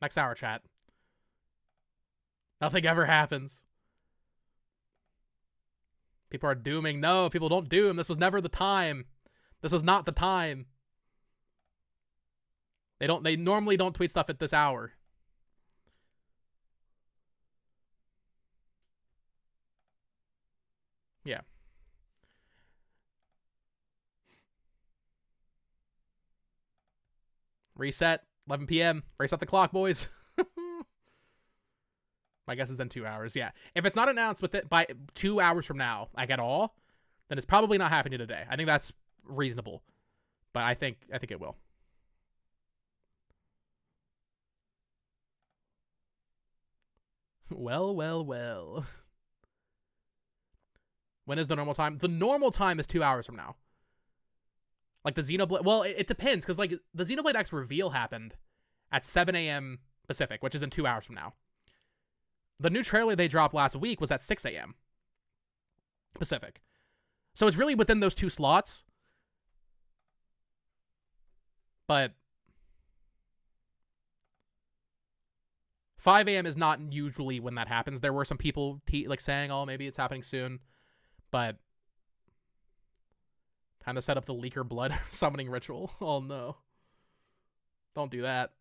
Next hour, chat. Nothing ever happens. People are dooming. No, people don't doom. This was never the time. This was not the time. They normally don't tweet stuff at this hour. Yeah. Reset. 11 p.m. Reset the clock, boys. My guess is in 2 hours. Yeah. If it's not announced by 2 hours from now, like at all, then it's probably not happening today. I think that's reasonable. But I think it will. Well. When is the normal time? The normal time is 2 hours from now. Like the Xenoblade... Well, it depends, because like the Xenoblade X reveal happened at 7 a.m. Pacific, which is in 2 hours from now. The new trailer they dropped last week was at 6 a.m. Pacific. So it's really within those two slots. But 5 a.m. is not usually when that happens. There were some people like saying, oh, maybe it's happening soon. But time to set up the leaker blood summoning ritual. Oh, no. Don't do that.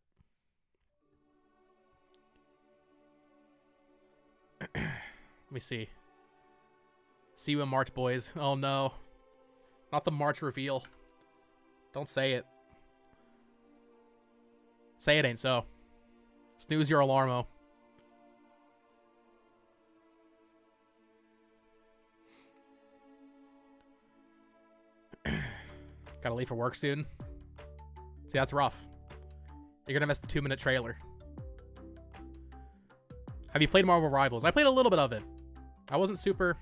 Let me see. See you in March, boys. Oh, no. Not the March reveal. Don't say it. Say it ain't so. Snooze your alarmo. Gotta leave for work soon. See, that's rough. You're gonna miss the 2-minute trailer. Have you played Marvel Rivals? I played a little bit of it. I wasn't super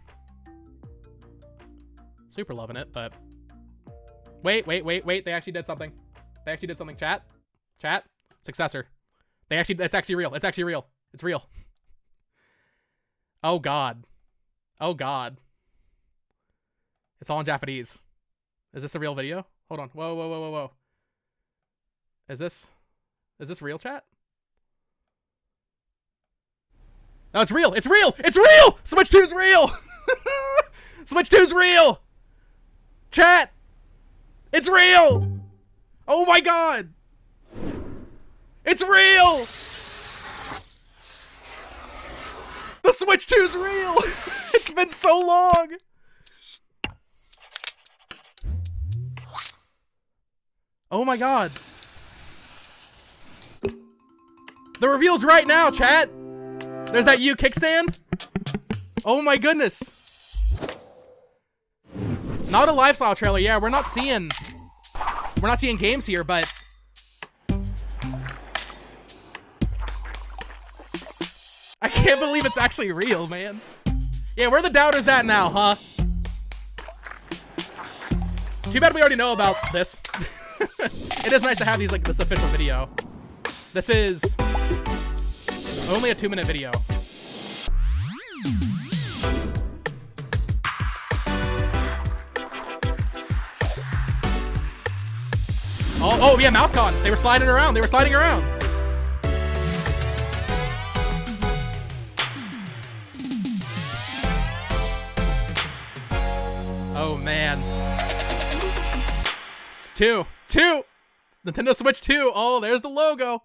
loving it, but... Wait. They actually did something. Chat. Successor. It's actually real. It's real. Oh, God. It's all in Japanese. Is this a real video? Hold on. Whoa. Is this real, chat? No, it's real. Switch 2 is real. Switch 2 is real. Chat. It's real. Oh my God. It's real. The Switch 2 is real. It's been so long. Oh my God. The reveal's right now, chat. There's that U kickstand. Oh my goodness. Not a lifestyle trailer. Yeah, we're not seeing games here, but I can't believe it's actually real, man. Yeah, where are the doubters at now, huh? Too bad we already know about this. It is nice to have these, like, this official video. This is only a 2-minute video. Oh yeah, MouseCon. They were sliding around. Oh man. It's 2. Nintendo Switch 2. Oh, there's the logo.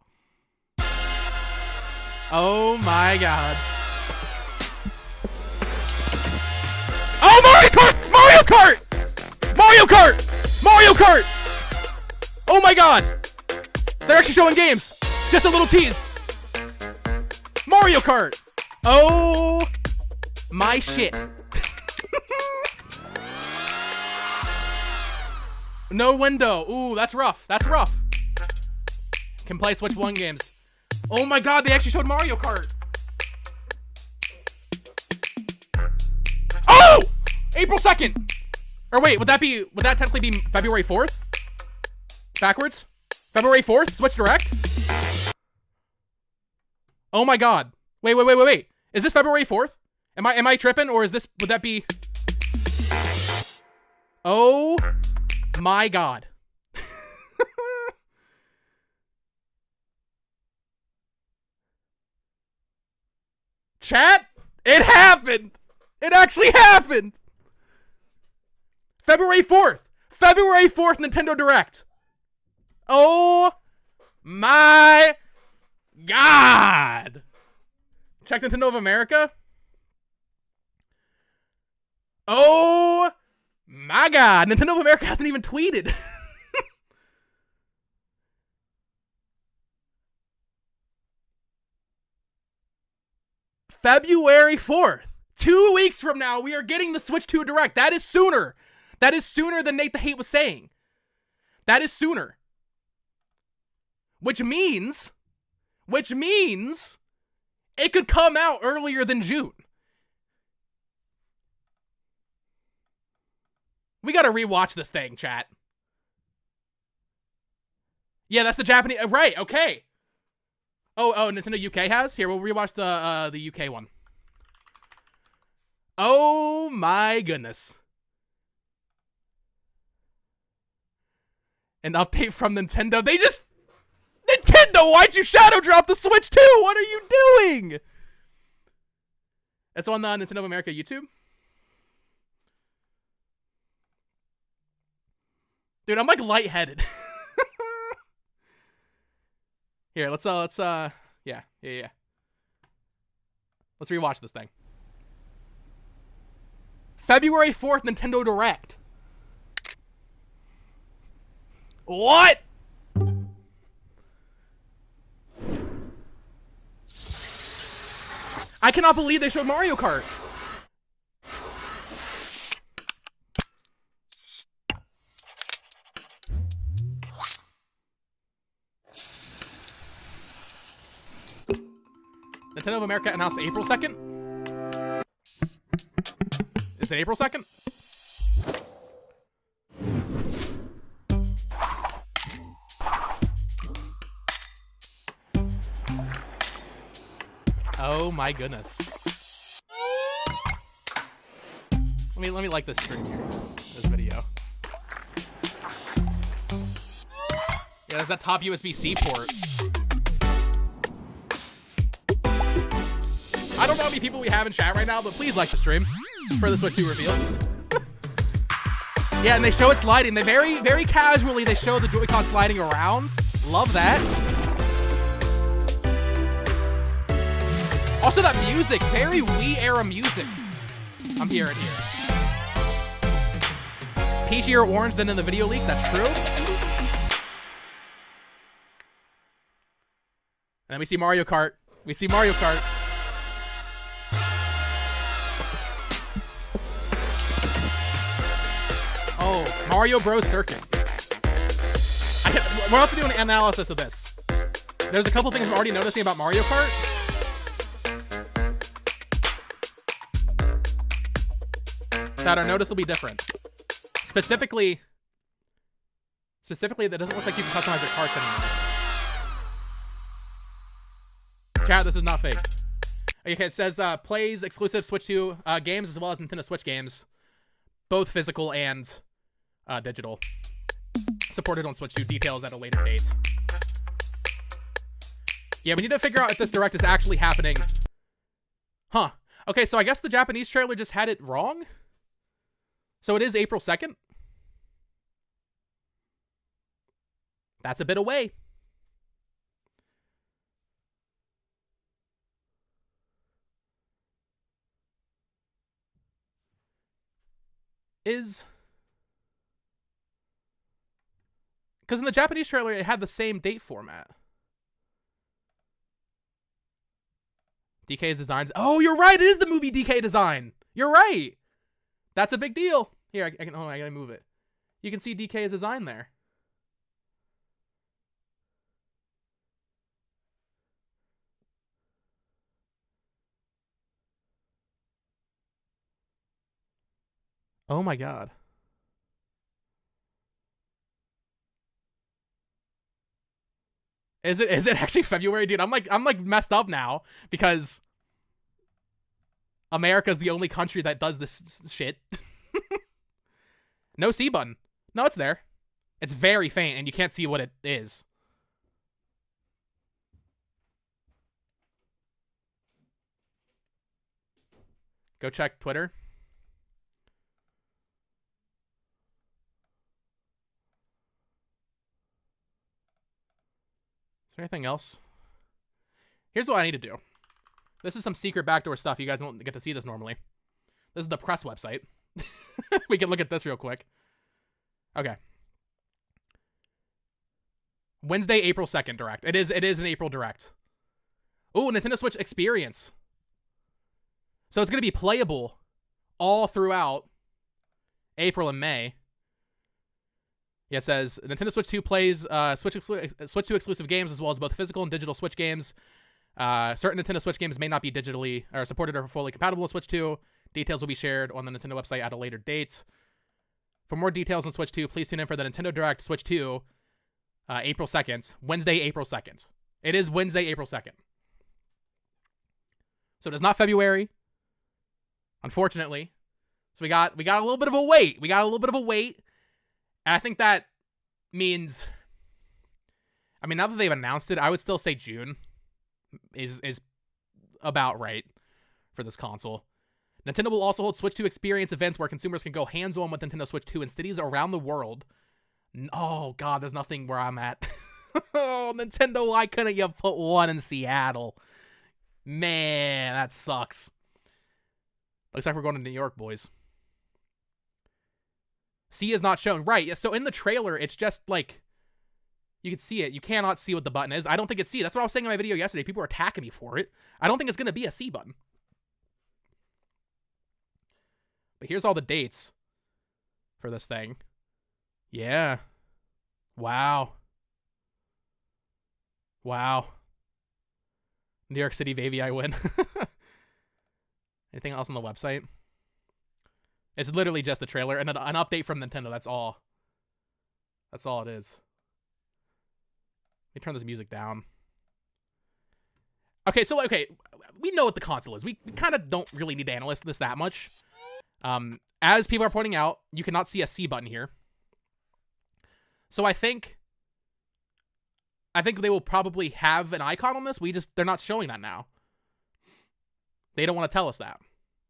Oh my God. Oh, Mario Kart! Oh my God! They're actually showing games. Just a little tease. Mario Kart. Oh my shit. No window. Ooh, that's rough. Can play Switch 1 games. Oh my God, they actually showed Mario Kart. Oh! April 2nd. Or wait, would that technically be February 4th? Backwards? February 4th? Switch Direct? Oh my God. Wait. Is this February 4th? Am I tripping, or would that be... Oh my God. Chat, it happened. It actually happened. February 4th, Nintendo Direct. Oh my God. Check Nintendo of America. Oh my God. Nintendo of America hasn't even tweeted. February 4th. 2 weeks from now, we are getting the Switch 2 Direct. That is sooner. That is sooner than Nate the Hate was saying. That is sooner. Which means it could come out earlier than June. We gotta rewatch this thing, chat. Yeah, that's the Japanese. Right, okay. Oh, Nintendo UK has? Here, we'll rewatch the UK one. Oh my goodness. An update from Nintendo. Nintendo, why'd you shadow drop the Switch 2? What are you doing? It's on the Nintendo of America YouTube. Dude, I'm like lightheaded. Here, let's yeah. Let's rewatch this thing. February 4th, Nintendo Direct. What? I cannot believe they showed Mario Kart. Nintendo of America announced April 2nd. Is it April 2nd? Oh my goodness. Let me like this stream here. This video. Yeah, there's that top USB-C port. I don't know how many people we have in chat right now, but please like the stream for the Switch 2 reveal. Yeah, and they show it sliding. They very, very casually, they show the Joy-Con sliding around. Love that. Also that music, very Wii era music. I'm hearing here. Peachy or orange than in the video leak, that's true. And then we see Mario Kart. We see Mario Kart. Oh, Mario Bros. Circuit. We'll have to do an analysis of this. There's a couple things I'm already noticing about Mario Kart. That are noticeably different. Specifically, that doesn't look like you can customize your carts anymore. Chat, this is not fake. Okay, it says plays exclusive Switch 2 games as well as Nintendo Switch games, both physical and digital. Supported on Switch 2, details at a later date. Yeah, we need to figure out if this direct is actually happening. Huh. Okay, so I guess the Japanese trailer just had it wrong? So it is April 2nd? That's a bit away. Because in the Japanese trailer, it had the same date format. DK's designs. Oh, you're right. It is the movie DK design. You're right. That's a big deal. Here, I can. Oh, I gotta move it. You can see DK's design there. Oh my god. Is it actually February, dude? I'm like messed up now because America's the only country that does this shit. No C button. No, it's there. It's very faint and you can't see what it is. Go check Twitter. Is there anything else? Here's what I need to do. This is some secret backdoor stuff. You guys don't get to see this normally. This is the press website. We can look at this real quick. Okay. Wednesday, April 2nd direct. It is an April direct. Ooh, Nintendo Switch Experience. So it's going to be playable all throughout April and May. Yeah, it says Nintendo Switch 2 plays Switch 2 exclusive games as well as both physical and digital Switch games. Certain Nintendo Switch games may not be digitally or supported or fully compatible with Switch 2. Details will be shared on the Nintendo website at a later date. For more details on Switch 2, please tune in for the Nintendo Direct Switch 2, April 2nd, Wednesday, April 2nd. It is Wednesday, April 2nd. So it is not February, unfortunately. So we got a little bit of a wait. And I think that means, I mean, now that they've announced it, I would still say June is about right for this console. Nintendo will also hold Switch 2 experience events where consumers can go hands-on with Nintendo Switch 2 in cities around the world. Oh, God, there's nothing where I'm at. Oh, Nintendo, why couldn't you put one in Seattle? Man, that sucks. Looks like we're going to New York, boys. C is not shown. Right, so in the trailer, it's just like, you can see it. You cannot see what the button is. I don't think it's C. That's what I was saying in my video yesterday. People were attacking me for it. I don't think it's going to be a C button. But here's all the dates for this thing. Yeah. Wow. Wow. New York City, baby, I win. Anything else on the website? It's literally just the trailer and an update from Nintendo. That's all. That's all it is. Let me turn this music down. Okay, so, we know what the console is. We kind of don't really need to analyze this that much. As people are pointing out, you cannot see a C button here. So I think they will probably have an icon on this. They're not showing that now. They don't want to tell us that.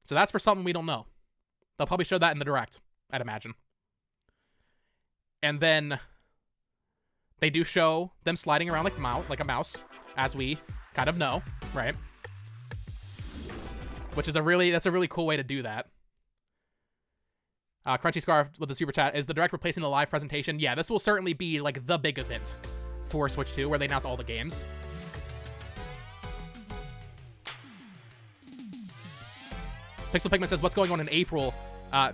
So that's for something we don't know. They'll probably show that in the Direct, I'd imagine. And then they do show them sliding around like a mouse, as we kind of know, right? Which is that's a really cool way to do that. Crunchy Scarf with the super chat, is the Direct replacing the live presentation? Yeah, this will certainly be like the big event for Switch 2, where they announce all the games. Pixel Pigment says, what's going on in April?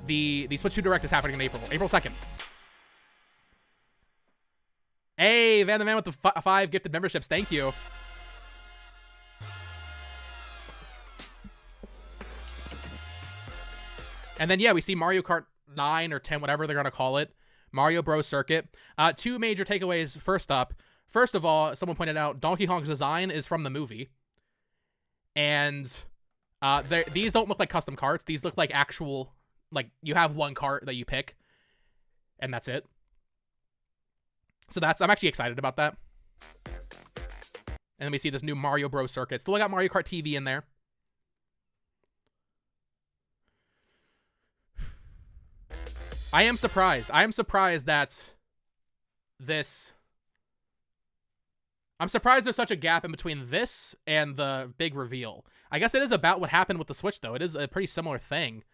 The Switch 2 Direct is happening in April 2nd. Hey, Van the Man with the 5 gifted memberships. Thank you. And then, yeah, we see Mario Kart 9 or 10, whatever they're going to call it. Mario Bros. Circuit. 2 major takeaways. First of all, someone pointed out Donkey Kong's design is from the movie. And these don't look like custom carts. These look like actual, like, you have one cart that you pick. And that's it. So I'm actually excited about that. And then we see this new Mario Bros. Circuit. Still got Mario Kart TV in there. I am surprised. I am surprised that this... I'm surprised there's such a gap in between this and the big reveal. I guess it is about what happened with the Switch, though. It is a pretty similar thing.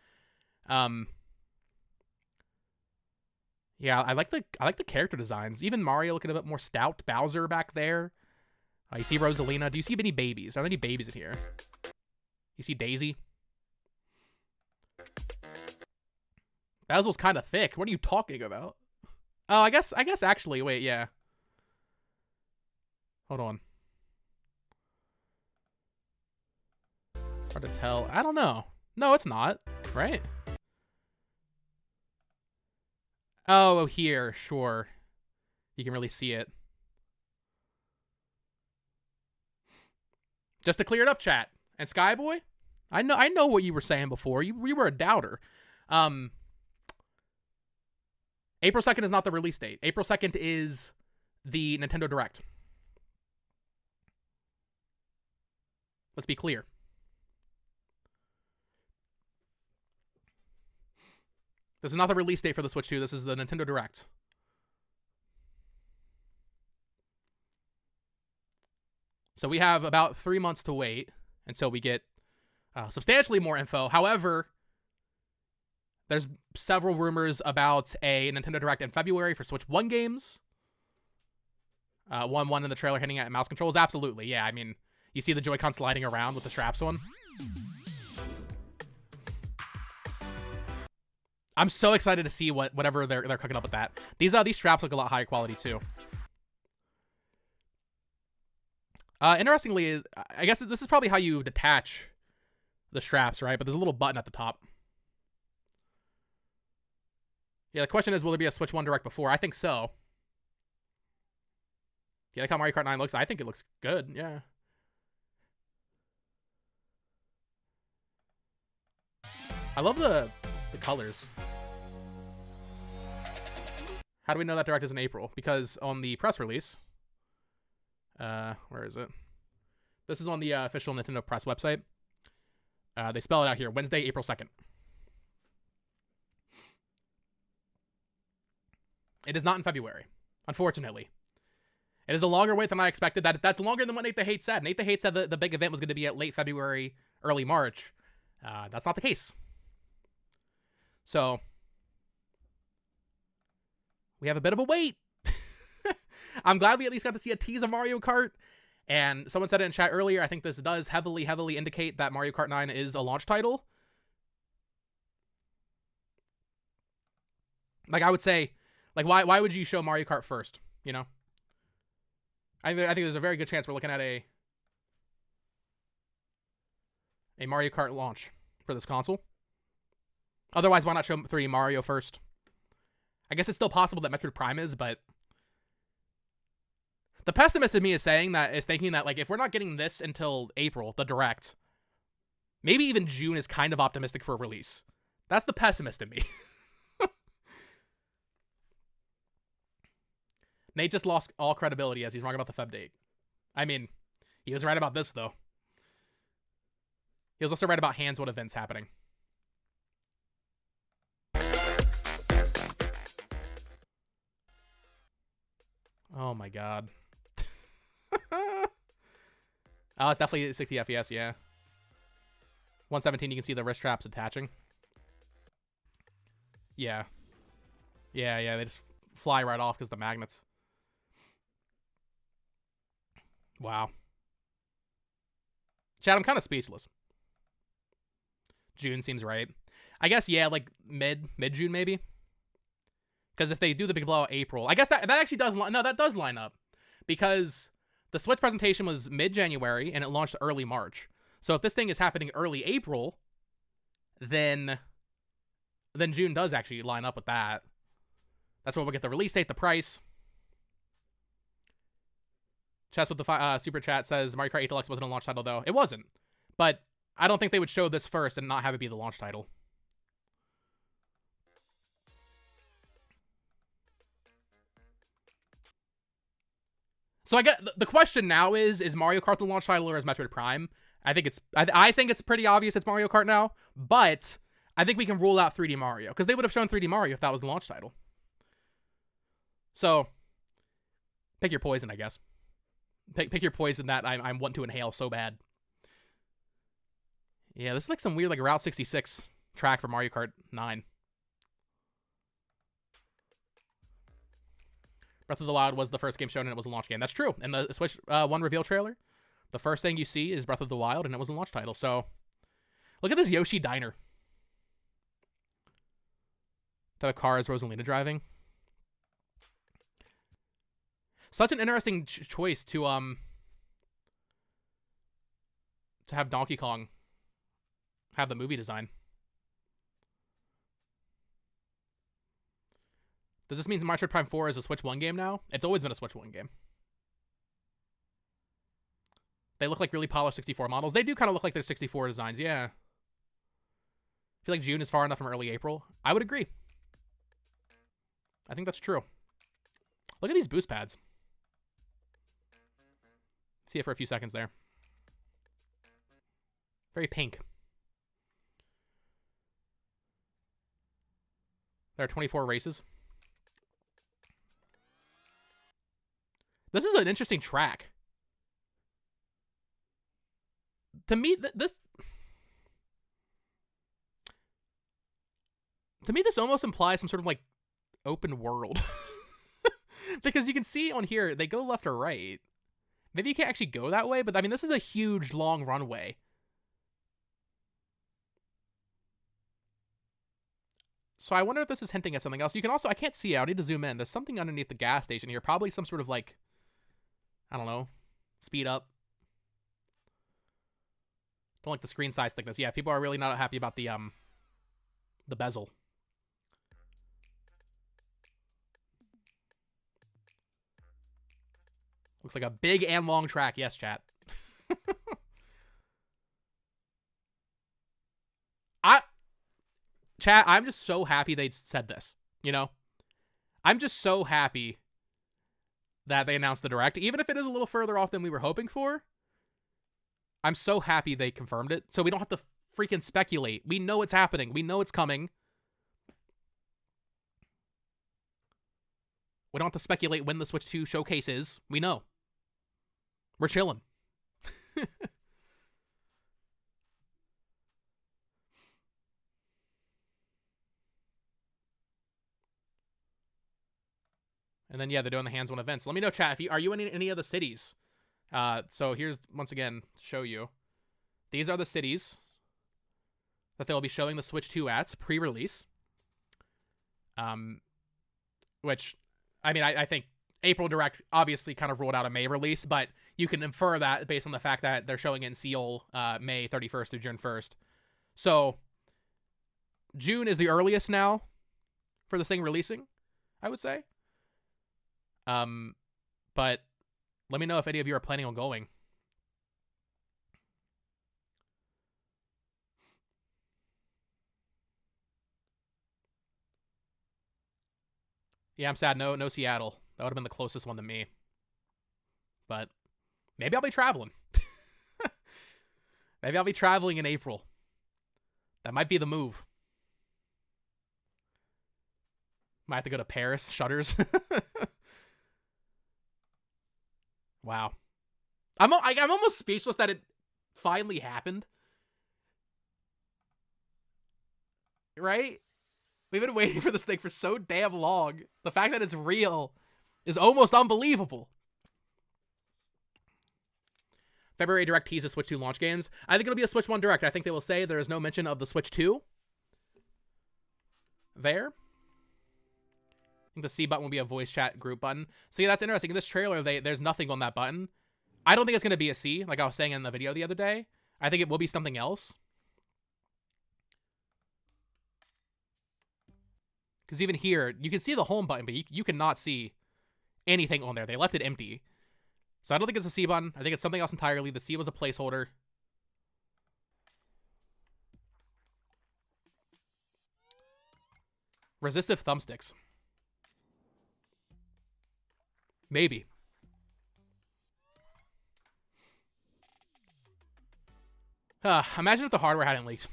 Yeah, I like the character designs. Even Mario looking a bit more stout. Bowser back there. You see Rosalina. Do you see any babies? Are there any babies in here? You see Daisy? Basil's kind of thick. What are you talking about? Oh, I guess actually, wait, yeah. Hold on. It's hard to tell. I don't know. No, it's not, right? Oh, here, sure. You can really see it. Just to clear it up, chat. And Skyboy, I know what you were saying before. You were a doubter. April 2nd is not the release date. April 2nd is the Nintendo Direct. Let's be clear. This is not the release date for the Switch 2. This is the Nintendo Direct. So we have about 3 months to wait until we get substantially more info. However, there's several rumors about a Nintendo Direct in February for Switch 1 games. One in the trailer hinting at mouse controls. Absolutely, yeah. I mean, you see the Joy-Con sliding around with the straps on. I'm so excited to see whatever they're cooking up with that. These straps look a lot higher quality too. Interestingly, I guess this is probably how you detach the straps, right? But there's a little button at the top. Yeah, the question is, will there be a Switch 1 Direct before? I think so. Yeah, like how Mario Kart 9 looks? I think it looks good, yeah. I love the colors. How do we know that Direct is in April? Because on the press release... where is it? This is on the official Nintendo press website. They spell it out here. Wednesday, April 2nd. It is not in February, unfortunately. It is a longer wait than I expected. That's longer than what Nate the Hate said. Nate the Hate said the big event was going to be at late February, early March. That's not the case. So, we have a bit of a wait. I'm glad we at least got to see a tease of Mario Kart. And someone said it in chat earlier, I think this does heavily indicate that Mario Kart 9 is a launch title. Like, I would say, like, why would you show Mario Kart first, you know? I think there's a very good chance we're looking at a... a Mario Kart launch for this console. Otherwise, why not show 3D Mario first? I guess it's still possible that Metroid Prime is, but the pessimist in me is thinking that like if we're not getting this until April, the direct, maybe even June is kind of optimistic for a release. That's the pessimist in me. Nate just lost all credibility as he's wrong about the Feb date. I mean, he was right about this though. He was also right about hands-on events happening. Oh my god. Oh, it's definitely 60 FPS, yeah. 117, you can see the wrist straps attaching. Yeah. Yeah, they just fly right off because of the magnets. Wow. Chad, I'm kind of speechless. June seems right. I guess, yeah, like mid-June maybe. Because if they do the big blowout April, I guess that actually does, no, that does line up. Because the Switch presentation was mid-January and it launched early March. So if this thing is happening early April, then June does actually line up with that. That's where we'll get the release date, the price. Chess with the super chat says Mario Kart 8 Deluxe wasn't a launch title though. It wasn't. But I don't think they would show this first and not have it be the launch title. So I get the question now is Mario Kart the launch title or is Metroid Prime? I think it's pretty obvious it's Mario Kart now, but I think we can rule out 3D Mario because they would have shown 3D Mario if that was the launch title. So pick your poison, I guess. Pick your poison that I want to inhale so bad. Yeah, this is like some weird like Route 66 track for Mario Kart 9. Breath of the Wild was the first game shown and it was a launch game. That's true. In the Switch 1 reveal trailer, the first thing you see is Breath of the Wild and it was a launch title. So look at this Yoshi diner. Type of car is Rosalina driving. Such an interesting choice to have Donkey Kong have the movie design. Does this mean Metroid Prime 4 is a Switch 1 game now? It's always been a Switch 1 game. They look like really polished 64 models. They do kind of look like they're 64 designs, yeah. I feel like June is far enough from early April. I would agree. I think that's true. Look at these boost pads. See it for a few seconds there. Very pink. There are 24 races. This is an interesting track. To me, this almost implies some sort of like open world. Because you can see on here, they go left or right. Maybe you can't actually go that way, but I mean, this is a huge, long runway. So I wonder if this is hinting at something else. You can also, I can't see it. I need to zoom in. There's something underneath the gas station here. Probably some sort of like, I don't know, speed up. Don't like the screen size thickness. Yeah, people are really not happy about the bezel. Looks like a big and long track. Yes, chat. Chat, I'm just so happy they said this, you know? I'm just so happy that they announced the direct, even if it is a little further off than we were hoping for. I'm so happy they confirmed it, so we don't have to freaking speculate. We know it's happening. We know it's coming. We don't have to speculate when the Switch 2 showcase is. We know. We're chilling. And then, yeah, they're doing the hands-on events. Let me know, chat, if are you in any of the cities? So here's, once again, to show you. These are the cities that they'll be showing the Switch 2 at, pre-release. Which, I mean, I think April Direct obviously kind of ruled out a May release, but you can infer that based on the fact that they're showing it in Seoul May 31st through June 1st. So June is the earliest now for this thing releasing, I would say. But let me know if any of you are planning on going. Yeah, I'm sad. No Seattle. That would have been the closest one to me. But maybe I'll be traveling. Maybe I'll be traveling in April. That might be the move. Might have to go to Paris. Shutters. Wow. I'm almost speechless that it finally happened. Right? We've been waiting for this thing for so damn long. The fact that it's real is almost unbelievable. February Direct teases Switch 2 launch games. I think it'll be a Switch 1 Direct. I think they will say there is no mention of the Switch 2 there. I think the C button will be a voice chat group button. So yeah, that's interesting. In this trailer, there's nothing on that button. I don't think it's going to be a C, like I was saying in the video the other day. I think it will be something else. Because even here, you can see the home button, but you cannot see anything on there. They left it empty. So I don't think it's a C button. I think it's something else entirely. The C was a placeholder. Resistive thumbsticks. Maybe. Imagine if the hardware hadn't leaked.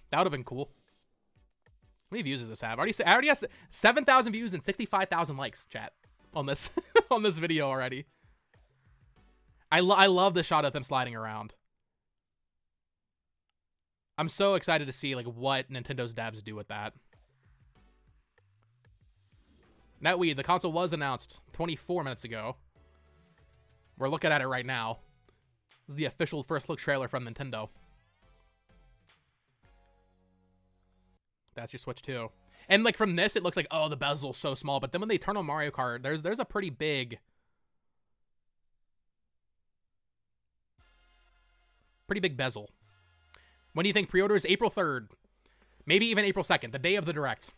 That would have been cool. How many views does this have? I already have 7,000 views and 65,000 likes, chat, on this on this video already. I love the shot of them sliding around. I'm so excited to see like what Nintendo's devs do with that. NetWeed, the console was announced 24 minutes ago. We're looking at it right now. This is the official first look trailer from Nintendo. That's your Switch 2. And like from this, it looks like, oh, the bezel's so small. But then when they turn on Mario Kart, there's a pretty big bezel. When do you think pre-orders? April 3rd. Maybe even April 2nd, the day of the Direct.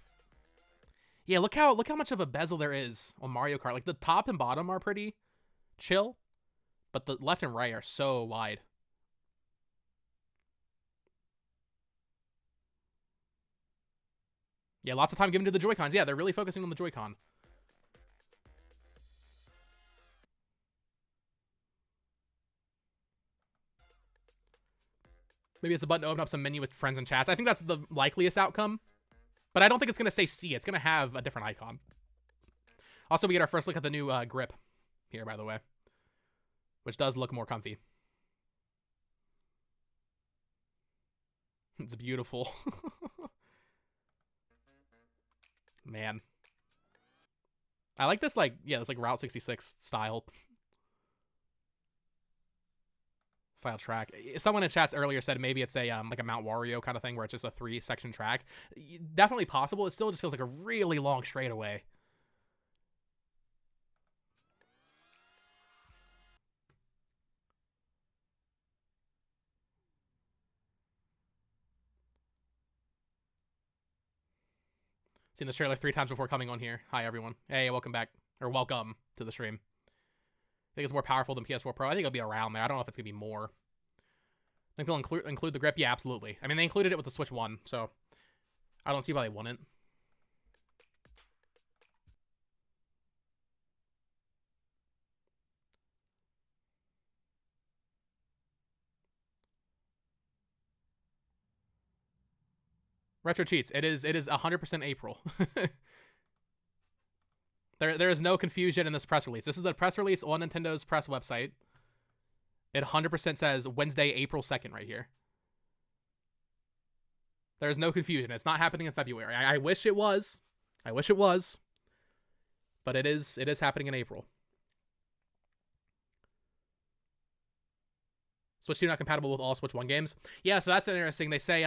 Yeah, look how much of a bezel there is on Mario Kart. Like the top and bottom are pretty chill, but the left and right are so wide. Yeah, lots of time given to the Joy-Cons. Yeah, they're really focusing on the Joy-Con. Maybe it's a button to open up some menu with friends and chats. I think that's the likeliest outcome. But I don't think it's going to say C. It's going to have a different icon. Also, we get our first look at the new grip here, by the way. Which does look more comfy. It's beautiful. Man. I like this, like, yeah, this, like, Route 66 style track. Someone in chats earlier said maybe it's a, like a Mount Wario kind of thing where it's just a 3-section track. Definitely possible. It still just feels like a really long straightaway. Seen this trailer 3 times before coming on here. Hi, everyone. Hey, welcome back. Or welcome to the stream. I think it's more powerful than PS4 Pro. I think it'll be around there. I don't know if it's going to be more. I think they'll include the grip. Yeah, absolutely. I mean, they included it with the Switch 1, so I don't see why they wouldn't. Retro Cheats. It is 100% April. There is no confusion in this press release. This is a press release on Nintendo's press website. It 100% says Wednesday, April 2nd right here. There's no confusion. It's not happening in February. I wish it was. I wish it was. But it is happening in April. Switch 2 not compatible with all Switch 1 games. Yeah, so that's interesting. They say,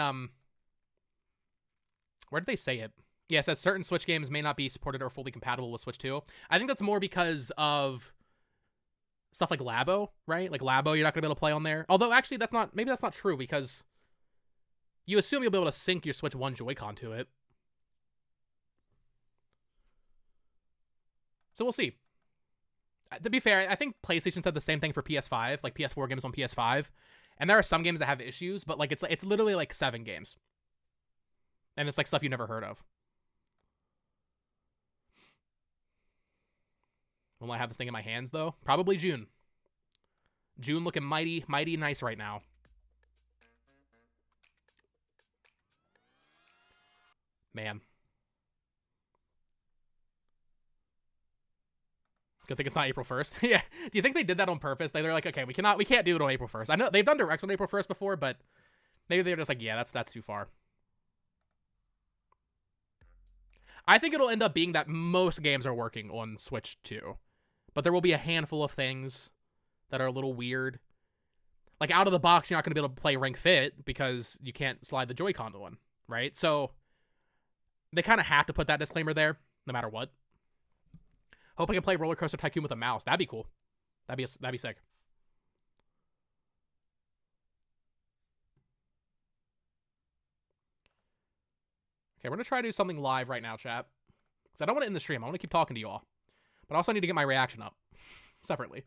where did they say it? Yeah, it says certain Switch games may not be supported or fully compatible with Switch 2. I think that's more because of stuff like Labo, right? Like Labo, you're not gonna be able to play on there. Although actually, maybe that's not true because you assume you'll be able to sync your Switch 1 Joy-Con to it. So we'll see. To be fair, I think PlayStation said the same thing for PS5, like PS4 games on PS5, and there are some games that have issues, but like it's literally like 7 games, and it's like stuff you never heard of. Will I have this thing in my hands though? Probably June. June looking mighty nice right now. Man. Good thing it's not April 1st. Yeah. Do you think they did that on purpose? They're like, okay, we can't do it on April 1st. I know they've done directs on April 1st before, but maybe they're just like, yeah, that's too far. I think it'll end up being that most games are working on Switch 2. But there will be a handful of things that are a little weird. Like out of the box, you're not going to be able to play Ring Fit because you can't slide the Joy-Con to one, right? So they kind of have to put that disclaimer there, no matter what. Hope I can play Roller Coaster Tycoon with a mouse. That'd be cool. That'd be sick. Okay, we're going to try to do something live right now, chat. Because I don't want to end the stream. I want to keep talking to you all. But I also need to get my reaction up separately.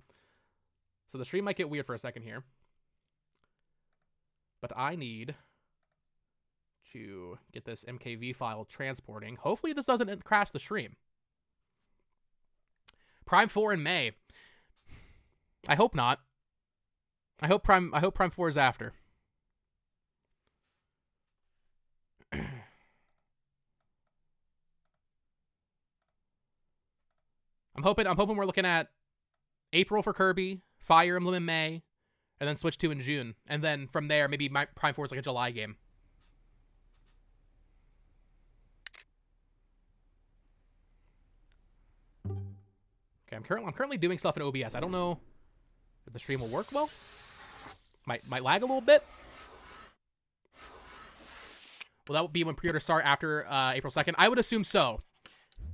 So the stream might get weird for a second here. But I need to get this MKV file transporting. Hopefully this doesn't crash the stream. Prime 4 in May. I hope not. I hope Prime 4 is after. I'm hoping we're looking at April for Kirby, Fire Emblem in May, and then Switch 2 in June. And then from there, maybe my Prime 4 is like a July game. Okay, I'm currently doing stuff in OBS. I don't know if the stream will work well. Might lag a little bit. Will that be when pre-orders start after April 2nd? I would assume so.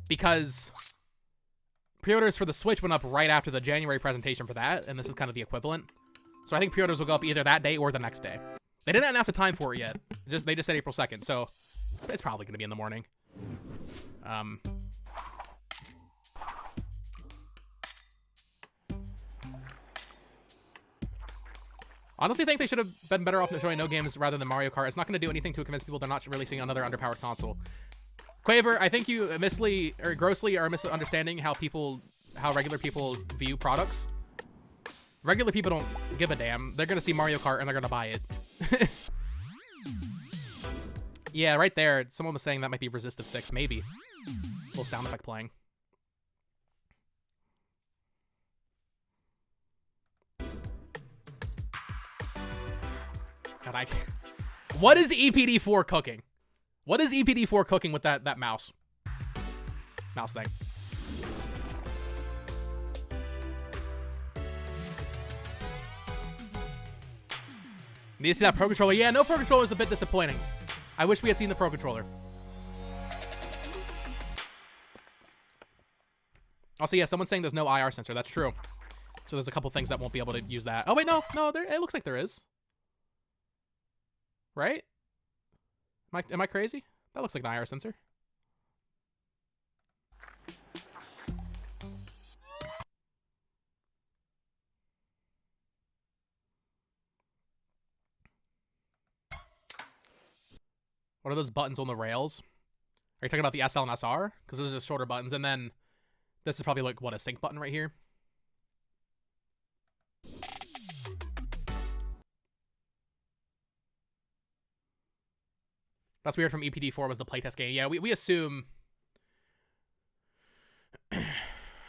Because pre-orders for the Switch went up right after the January presentation for that, and this is kind of the equivalent. So I think pre-orders will go up either that day or the next day. They didn't announce a time for it yet. They just said April 2nd, so it's probably going to be in the morning. Honestly, think they should have been better off showing no games rather than Mario Kart. It's not going to do anything to convince people they're not releasing another underpowered console. Quaver, I think you grossly are misunderstanding how regular people view products. Regular people don't give a damn. They're going to see Mario Kart and they're going to buy it. Yeah, right there. Someone was saying that might be Resistive 6, maybe. Little sound effect playing. God, what is EPD4 cooking? What is EPD4 cooking with that mouse thing? Need to see that Pro Controller. Yeah, no Pro Controller is a bit disappointing. I wish we had seen the Pro Controller. Also, yeah, someone's saying there's no IR sensor. That's true. So there's a couple things that won't be able to use that. Oh, wait, no, it looks like there is. Right? Am I crazy? That looks like an IR sensor. What are those buttons on the rails? Are you talking about the SL and SR? Because those are shorter buttons. And then this is probably like, what, a sync button right here? That's weird from EPD4 was the playtest game. Yeah, we assume...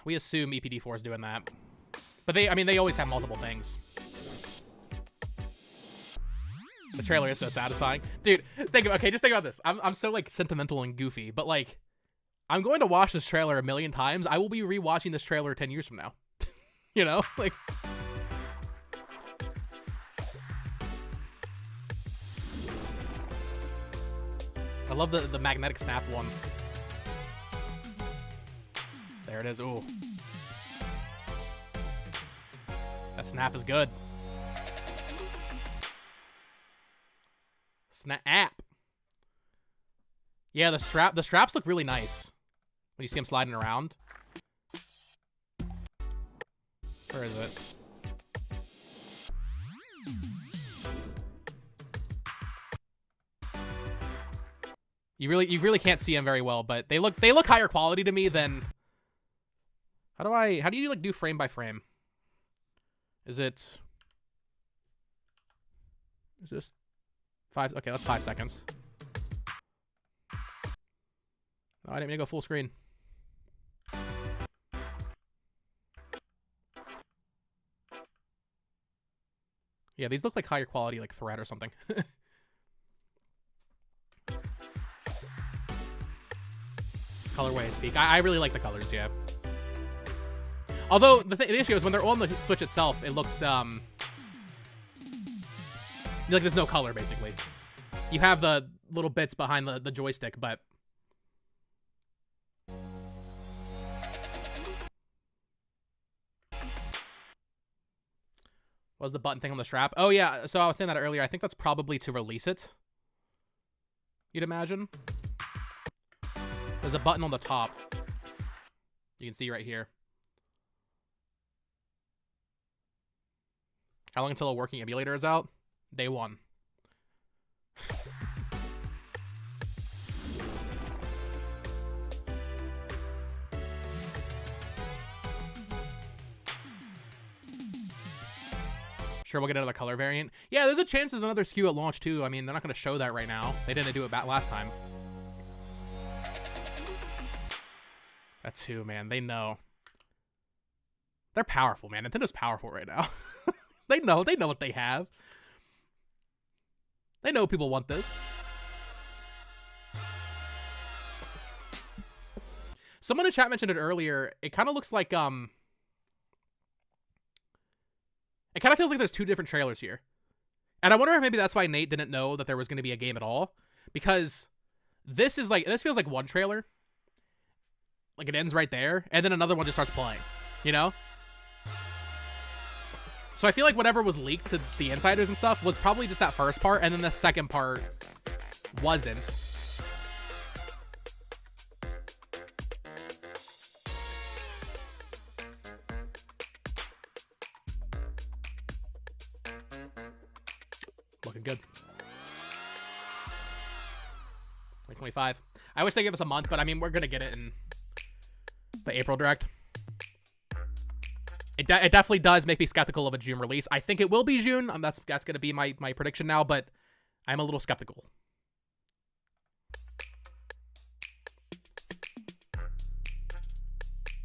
we assume EPD4 is doing that. But they always have multiple things. The trailer is so satisfying. Dude, just think about this. I'm so, like, sentimental and goofy, but, like, I'm going to watch this trailer a million times. I will be rewatching this trailer 10 years from now. You know? Like... I love the magnetic snap one. There it is. Ooh. That snap is good. Snap. Yeah, the straps look really nice when you see them sliding around. Where is it? You really can't see them very well, but they look higher quality to me than. How do you like do frame by frame? Is this 5? Okay, that's 5 seconds. Oh, I didn't mean to go full screen. Yeah, these look like higher quality, like thread or something. Colorway peak. I really like the colors, yeah. Although the issue is when they're on the Switch itself, it looks like there's no color basically. You have the little bits behind the joystick, but what was the button thing on the strap? Oh yeah, so I was saying that earlier. I think that's probably to release it. You'd imagine. There's a button on the top. You can see right here. How long until a working emulator is out? Day 1. Sure, we'll get another color variant. Yeah, there's a chance there's another SKU at launch too. I mean, they're not going to show that right now. They didn't do it back last time. That's who, man. They know. They're powerful, man. Nintendo's powerful right now. They know what they have. They know people want this. Someone in chat mentioned it earlier. It kind of looks like, it kind of feels like there's 2 different trailers here. And I wonder if maybe that's why Nate didn't know that there was going to be a game at all. Because this feels like one trailer. Like it ends right there. And then another one just starts playing. You know? So I feel like whatever was leaked to the insiders and stuff was probably just that first part, and then the second part wasn't. Looking good. 2025. I wish they gave us a month, but I mean, we're going to get it in the April Direct. It definitely does make me skeptical of a June release. I think it will be June. That's going to be my prediction now, but I'm a little skeptical.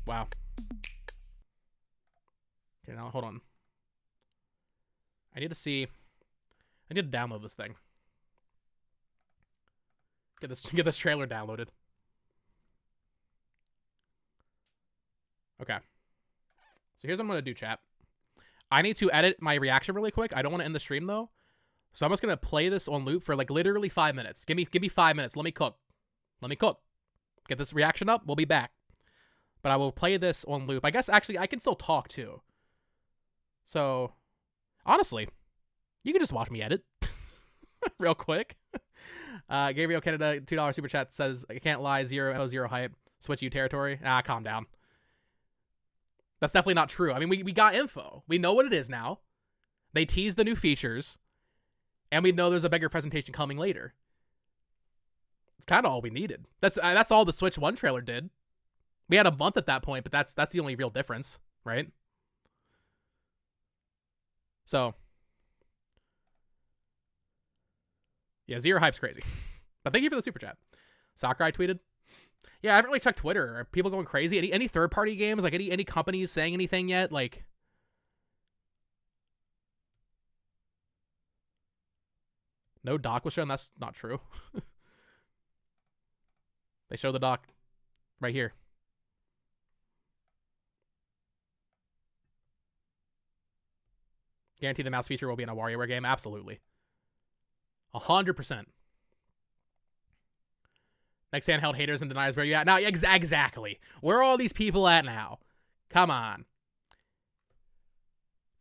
Wow. Okay, now hold on. I need to download this thing. Get this trailer downloaded. Okay. So here's what I'm going to do, chat. I need to edit my reaction really quick. I don't want to end the stream, though. So I'm just going to play this on loop for, like, literally 5 minutes. Give me 5 minutes. Let me cook. Get this reaction up. We'll be back. But I will play this on loop. I guess, actually, I can still talk, too. So, honestly, you can just watch me edit. Real quick. Gabriel Canada, $2 super chat says, I can't lie, zero hype. Switch you territory. Calm down. That's definitely not true. I mean, we got info. We know what it is now. They teased the new features. And we know there's a bigger presentation coming later. It's kind of all we needed. That's all the Switch 1 trailer did. We had a month at that point, but that's the only real difference, right? So, yeah, zero hype's crazy. But thank you for the super chat. Sakurai tweeted. Yeah, I haven't really checked Twitter. Are people going crazy? Any third-party games? Like, any companies saying anything yet? Like, no doc was shown? That's not true. They show the doc right here. Guarantee the mouse feature will be in a WarioWare game? Absolutely. 100%. Next handheld haters and deniers, where you at now? Exactly. Where are all these people at now? Come on.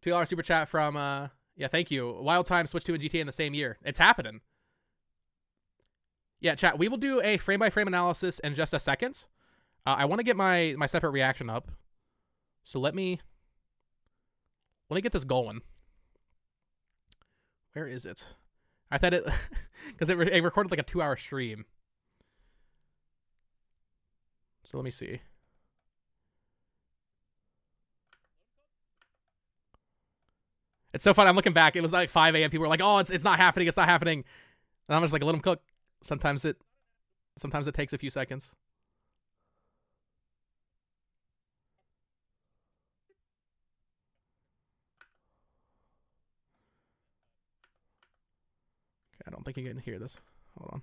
$2 super chat from, yeah, thank you. Wild Time, Switch 2 and GTA in the same year. It's happening. Yeah, chat, we will do a frame-by-frame analysis in just a second. I want to get my separate reaction up. So let me get this going. Where is it? I thought it, because it recorded like a 2-hour stream. So let me see. It's so fun. I'm looking back. It was like 5 a.m. People were like, "Oh, it's not happening. It's not happening." And I'm just like, "Let them cook." Sometimes it takes a few seconds. Okay, I don't think you can hear this. Hold on.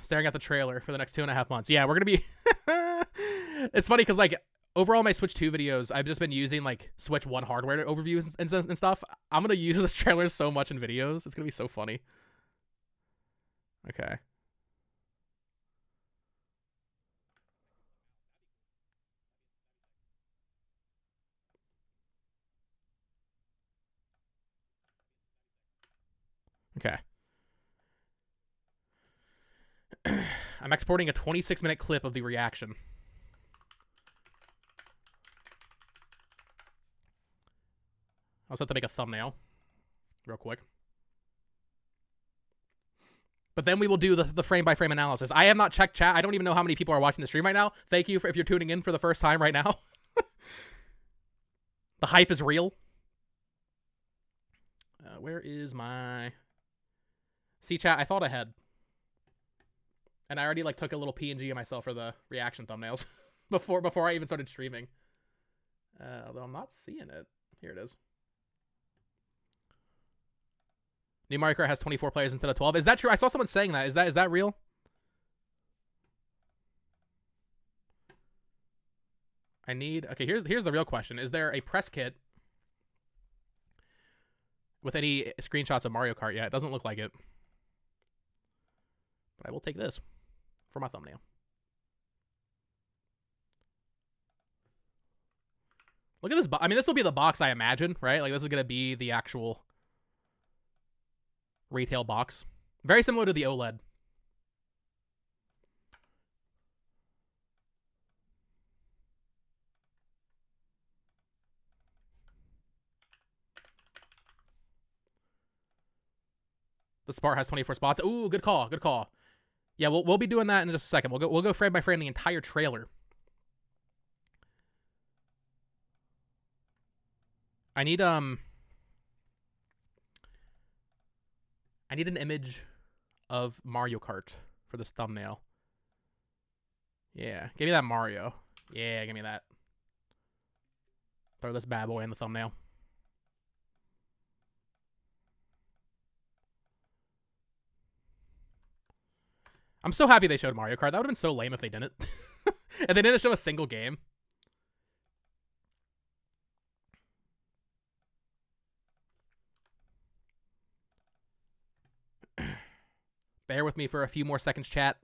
Staring at the trailer for the next 2.5 months. Yeah, we're gonna be. It's funny because like overall my Switch 2 videos, I've just been using like Switch 1 hardware overviews and stuff. I'm gonna use this trailer so much in videos. It's gonna be so funny. Okay. Okay. I'm exporting a 26-minute clip of the reaction. I also have to make a thumbnail real quick. But then we will do the frame-by-frame analysis. I have not checked chat. I don't even know how many people are watching the stream right now. Thank you if you're tuning in for the first time right now. The hype is real. Where is my... See, chat, I thought ahead. And I already like took a little PNG of myself for the reaction thumbnails before I even started streaming. Although I'm not seeing it. Here it is. New Mario Kart has 24 players instead of 12. Is that true? I saw someone saying that. Is that real? I need... Okay, here's the real question. Is there a press kit with any screenshots of Mario Kart yet? It doesn't look like it. But I will take this for my thumbnail. Look at this. I mean, this will be the box, I imagine, right? Like, this is going to be the actual retail box. Very similar to the OLED. The Smart has 24 spots. Ooh, good call. Good call. Yeah, we'll be doing that in just a second. We'll go frame by frame the entire trailer. I need an image of Mario Kart for this thumbnail. Yeah, give me that Mario. Yeah, give me that. Throw this bad boy in the thumbnail. I'm so happy they showed Mario Kart. That would have been so lame if they didn't. And they didn't show a single game. Bear with me for a few more seconds, chat.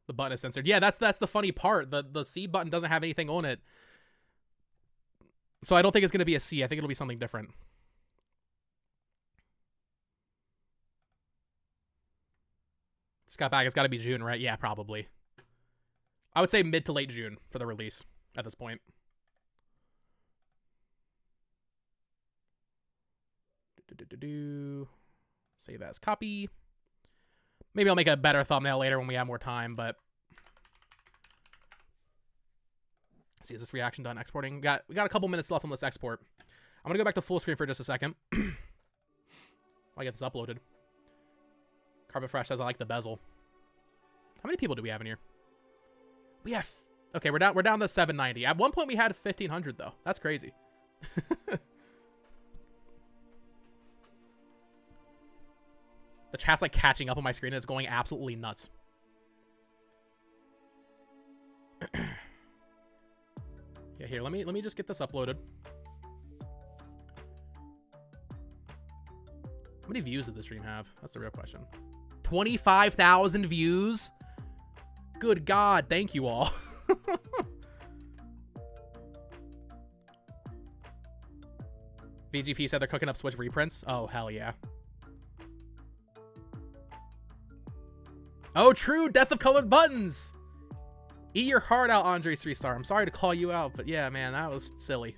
The button is censored. Yeah, that's the funny part. The C button doesn't have anything on it. So I don't think it's going to be a C. I think it'll be something different. It's got back. It's got to be June, right? Yeah, probably. I would say mid to late June for the release at this point. Save as copy. Maybe I'll make a better thumbnail later when we have more time, but... See, is this reaction done exporting? We got a couple minutes left on this export. I'm going to go back to full screen for just a second. While I get this uploaded. Carbon Fresh says I like the bezel. How many people do we have in here? We have... Okay, we're down to 790. At one point we had 1,500 though. That's crazy. The chat's like catching up on my screen and it's going absolutely nuts. Yeah, here, let me just get this uploaded. How many views did the stream have? That's the real question. 25,000 views? Good God, thank you all. VGP said they're cooking up Switch reprints. Oh, hell yeah. Oh, true, Death of Colored Buttons. Eat your heart out, Andres 3-star. I'm sorry to call you out, but yeah, man, that was silly.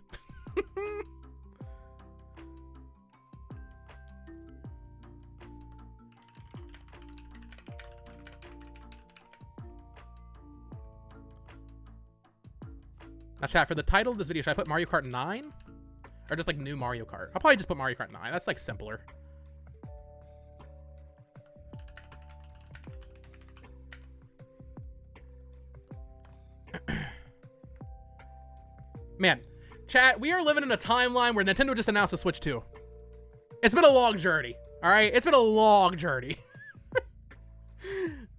Now, chat, for the title of this video, should I put Mario Kart 9? Or just, like, new Mario Kart? I'll probably just put Mario Kart 9. That's, like, simpler. Man, chat, we are living in a timeline where Nintendo just announced a Switch 2. It's been a long journey, all right? It's been a long journey.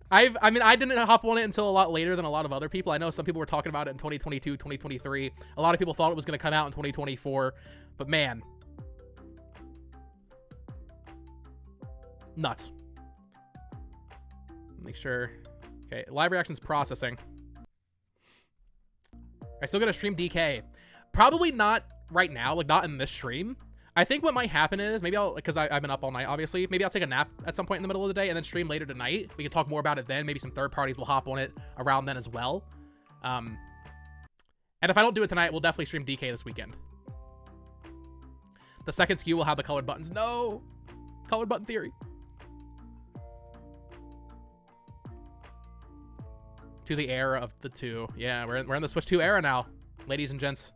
I mean, I didn't hop on it until a lot later than a lot of other people. I know some people were talking about it in 2022, 2023. A lot of people thought it was going to come out in 2024. But man. Nuts. Make sure. Okay, live reactions processing. I still gotta stream DK. Probably not right now, like not in this stream. I think what might happen is maybe I'll, because I've been up all night, obviously. Maybe I'll take a nap at some point in the middle of the day and then stream later tonight. We can talk more about it then. Maybe some third parties will hop on it around then as well. And if I don't do it tonight, we'll definitely stream DK this weekend. The second SKU will have the colored buttons. No! Colored button theory. To the era of the two. Yeah, we're in the Switch 2 era now, ladies and gents.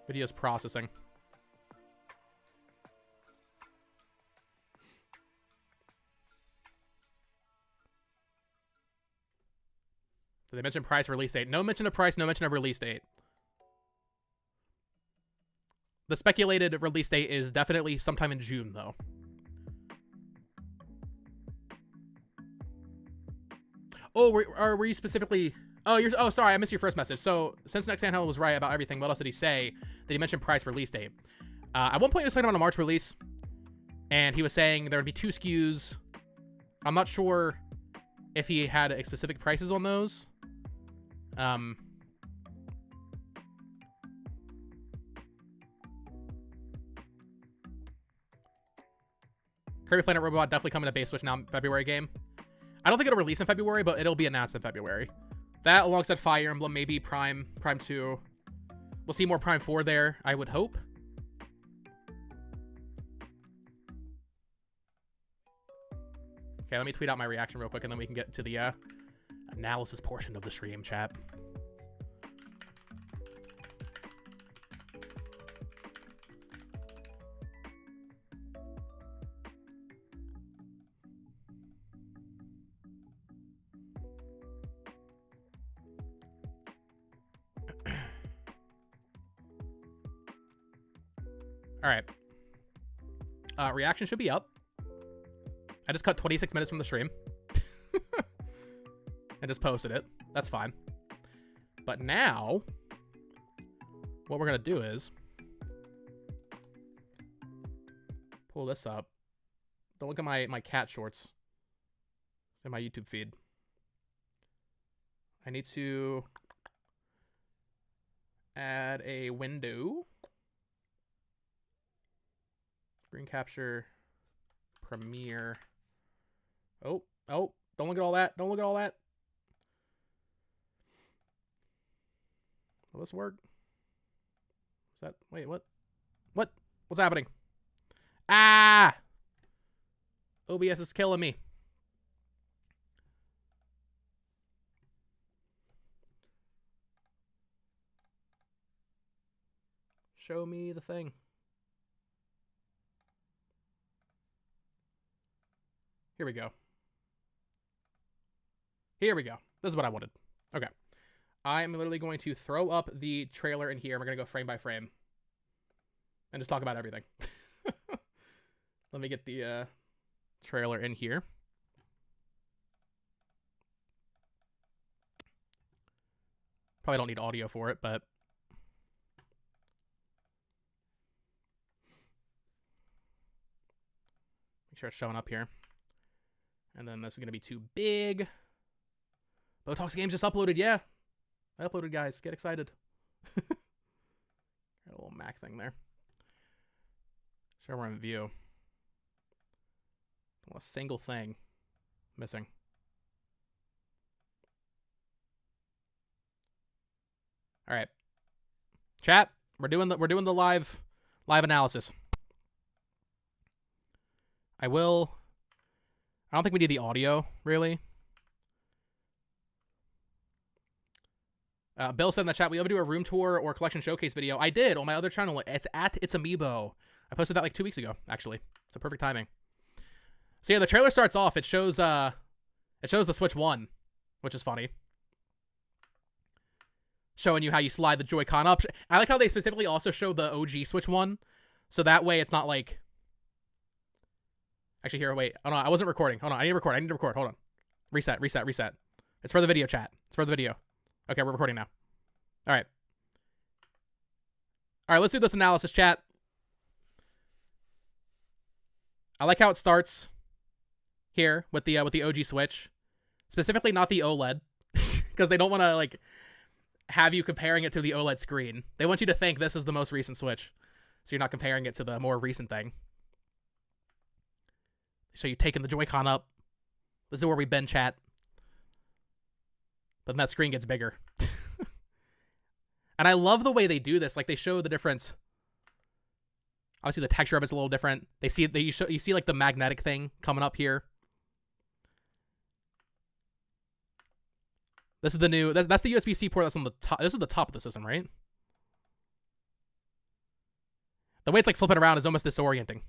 Video's processing. So they mentioned price, release date. No mention of price, no mention of release date. The speculated release date is definitely sometime in June, though. Oh, were you specifically... Oh, sorry, I missed your first message. So, since Next Handheld was right about everything, what else did he say? Did he mention price, release date? At one point, he was talking about a March release, and he was saying there would be 2 SKUs. I'm not sure if he had specific prices on those. Kirby Planet Robot definitely coming to base Switch now, February game. I don't think it'll release in February, but it'll be announced in February. That alongside Fire Emblem, maybe Prime 2. We'll see more Prime 4 there, I would hope. Okay, let me tweet out my reaction real quick, and then we can get to the analysis portion of the stream, chat. All right. Reaction should be up. I just cut 26 minutes from the stream. And just posted it. That's fine. But now, what we're going to do is pull this up. Don't look at my cat shorts in my YouTube feed. I need to add a window. Screen capture, Premiere. Oh, don't look at all that. Don't look at all that. Will this work? Is that, wait, what? What's happening? Ah! OBS is killing me. Show me the thing. Here we go. Here we go. This is what I wanted. Okay. I'm literally going to throw up the trailer in here. We're going to go frame by frame. And just talk about everything. Let me get the trailer in here. Probably don't need audio for it, but... make sure it's showing up here. And then this is going to be too big. Botox Games just uploaded, yeah. I uploaded, guys. Get excited. Got a little Mac thing there. Sure, we're in view. Not a single thing missing. All right, chat. We're doing the live analysis. I don't think we need the audio really. Bill said in the chat, we ever do a room tour or collection showcase video? I did on my other channel. It's at It's Amiibo. I posted that like 2 weeks ago, actually. It's a perfect timing. So yeah, the trailer starts off. It shows the Switch 1, which is funny. Showing you how you slide the Joy-Con up. I like how they specifically also show the OG Switch 1. So that way it's not like... Actually, here, wait. Hold on, I wasn't recording. Hold on, I need to record. Hold on. Reset. It's for the video, chat. It's for the video. Okay, we're recording now. All right, let's do this analysis, chat. I like how it starts here with the OG Switch. Specifically not the OLED. Because they don't want to, like, have you comparing it to the OLED screen. They want you to think this is the most recent Switch. So you're not comparing it to the more recent thing. So you taking the Joy-Con up. This is where we've been, chat. But then that screen gets bigger. And I love the way they do this. Like, they show the difference. Obviously, the texture of it's a little different. You see like the magnetic thing coming up here. This is the new. That's the USB-C port that's on the top. This is the top of the system, right? The way it's like flipping around is almost disorienting.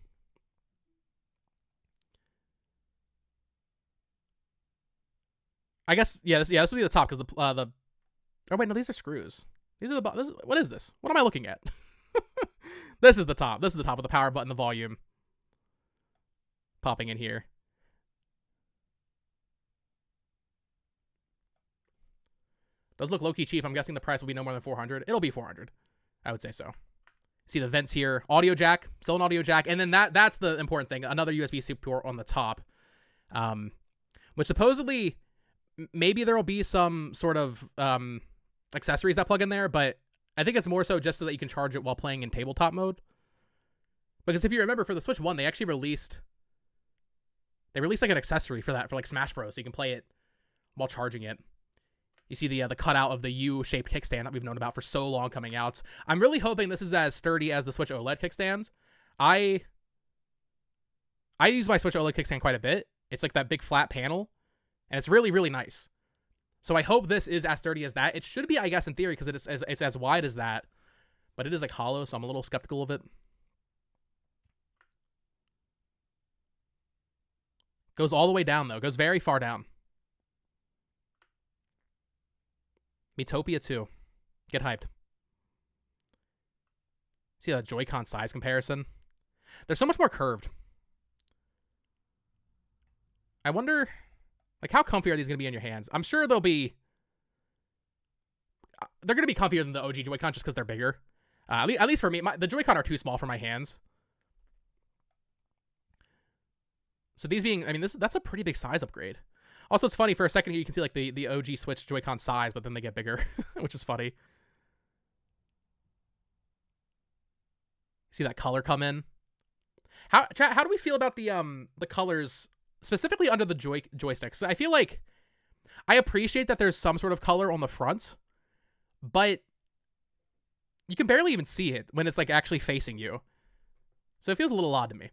I guess this would be the top because the. Oh wait, no, these are screws. These are the. What is this? What am I looking at? This is the top. This is the top with the power button, the volume popping in here. Does look low-key cheap. I'm guessing the price will be no more than $400. It'll be $400. I would say so. See the vents here. Audio jack. Still an audio jack. And then that's the important thing. Another USB-C port on the top. Which supposedly, maybe there will be some sort of accessories that plug in there, but I think it's more so just so that you can charge it while playing in tabletop mode. Because if you remember, for the Switch 1, they actually released like an accessory for that, for like Smash Bros, so you can play it while charging it. You see the cutout of the U-shaped kickstand that we've known about for so long coming out. I'm really hoping this is as sturdy as the Switch OLED kickstands. I use my Switch OLED kickstand quite a bit. It's like that big flat panel, and it's really, really nice. So I hope this is as sturdy as that. It should be, I guess, in theory, because it's as wide as that. But it is like hollow, so I'm a little skeptical of it. Goes all the way down, though. Goes very far down. Miitopia 2. Get hyped. See that Joy-Con size comparison? They're so much more curved. I wonder, like, how comfy are these going to be in your hands? I'm sure they're going to be comfier than the OG Joy-Con just because they're bigger. At least for me, the Joy-Con are too small for my hands. So these being, I mean, that's a pretty big size upgrade. Also, it's funny, for a second here, you can see like the OG Switch Joy-Con size, but then they get bigger, which is funny. See that color come in? How do we feel about the colors, specifically under the joysticks? I feel like I appreciate that there's some sort of color on the front, but you can barely even see it when it's like actually facing you. So it feels a little odd to me.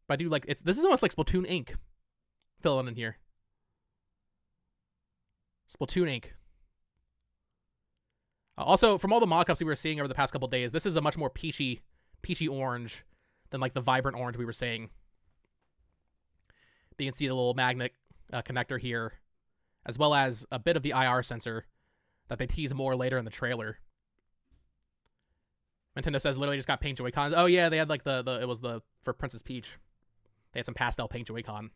But I do like this is almost like Splatoon ink filling in here. Splatoon ink. Also, from all the mock-ups we were seeing over the past couple days, this is a much more peachy orange than like the vibrant orange we were seeing. But you can see the little magnet connector here, as well as a bit of the IR sensor that they tease more later in the trailer. Nintendo says literally just got pink Joy-Cons. Oh yeah, they had like it was for Princess Peach. They had some pastel pink Joy-Con.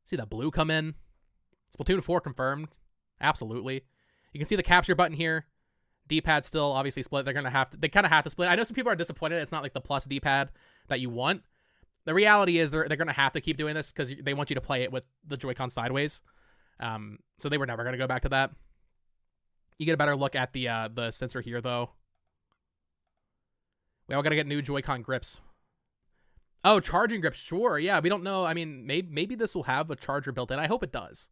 See that blue come in. Splatoon 4 confirmed. Absolutely. You can see the capture button here. D-pad still obviously split. They kind of have to split. I know some people are disappointed. It's not like the plus D-pad that you want. The reality is they're going to have to keep doing this because they want you to play it with the Joy-Con sideways. So they were never going to go back to that. You get a better look at the sensor here, though. We all got to get new Joy-Con grips. Oh, charging grips. Sure. Yeah, we don't know. I mean, maybe this will have a charger built in. I hope it does.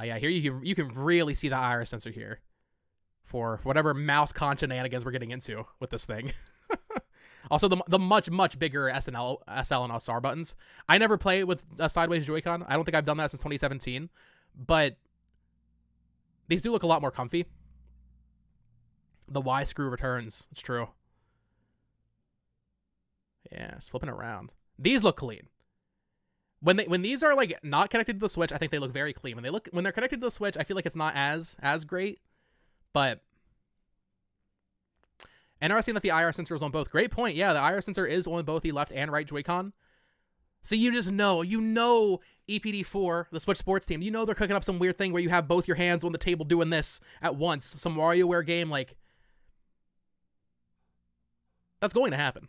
Yeah, here you can really see the IR sensor here for whatever mouse con shenanigans we're getting into with this thing. Also, the much bigger SL and SR buttons. I never play with a sideways Joy-Con. I don't think I've done that since 2017. But these do look a lot more comfy. The Y screw returns. It's true. Yeah, it's flipping around. These look clean. When these are like not connected to the Switch, I think they look very clean. When they're connected to the Switch, I feel like it's not as great. But interesting that the IR sensor is on both. Great point. Yeah, the IR sensor is on both the left and right Joy-Con. So you just know, EPD4, the Switch Sports team, they're cooking up some weird thing where you have both your hands on the table doing this at once. Some WarioWare game, like, that's going to happen.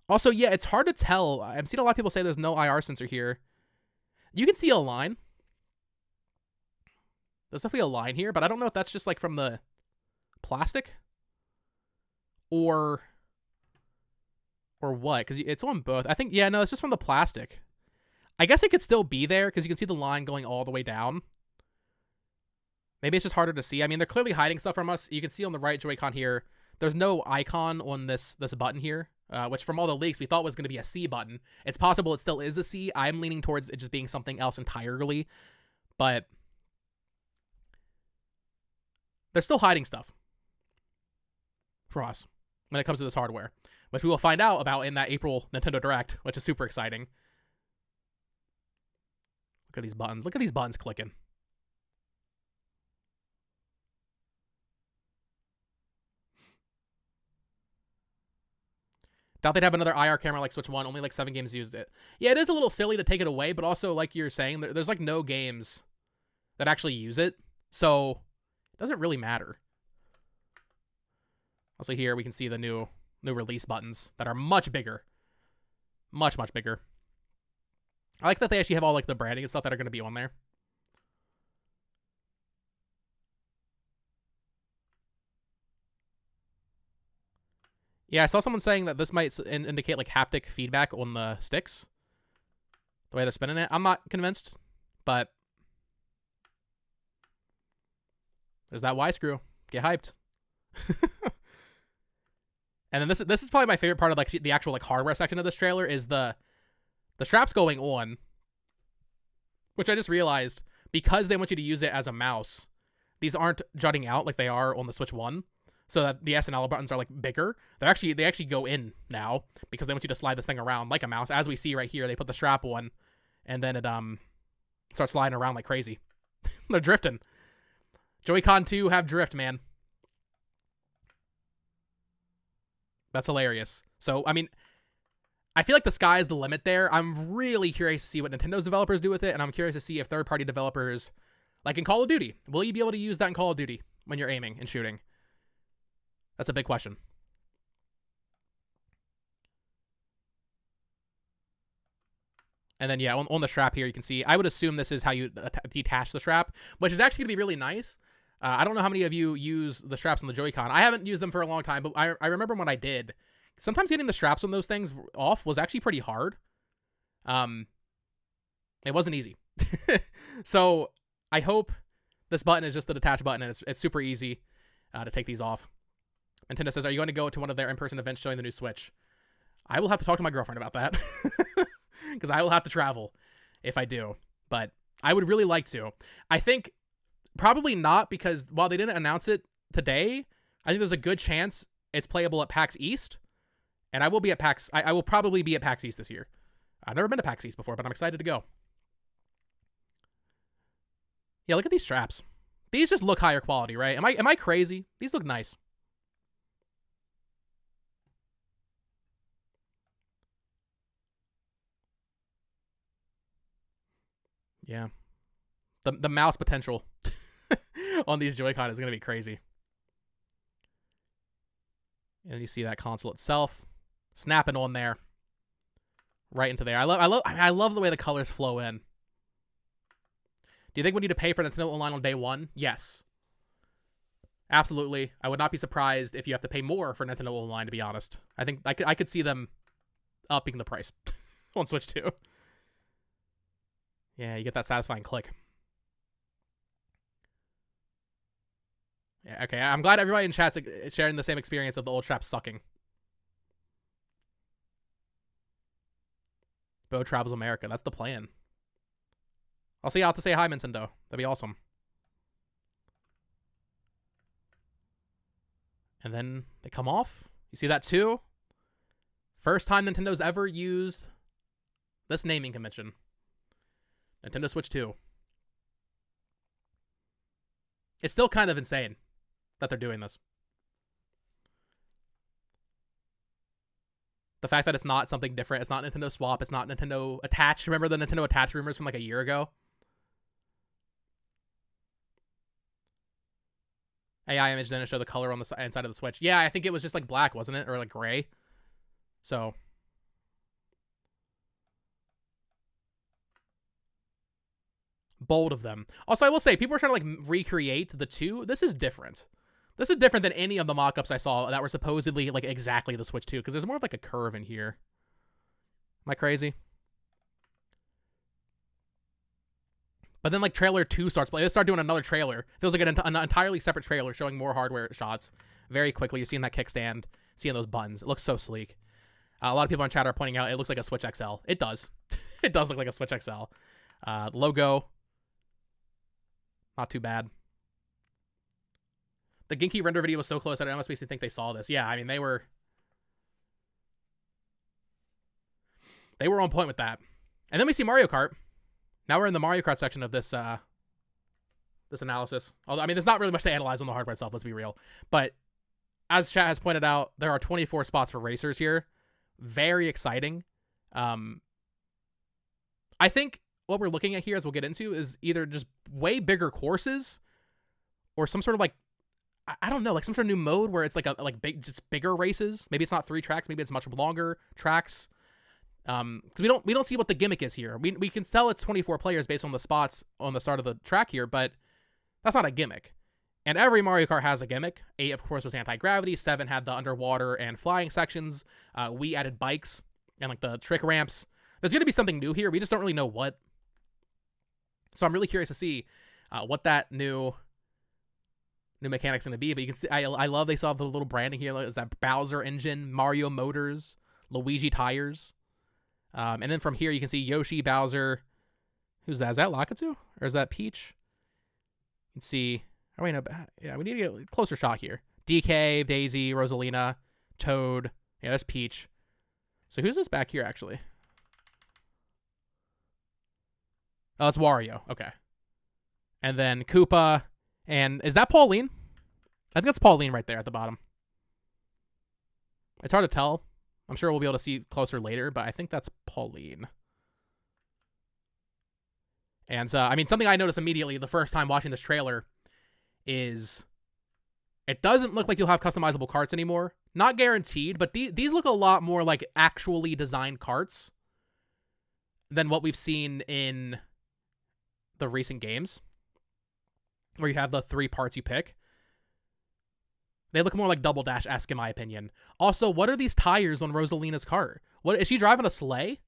Also, yeah, it's hard to tell. I've seen a lot of people say there's no IR sensor here. You can see a line. There's definitely a line here, but I don't know if that's just like from the plastic or what, because it's on both. I think, yeah, no, it's just from the plastic. I guess it could still be there because you can see the line going all the way down. Maybe it's just harder to see. I mean, they're clearly hiding stuff from us. You can see on the right Joy-Con here, there's no icon on this button here, which from all the leaks we thought was going to be a C button. It's possible it still is a C. I'm leaning towards it just being something else entirely, but they're still hiding stuff from us when it comes to this hardware, which we will find out about in that April Nintendo Direct, which is super exciting. Look at these buttons. Look at these buttons clicking. Doubt they'd have another IR camera like Switch 1. Only like 7 games used it. Yeah, it is a little silly to take it away, but also, like you're saying, there's like no games that actually use it. So it doesn't really matter. Also here we can see the new release buttons that are much bigger. Much bigger. I like that they actually have all like the branding and stuff that are going to be on there. Yeah, I saw someone saying that this might indicate like haptic feedback on the sticks. The way they're spinning it. I'm not convinced, but there's that Y screw. Get hyped. And then this is probably my favorite part of like the actual like hardware section of this trailer is the straps going on, which I just realized because they want you to use it as a mouse, these aren't jutting out like they are on the Switch 1. So that the S and L buttons are like bigger. They actually go in now because they want you to slide this thing around like a mouse. As we see right here, they put the strap on, and then it starts sliding around like crazy. They're drifting. Joy-Con 2 have drift, man. That's hilarious. So I mean, I feel like the sky is the limit there. I'm really curious to see what Nintendo's developers do with it, and I'm curious to see if third-party developers, like in Call of Duty, will you be able to use that in Call of Duty when you're aiming and shooting? That's a big question. And then, yeah, on the strap here, you can see, I would assume this is how you detach the strap, which is actually going to be really nice. I don't know how many of you use the straps on the Joy-Con. I haven't used them for a long time, but I remember when I did. Sometimes getting the straps on those things off was actually pretty hard. It wasn't easy. So I hope this button is just the detach button, and it's super easy to take these off. Nintendo says, are you going to go to one of their in-person events showing the new Switch? I will have to talk to my girlfriend about that. Because I will have to travel if I do. But I would really like to. I think Probably not, because while they didn't announce it today, I think there's a good chance it's playable at PAX East. And I will be at PAX. I will probably be at PAX East this year. I've never been to PAX East before, but I'm excited to go. Yeah, look at these straps. These just look higher quality, right? Am I crazy? These look nice. Yeah. The mouse potential on these Joy-Con is going to be crazy. And you see that console itself snapping on there. Right into there. I love the way the colors flow in. Do you think we need to pay for Nintendo Online on day one? Yes. Absolutely. I would not be surprised if you have to pay more for Nintendo Online, to be honest. I think I could see them upping the price on Switch 2. Yeah, you get that satisfying click. Yeah, okay. I'm glad everybody in chat's sharing the same experience of the old strap sucking. Bo travels America. That's the plan. I'll see you out to say hi, Nintendo. That'd be awesome. And then they come off. You see that too? First time Nintendo's ever used this naming convention. Nintendo Switch 2. It's still kind of insane that they're doing this. The fact that it's not something different. It's not Nintendo Swap. It's not Nintendo Attach. Remember the Nintendo Attach rumors from like a year ago? AI image didn't show the color on the inside of the Switch. Yeah, I think it was just like black, wasn't it? Or like gray. So. Bold of them. Also, I will say, people are trying to like recreate the two. This is different. This is different than any of the mock-ups I saw that were supposedly like exactly the Switch 2, because there's more of like a curve in here. Am I crazy? But then like trailer 2 starts playing. They start doing another trailer. Feels like an entirely separate trailer showing more hardware shots very quickly. You're seeing that kickstand, seeing those buttons. It looks so sleek. A lot of people in chat are pointing out it looks like a Switch XL. It does. It does look like a Switch XL. Logo. Not too bad. The Genki render video was so close that I almost makes me think they saw this. Yeah, I mean, they were on point with that. And then we see Mario Kart. Now we're in the Mario Kart section of this this analysis. Although, I mean, there's not really much to analyze on the hardware itself, let's be real. But as chat has pointed out, there are 24 spots for racers here. Very exciting. I think what we're looking at here, as we'll get into, is either just way bigger courses or some sort of like, I don't know, like some sort of new mode where it's like just bigger races. Maybe it's not 3 tracks. Maybe it's much longer tracks. Because we don't see what the gimmick is here. We can tell it's 24 players based on the spots on the start of the track here, but that's not a gimmick. And every Mario Kart has a gimmick. 8, of course, was anti-gravity. 7 had the underwater and flying sections. We added bikes and like the trick ramps. There's going to be something new here. We just don't really know what. So I'm really curious to see what that new mechanic's going to be. But you can see, I love they saw the little branding here. Is that Bowser engine, Mario motors, Luigi tires. And then from here, you can see Yoshi, Bowser. Who's that? Is that Lakitu? Or is that Peach? You can see... Oh, wait, no. Yeah, we need to get a closer shot here. DK, Daisy, Rosalina, Toad. Yeah, that's Peach. So who's this back here, actually? Oh, it's Wario. Okay. And then Koopa. And is that Pauline? I think that's Pauline right there at the bottom. It's hard to tell. I'm sure we'll be able to see closer later, but I think that's Pauline. And I mean, something I noticed immediately the first time watching this trailer is it doesn't look like you'll have customizable carts anymore. Not guaranteed, but these look a lot more like actually designed carts than what we've seen in the recent games, where you have the 3 parts you pick. They look more like Double Dash-esque in my opinion. Also, what are these tires on Rosalina's cart? What is she driving, a sleigh?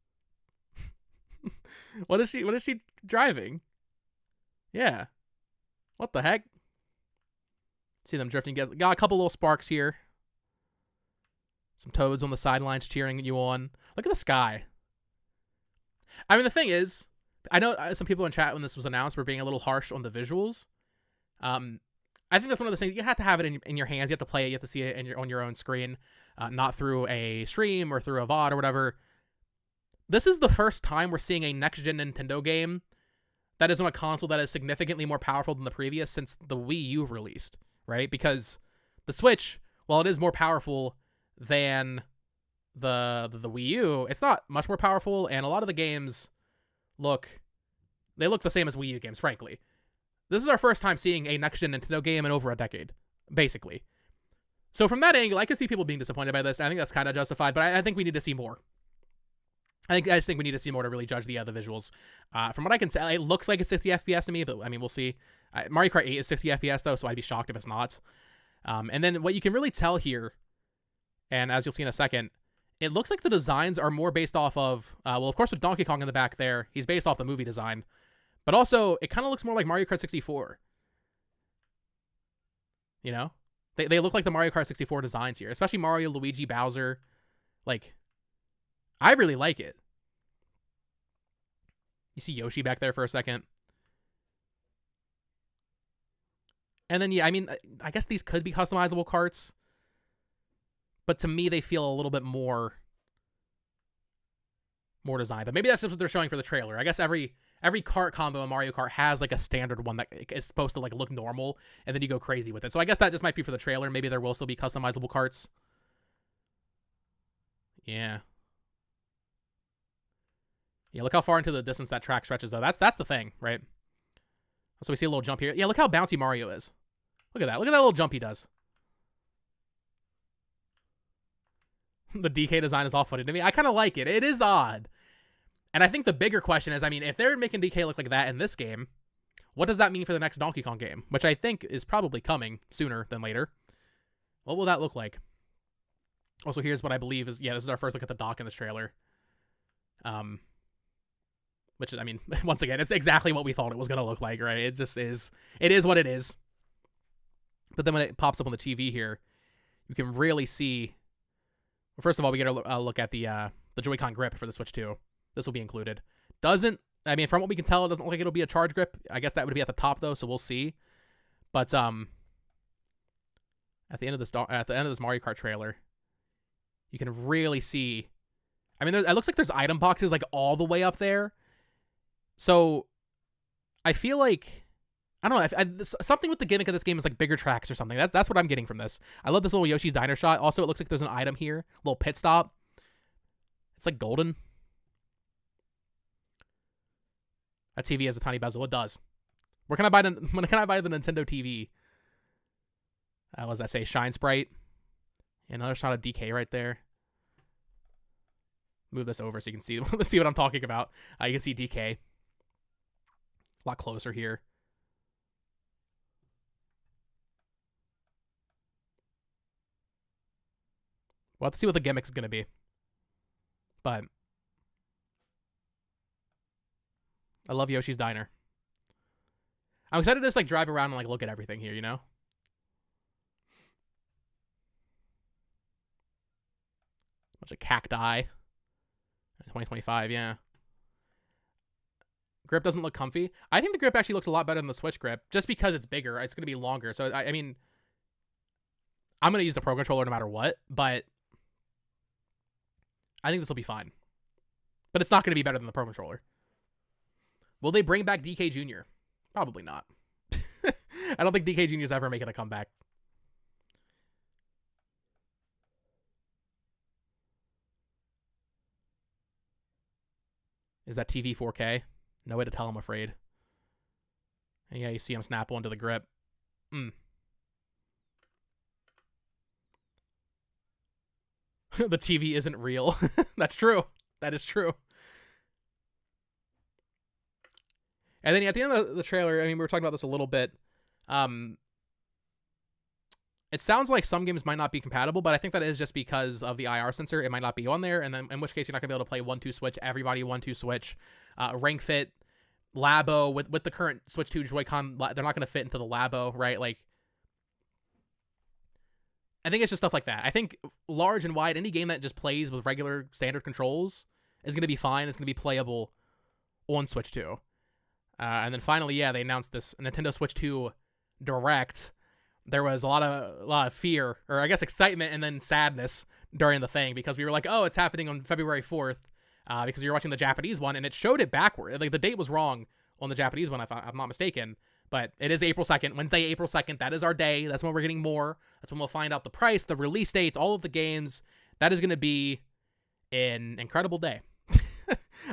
What is she driving? Yeah. What the heck? See them drifting. Got a couple little sparks here. Some toads on the sidelines cheering you on. Look at the sky. I mean, the thing is, I know some people in chat when this was announced were being a little harsh on the visuals. I think that's one of those things. You have to have it in your hands. You have to play it. You have to see it on your own screen, not through a stream or through a VOD or whatever. This is the first time we're seeing a next-gen Nintendo game that is on a console that is significantly more powerful than the previous since the Wii U released, right? Because the Switch, while it is more powerful than the Wii U, it's not much more powerful, and a lot of the games look the same as Wii U games, frankly. This is our first time seeing a next-gen Nintendo game in over a decade, basically. So from that angle, I can see people being disappointed by this. I think that's kind of justified, but I think we need to see more. I just think we need to see more to really judge the visuals. From what I can tell, it looks like it's 60 FPS to me, but I mean, we'll see. Mario Kart 8 is 60 FPS though, so I'd be shocked if it's not. And then what you can really tell here, and as you'll see in a second, it looks like the designs are more based off of, well, of course with Donkey Kong in the back there, he's based off the movie design, but also it kind of looks more like Mario Kart 64. You know? They look like the Mario Kart 64 designs here, especially Mario, Luigi, Bowser. Like, I really like it. You see Yoshi back there for a second. And then, yeah, I mean, I guess these could be customizable carts. But to me, they feel a little bit more designed. But maybe that's just what they're showing for the trailer. I guess every cart combo in Mario Kart has like a standard one that is supposed to like look normal, and then you go crazy with it. So I guess that just might be for the trailer. Maybe there will still be customizable carts. Yeah. Yeah, look how far into the distance that track stretches, though. That's the thing, right? So we see a little jump here. Yeah, look how bouncy Mario is. Look at that. Look at that little jump he does. The DK design is all funny to me. I kind of like it. It is odd. And I think the bigger question is, I mean, if they're making DK look like that in this game, what does that mean for the next Donkey Kong game? Which I think is probably coming sooner than later. What will that look like? Also, here's what I believe is, yeah, this is our first look at the dock in this trailer. Which, I mean, once again, it's exactly what we thought it was going to look like, right? It just is. It is what it is. But then when it pops up on the TV here, you can really see. Well, first of all, we get a look at the Joy-Con grip for the Switch 2. This will be included. I mean, from what we can tell, it doesn't look like it'll be a charge grip. I guess that would be at the top though, so we'll see. But at the end of this Mario Kart trailer, you can really see. I mean, it looks like there's item boxes like all the way up there. So I feel like, I don't know, something with the gimmick of this game is like bigger tracks or something. That's what I'm getting from this. I love this little Yoshi's Diner shot. Also, it looks like there's an item here, a little pit stop. It's like golden. That TV has a tiny bezel. It does. When can I buy the Nintendo TV? What does that say? Shine Sprite. Another shot of DK right there. Move this over so you can see what I'm talking about. You can see DK. A lot closer here. We'll have to see what the gimmick is going to be. But I love Yoshi's Diner. I'm excited to just like drive around and like look at everything here, you know? Bunch of cacti. 2025, yeah. Grip doesn't look comfy. I think the grip actually looks a lot better than the Switch grip, just because it's bigger. It's going to be longer. So, I mean, I'm going to use the Pro Controller no matter what, but I think this will be fine. But it's not going to be better than the Pro Controller. Will they bring back DK Jr.? Probably not. I don't think DK Jr. is ever making a comeback. Is that TV 4K? No way to tell, I'm afraid. And yeah, you see him snap onto the grip. The TV isn't real. That's true. That is true. And then at the end of the trailer, I mean, we were talking about this a little bit. It sounds like some games might not be compatible, but I think that is just because of the IR sensor. It might not be on there, and then in which case you're not going to be able to play 1-2 Switch, everybody 1-2 Switch. Ring Fit, Labo, with the current Switch 2 Joy-Con, they're not going to fit into the Labo, right? Like, I think it's just stuff like that. I think large and wide, any game that just plays with regular standard controls is going to be fine. It's going to be playable on Switch 2. And then finally, yeah, they announced this Nintendo Switch 2 Direct, there was a lot of fear, or I guess excitement, and then sadness during the thing, because we were like, oh, it's happening on February 4th, because you're watching the Japanese one, and it showed it backward. Like, the date was wrong on the Japanese one, if I'm not mistaken. But it is April 2nd, Wednesday, April 2nd. That is our day. That's when we're getting more. That's when we'll find out the price, the release dates, all of the games. That is going to be an incredible day.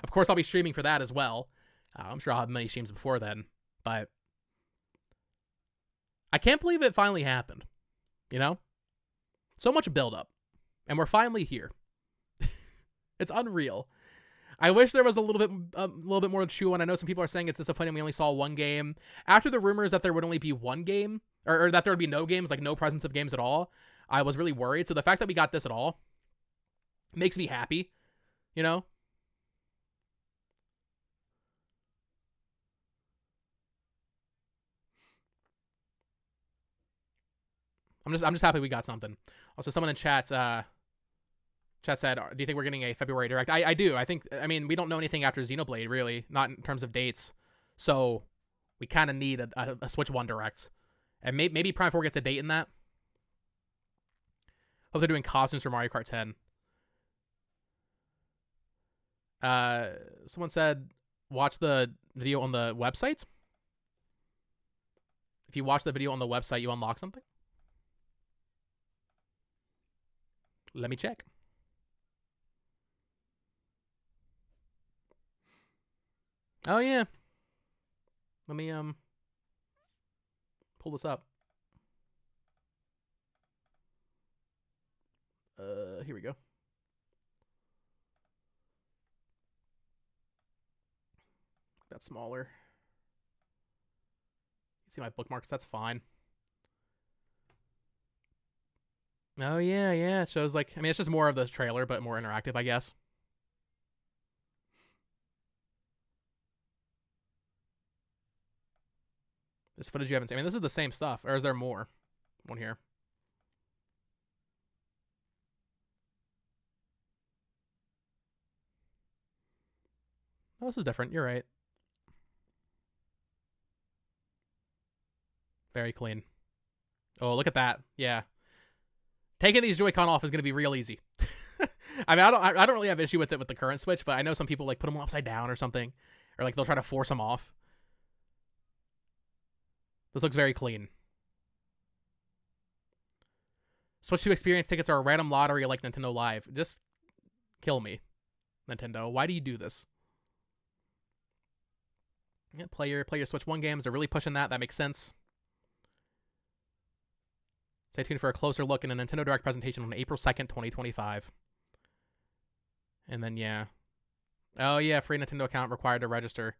Of course, I'll be streaming for that as well. I'm sure I'll have many streams before then. But I can't believe it finally happened. You know? So much buildup. And we're finally here. It's unreal. I wish there was a little bit more to chew on. I know some people are saying it's disappointing we only saw one game. After the rumors that there would only be one game, or that there would be no games, like no presence of games at all, I was really worried. So the fact that we got this at all makes me happy, you know? I'm just happy we got something. Also, someone in chat said, do you think we're getting a February Direct? I do. I mean, we don't know anything after Xenoblade, really, not in terms of dates. So we kind of need a Switch 1 Direct. And maybe Prime 4 gets a date in that. Hope they're doing costumes for Mario Kart 10. Someone said, watch the video on the website. If you watch the video on the website, you unlock something. Let me check. Oh, yeah. Let me, pull this up. Here we go. That's smaller. You see my bookmarks? That's fine. Oh, yeah, yeah. It shows, like, I mean, it's just more of the trailer, but more interactive, I guess. This footage you haven't seen. I mean, this is the same stuff. Or is there more? One here. Oh, this is different. You're right. Very clean. Oh, look at that. Yeah. Taking these Joy-Con off is going to be real easy. I mean, I don't really have issue with it with the current Switch, but I know some people like put them upside down or something. Or like they'll try to force them off. This looks very clean. Switch 2 experience tickets are a random lottery like Nintendo Live. Just kill me, Nintendo. Why do you do this? Yeah, play your Switch 1 games. They're really pushing that. That makes sense. Stay tuned for a closer look in a Nintendo Direct presentation on April 2nd, 2025. And then, yeah. Oh, yeah, free Nintendo account required to register.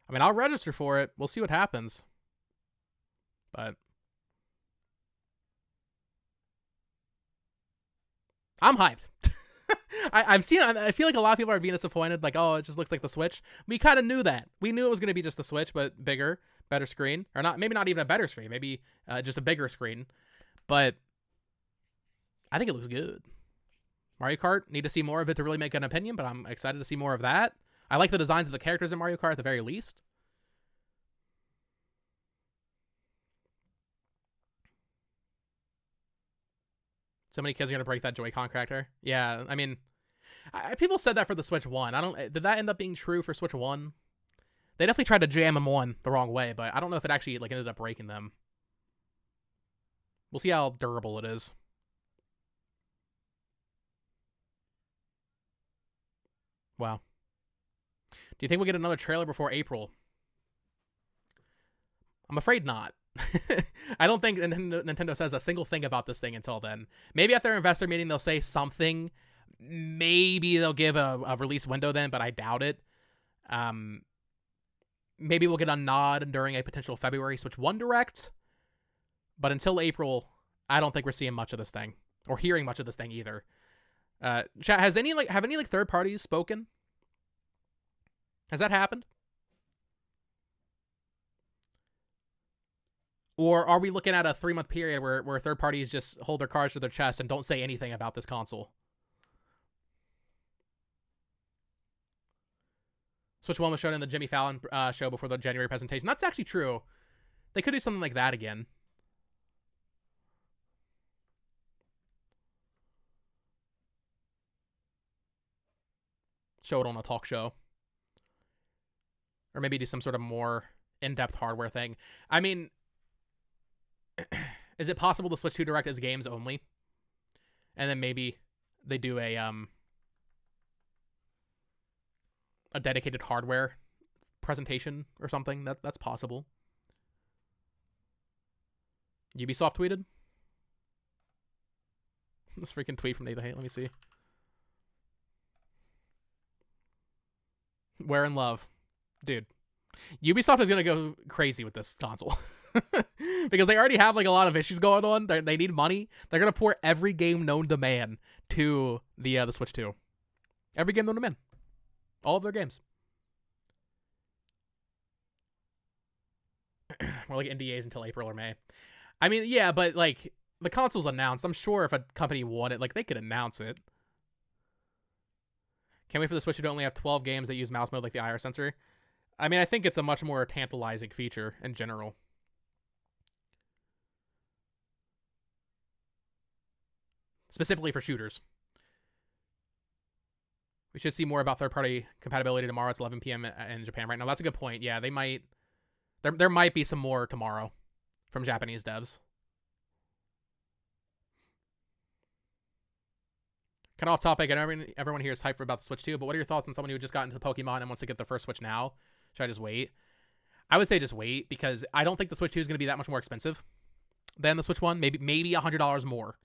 I mean, I'll register for it. We'll see what happens. But I'm hyped. I feel like a lot of people are being disappointed. Like, oh, it just looks like the Switch. We kind of knew that. We knew it was going to be just the Switch, but bigger, better screen. Or not, maybe not even a better screen. Maybe just a bigger screen. But I think it looks good. Mario Kart, need to see more of it to really make an opinion, but I'm excited to see more of that. I like the designs of the characters in Mario Kart at the very least. So many kids are going to break that Joy-Con character. Yeah, I mean, people said that for the Switch 1. Did that end up being true for Switch 1? They definitely tried to jam them on the wrong way, but I don't know if it actually like ended up breaking them. We'll see how durable it is. Wow. Do you think we'll get another trailer before April? I'm afraid not. I don't think Nintendo says a single thing about this thing until then. Maybe at their investor meeting they'll say something. Maybe they'll give a release window then, but I doubt it. Maybe we'll get a nod during a potential February Switch 1 Direct. But until April, I don't think we're seeing much of this thing. Or hearing much of this thing either. Chat, have any third parties spoken? Has that happened? Or are we looking at a 3-month period where third parties just hold their cards to their chest and don't say anything about this console? Switch 1 was shown in the Jimmy Fallon show before the January presentation. That's actually true. They could do something like that again. Show it on a talk show. Or maybe do some sort of more in-depth hardware thing. I mean, is it possible the Switch 2 Direct is games only? And then maybe they do a dedicated hardware presentation or something? That's possible. Ubisoft tweeted? This freaking tweet from Nathan Hate. Let me see. We're in love. Dude. Ubisoft is going to go crazy with this console. Because they already have like a lot of issues going on. They need money. They're going to pour every game known to man to the Switch 2. Every game known to man. All of their games. More like NDAs until April or May. I mean, yeah, but like the console's announced. I'm sure if a company wanted, like they could announce it. Can't wait for the Switch to only have 12 games that use mouse mode like the IR sensor. I mean, I think it's a much more tantalizing feature in general. Specifically for shooters. We should see more about third-party compatibility tomorrow. It's 11 p.m. in Japan right now. That's a good point. Yeah, they might... There might be some more tomorrow from Japanese devs. Kind of off topic, and everyone here is hyped about the Switch 2, but what are your thoughts on someone who just got into the Pokemon and wants to get their first Switch now? Should I just wait? I would say just wait, because I don't think the Switch 2 is going to be that much more expensive than the Switch 1. Maybe $100 more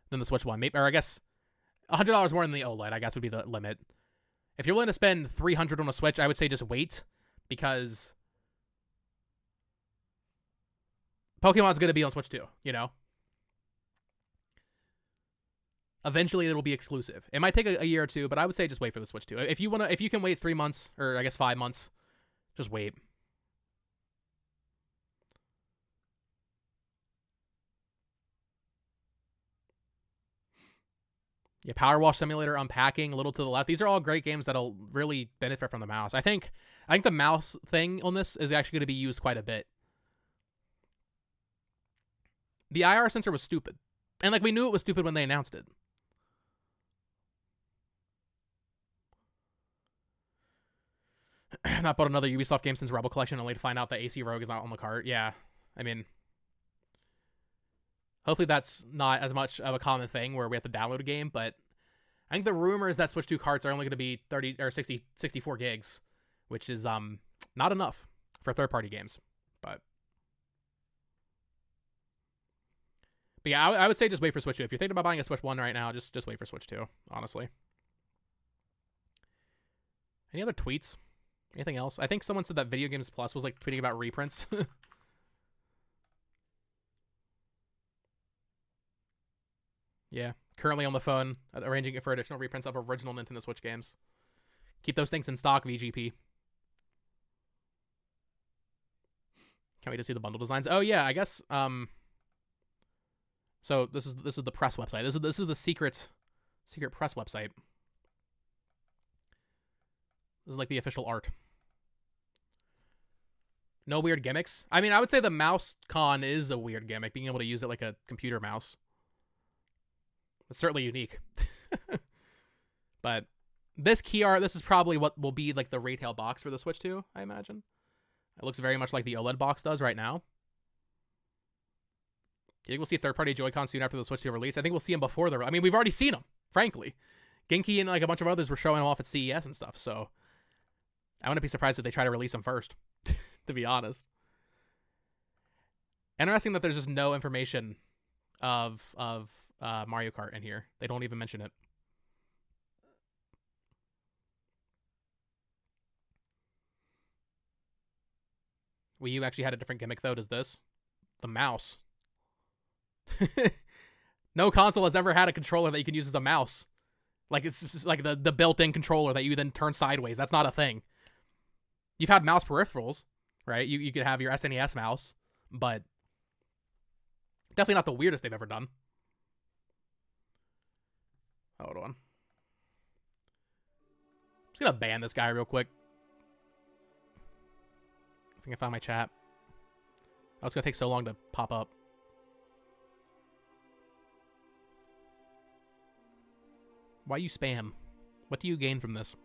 than the Switch 1. Maybe, or I guess $100 more than the OLED, I guess, would be the limit. If you're willing to spend $300 on a Switch, I would say just wait, because Pokemon's going to be on Switch 2, you know? Eventually, it'll be exclusive. It might take a year or two, but I would say just wait for the Switch 2. If you can wait 3 months, or I guess 5 months, just wait. Yeah, Power Wash Simulator, Unpacking, a little to the left. These are all great games that'll really benefit from the mouse. I think the mouse thing on this is actually going to be used quite a bit. The IR sensor was stupid. And like we knew it was stupid when they announced it. Not bought another Ubisoft game since Rebel Collection, only to find out that AC Rogue is not on the cart. Yeah, I mean, hopefully that's not as much of a common thing where we have to download a game, but I think the rumor is that Switch 2 carts are only going to be 30 or 64 gigs, which is not enough for third-party games. But yeah, I would say just wait for Switch 2. If you're thinking about buying a Switch 1 right now, just wait for Switch 2, honestly. Any other tweets? Anything else? I think someone said that Video Games Plus was like tweeting about reprints. Yeah. Currently on the phone, arranging it for additional reprints of original Nintendo Switch games. Keep those things in stock, VGP. Can't wait to see the bundle designs. Oh yeah, I guess so this is the press website. This is the secret press website. This is like the official art. No weird gimmicks. I mean, I would say the mouse con is a weird gimmick, being able to use it like a computer mouse. It's certainly unique. But this key art, this is probably what will be like the retail box for the Switch 2, I imagine. It looks very much like the OLED box does right now. You think we'll see third-party Joy-Con soon after the Switch 2 release? I think we'll see them before the... I mean, we've already seen them, frankly. Genki and like a bunch of others were showing them off at CES and stuff, so I wouldn't be surprised if they try to release them first, to be honest. Interesting that there's just no information of Mario Kart in here. They don't even mention it. Wii U actually had a different gimmick, though. Does this? The mouse. No console has ever had a controller that you can use as a mouse. Like, it's just like the built-in controller that you then turn sideways. That's not a thing. You've had mouse peripherals, right? You could have your SNES mouse, but definitely not the weirdest they've ever done. Hold on. I'm just gonna ban this guy real quick. I think I found my chat. Oh, it's gonna take so long to pop up. Why you spam? What do you gain from this?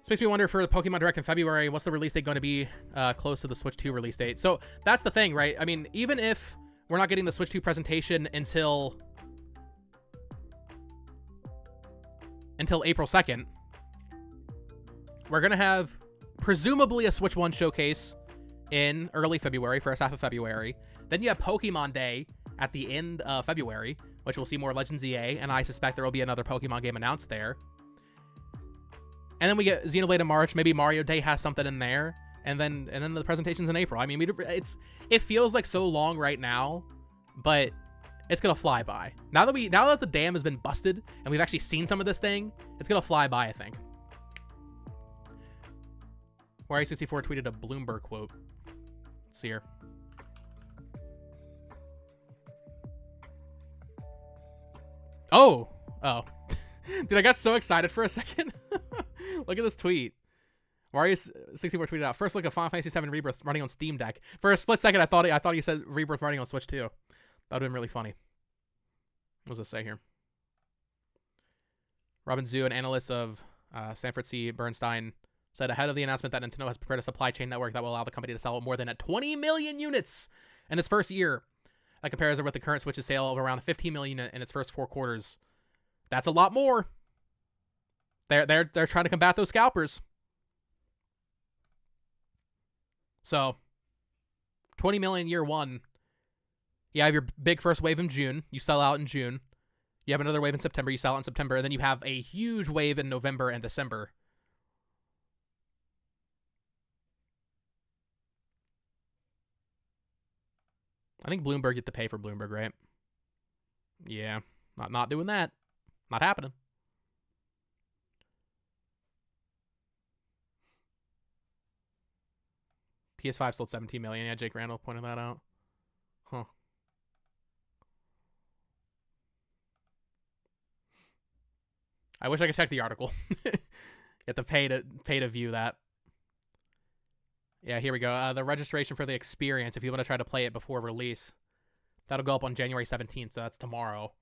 This makes me wonder for the Pokemon Direct in February, what's the release date going to be close to the Switch 2 release date? So that's the thing, right? I mean, even if we're not getting the Switch 2 presentation until April 2nd, we're going to have presumably a Switch 1 showcase in early February, first half of February. Then you have Pokemon Day at the end of February, which we'll see more Legends EA, and I suspect there will be another Pokemon game announced there. And then we get Xenoblade in March. Maybe Mario Day has something in there, and then the presentation's in April. I mean, it feels like so long right now, but it's gonna fly by. Now that the dam has been busted and we've actually seen some of this thing, it's gonna fly by, I think. Wario64 tweeted a Bloomberg quote. Let's see here. Oh. Dude, I got so excited for a second. Look at this tweet. Wario64 tweeted out, first look at Final Fantasy VII Rebirth running on Steam Deck. For a split second, I thought he said Rebirth running on Switch 2. That would have been really funny. What does it say here? Robin Zhu, an analyst of Sanford C. Bernstein, said ahead of the announcement that Nintendo has prepared a supply chain network that will allow the company to sell more than 20 million units in its first year. That compares it with the current Switch's sale of around 15 million in its first 4 quarters. That's a lot more. They're trying to combat those scalpers. So, 20 million year one. You have your big first wave in June. You sell out in June. You have another wave in September. You sell out in September. And then you have a huge wave in November and December. I think Bloomberg get to pay for Bloomberg, right? Yeah. Not doing that. Not happening. PS5 sold 17 million. Yeah, Jake Randall pointed that out. Huh. I wish I could check the article. You have to pay to view that. Yeah, here we go. The registration for the experience, if you want to try to play it before release, that'll go up on January 17th, so that's tomorrow.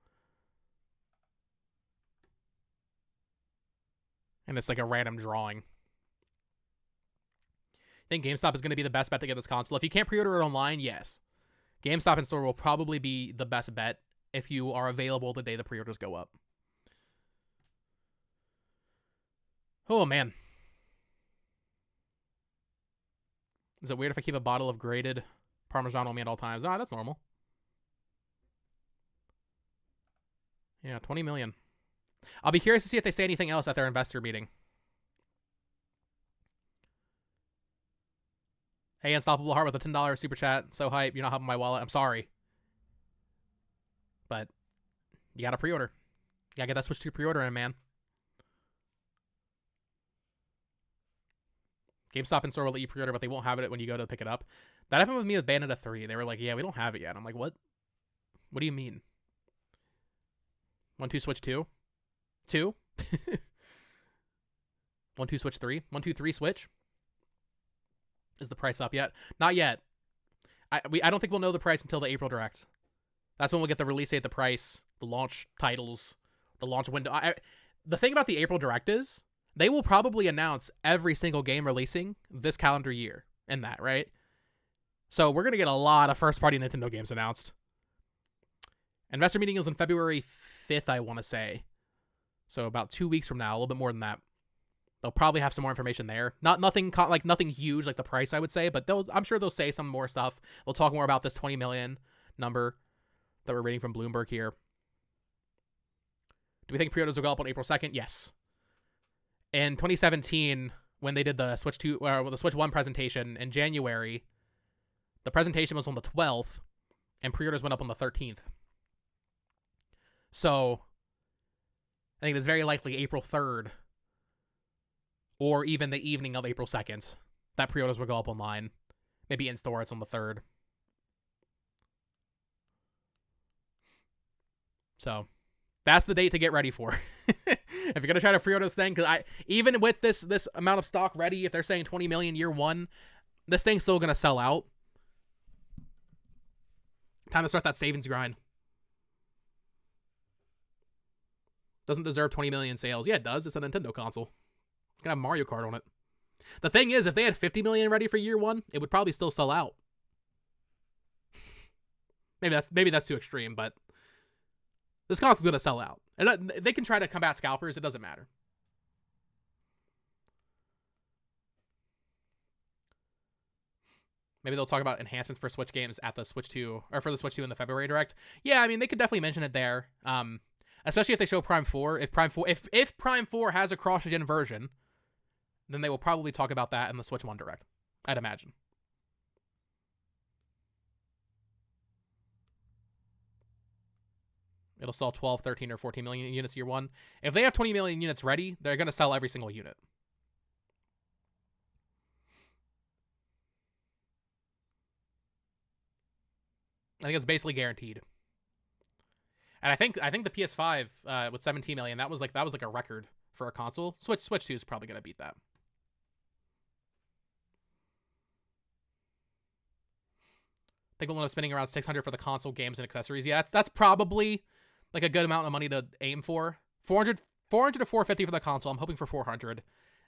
And it's like a random drawing. I think GameStop is going to be the best bet to get this console. If you can't pre-order it online, yes. GameStop in-store will probably be the best bet if you are available the day the pre-orders go up. Oh, man. Is it weird if I keep a bottle of grated Parmesan on me at all times? Ah, that's normal. Yeah, 20 million. I'll be curious to see if they say anything else at their investor meeting. Hey, Unstoppable Heart with a $10 super chat. So hype. You're not helping my wallet. I'm sorry. But you got to pre-order. You got to get that Switch 2 pre-order in, man. GameStop in store will let you pre-order, but they won't have it when you go to pick it up. That happened with me with Bayonetta 3. They were like, yeah, we don't have it yet. I'm like, what? What do you mean? 1-2 Switch 2? 2? 1-2 Switch 3? 1-2-3 Switch? Is the price up yet? Not yet. I don't think we'll know the price until the April Direct. That's when we'll get the release date, the price, the launch titles, the launch window. The thing about the April Direct is they will probably announce every single game releasing this calendar year in that, right? So we're going to get a lot of first-party Nintendo games announced. Investor meeting is on February 5th, I want to say. So about 2 weeks from now, a little bit more than that. They'll probably have some more information there. Nothing huge like the price, I would say, but I'm sure they'll say some more stuff. We'll talk more about this 20 million number that we're reading from Bloomberg here. Do we think pre-orders will go up on April 2nd? Yes. In 2017, when they did the Switch 2 or the Switch 1 presentation in January, the presentation was on the 12th, and pre-orders went up on the 13th. So I think it's very likely April 3rd, or even the evening of April 2nd, that pre-orders will go up online. Maybe in store it's on the 3rd. So that's the date to get ready for. If you're gonna try to pre-order this thing, because even with this amount of stock ready, if they're saying 20 million year one, this thing's still gonna sell out. Time to start that savings grind. Doesn't deserve 20 million sales. Yeah, it does. It's a Nintendo console. It's gonna have Mario Kart on it. The thing is, if they had 50 million ready for year one, it would probably still sell out. Maybe that's too extreme, but this console's gonna sell out. And they can try to combat scalpers. It doesn't matter. Maybe they'll talk about enhancements for Switch games at the Switch 2, or for the Switch 2 in the February Direct. Yeah, I mean, they could definitely mention it there. Especially if they show Prime 4. If Prime 4 has a cross-gen version, then they will probably talk about that in the Switch 1 Direct, I'd imagine. It'll sell 12, 13, or 14 million units year one. If they have 20 million units ready, they're going to sell every single unit. I think it's basically guaranteed. And I think the PS5 with 17 million, that was like a record for a console. Switch 2 is probably going to beat that. I think we'll end up spending around 600 for the console, games, and accessories. Yeah, that's probably like a good amount of money to aim for. 400 to 450 for the console. I'm hoping for 400.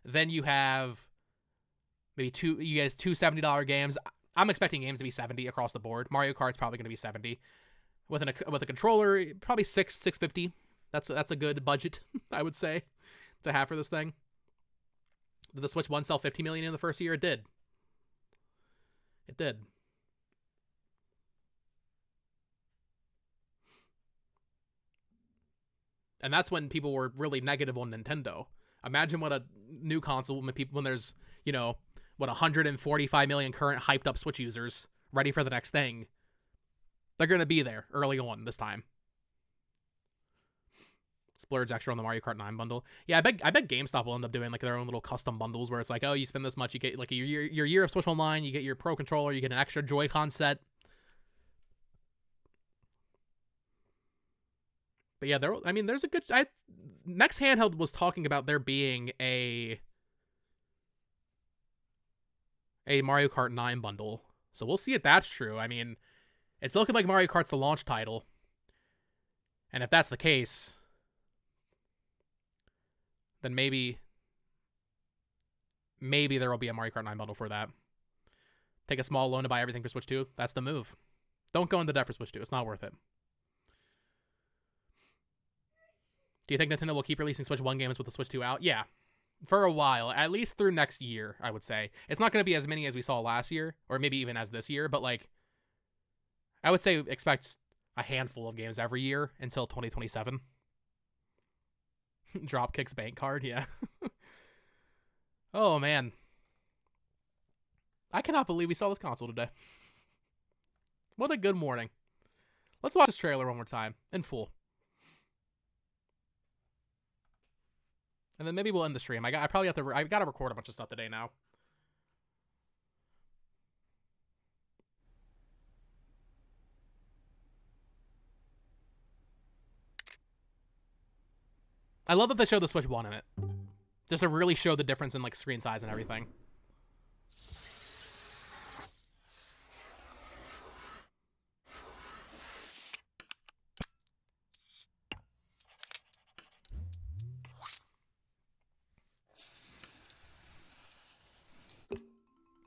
Then you have maybe two $70 games. I'm expecting games to be 70 across the board. Mario Kart's probably going to be 70. With a controller, probably $650. That's a good budget, I would say, to have for this thing. Did the Switch 1 sell 50 million in the first year? It did. It did. And that's when people were really negative on Nintendo. Imagine what a new console when there's, 145 million current hyped up Switch users ready for the next thing. They're going to be there early on this time. Splurge extra on the Mario Kart 9 bundle. Yeah, I bet GameStop will end up doing like their own little custom bundles where it's like, oh, you spend this much, you get like your year of Switch Online, you get your Pro controller, you get an extra Joy-Con set. But yeah, there's a good... Next Handheld was talking about there being a Mario Kart 9 bundle. So we'll see if that's true. I mean, it's looking like Mario Kart's the launch title. And if that's the case, then maybe there will be a Mario Kart 9 bundle for that. Take a small loan to buy everything for Switch 2. That's the move. Don't go into debt for Switch 2. It's not worth it. Do you think Nintendo will keep releasing Switch 1 games with the Switch 2 out? Yeah. For a while. At least through next year, I would say. It's not going to be as many as we saw last year, or maybe even as this year, but like, I would say expect a handful of games every year until 2027. Dropkick's bank card, yeah. Oh, man. I cannot believe we saw this console today. What a good morning. Let's watch this trailer one more time, in full. And then maybe we'll end the stream. I got to record a bunch of stuff today now. I love that they showed the Switch 1 in it. Just to really show the difference in like screen size and everything.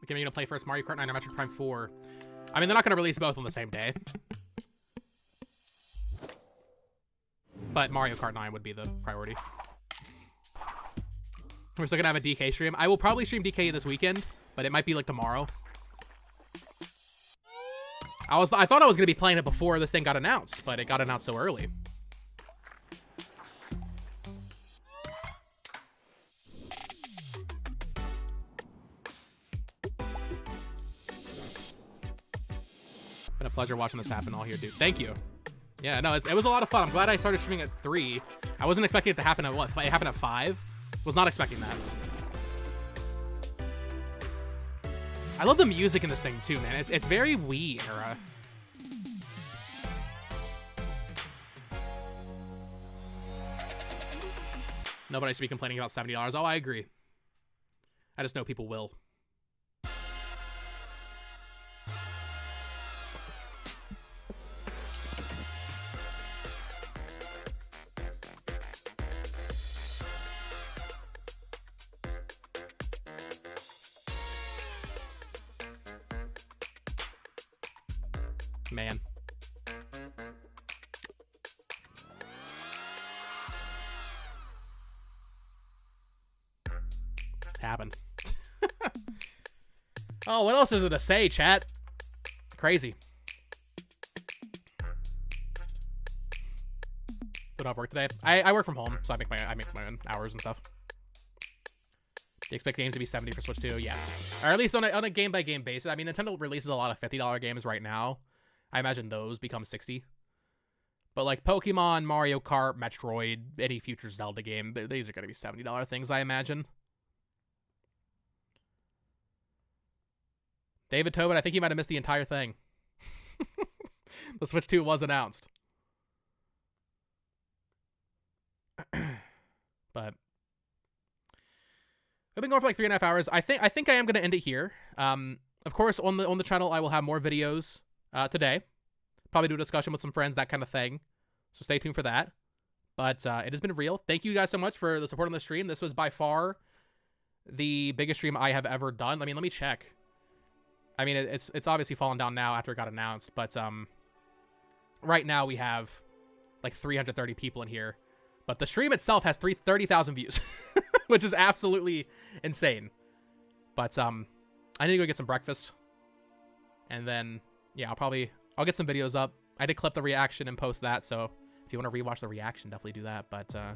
Okay, I'm gonna play first Mario Kart 9 or Metroid Prime 4. I mean, they're not gonna release both on the same day. But Mario Kart 9 would be the priority. We're still gonna have a DK stream. I will probably stream DK this weekend, but it might be like tomorrow. I thought I was gonna be playing it before this thing got announced, but it got announced so early. Been a pleasure watching this happen all here, dude. Thank you. Yeah, no, it was a lot of fun. I'm glad I started streaming at 3. I wasn't expecting it to happen at what? It happened at 5. Was not expecting that. I love the music in this thing too, man. It's very Wii era. Nobody should be complaining about $70. Oh, I agree. I just know people will. Man. Happened. Oh, what else is it to say, chat? Crazy. Don't have work today. I work from home, so I make my own hours and stuff. Do you expect games to be 70 for Switch 2? Yes. Or at least on a game-by-game basis. I mean, Nintendo releases a lot of $50 games right now. I imagine those become 60. But like Pokemon, Mario Kart, Metroid, any future Zelda game, these are going to be $70 things, I imagine. David Tobin, I think you might have missed the entire thing. The Switch 2 was announced. But we've been going for like 3.5 hours. I think I am going to end it here. Of course, on the channel, I will have more videos today. Probably do a discussion with some friends, that kind of thing. So stay tuned for that. But it has been real. Thank you guys so much for the support on the stream. This was by far the biggest stream I have ever done. I mean, let me check. I mean, it's obviously fallen down now after it got announced, but right now we have like 330 people in here. But the stream itself has 30,000 views, which is absolutely insane. But I need to go get some breakfast. And then, yeah, I'll get some videos up. I did clip the reaction and post that, so if you want to rewatch the reaction, definitely do that. But I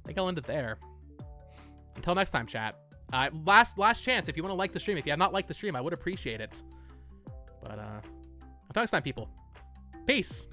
think I'll end it there. Until next time, chat. Last chance, if you want to like the stream. If you have not liked the stream, I would appreciate it. But until next time, people. Peace.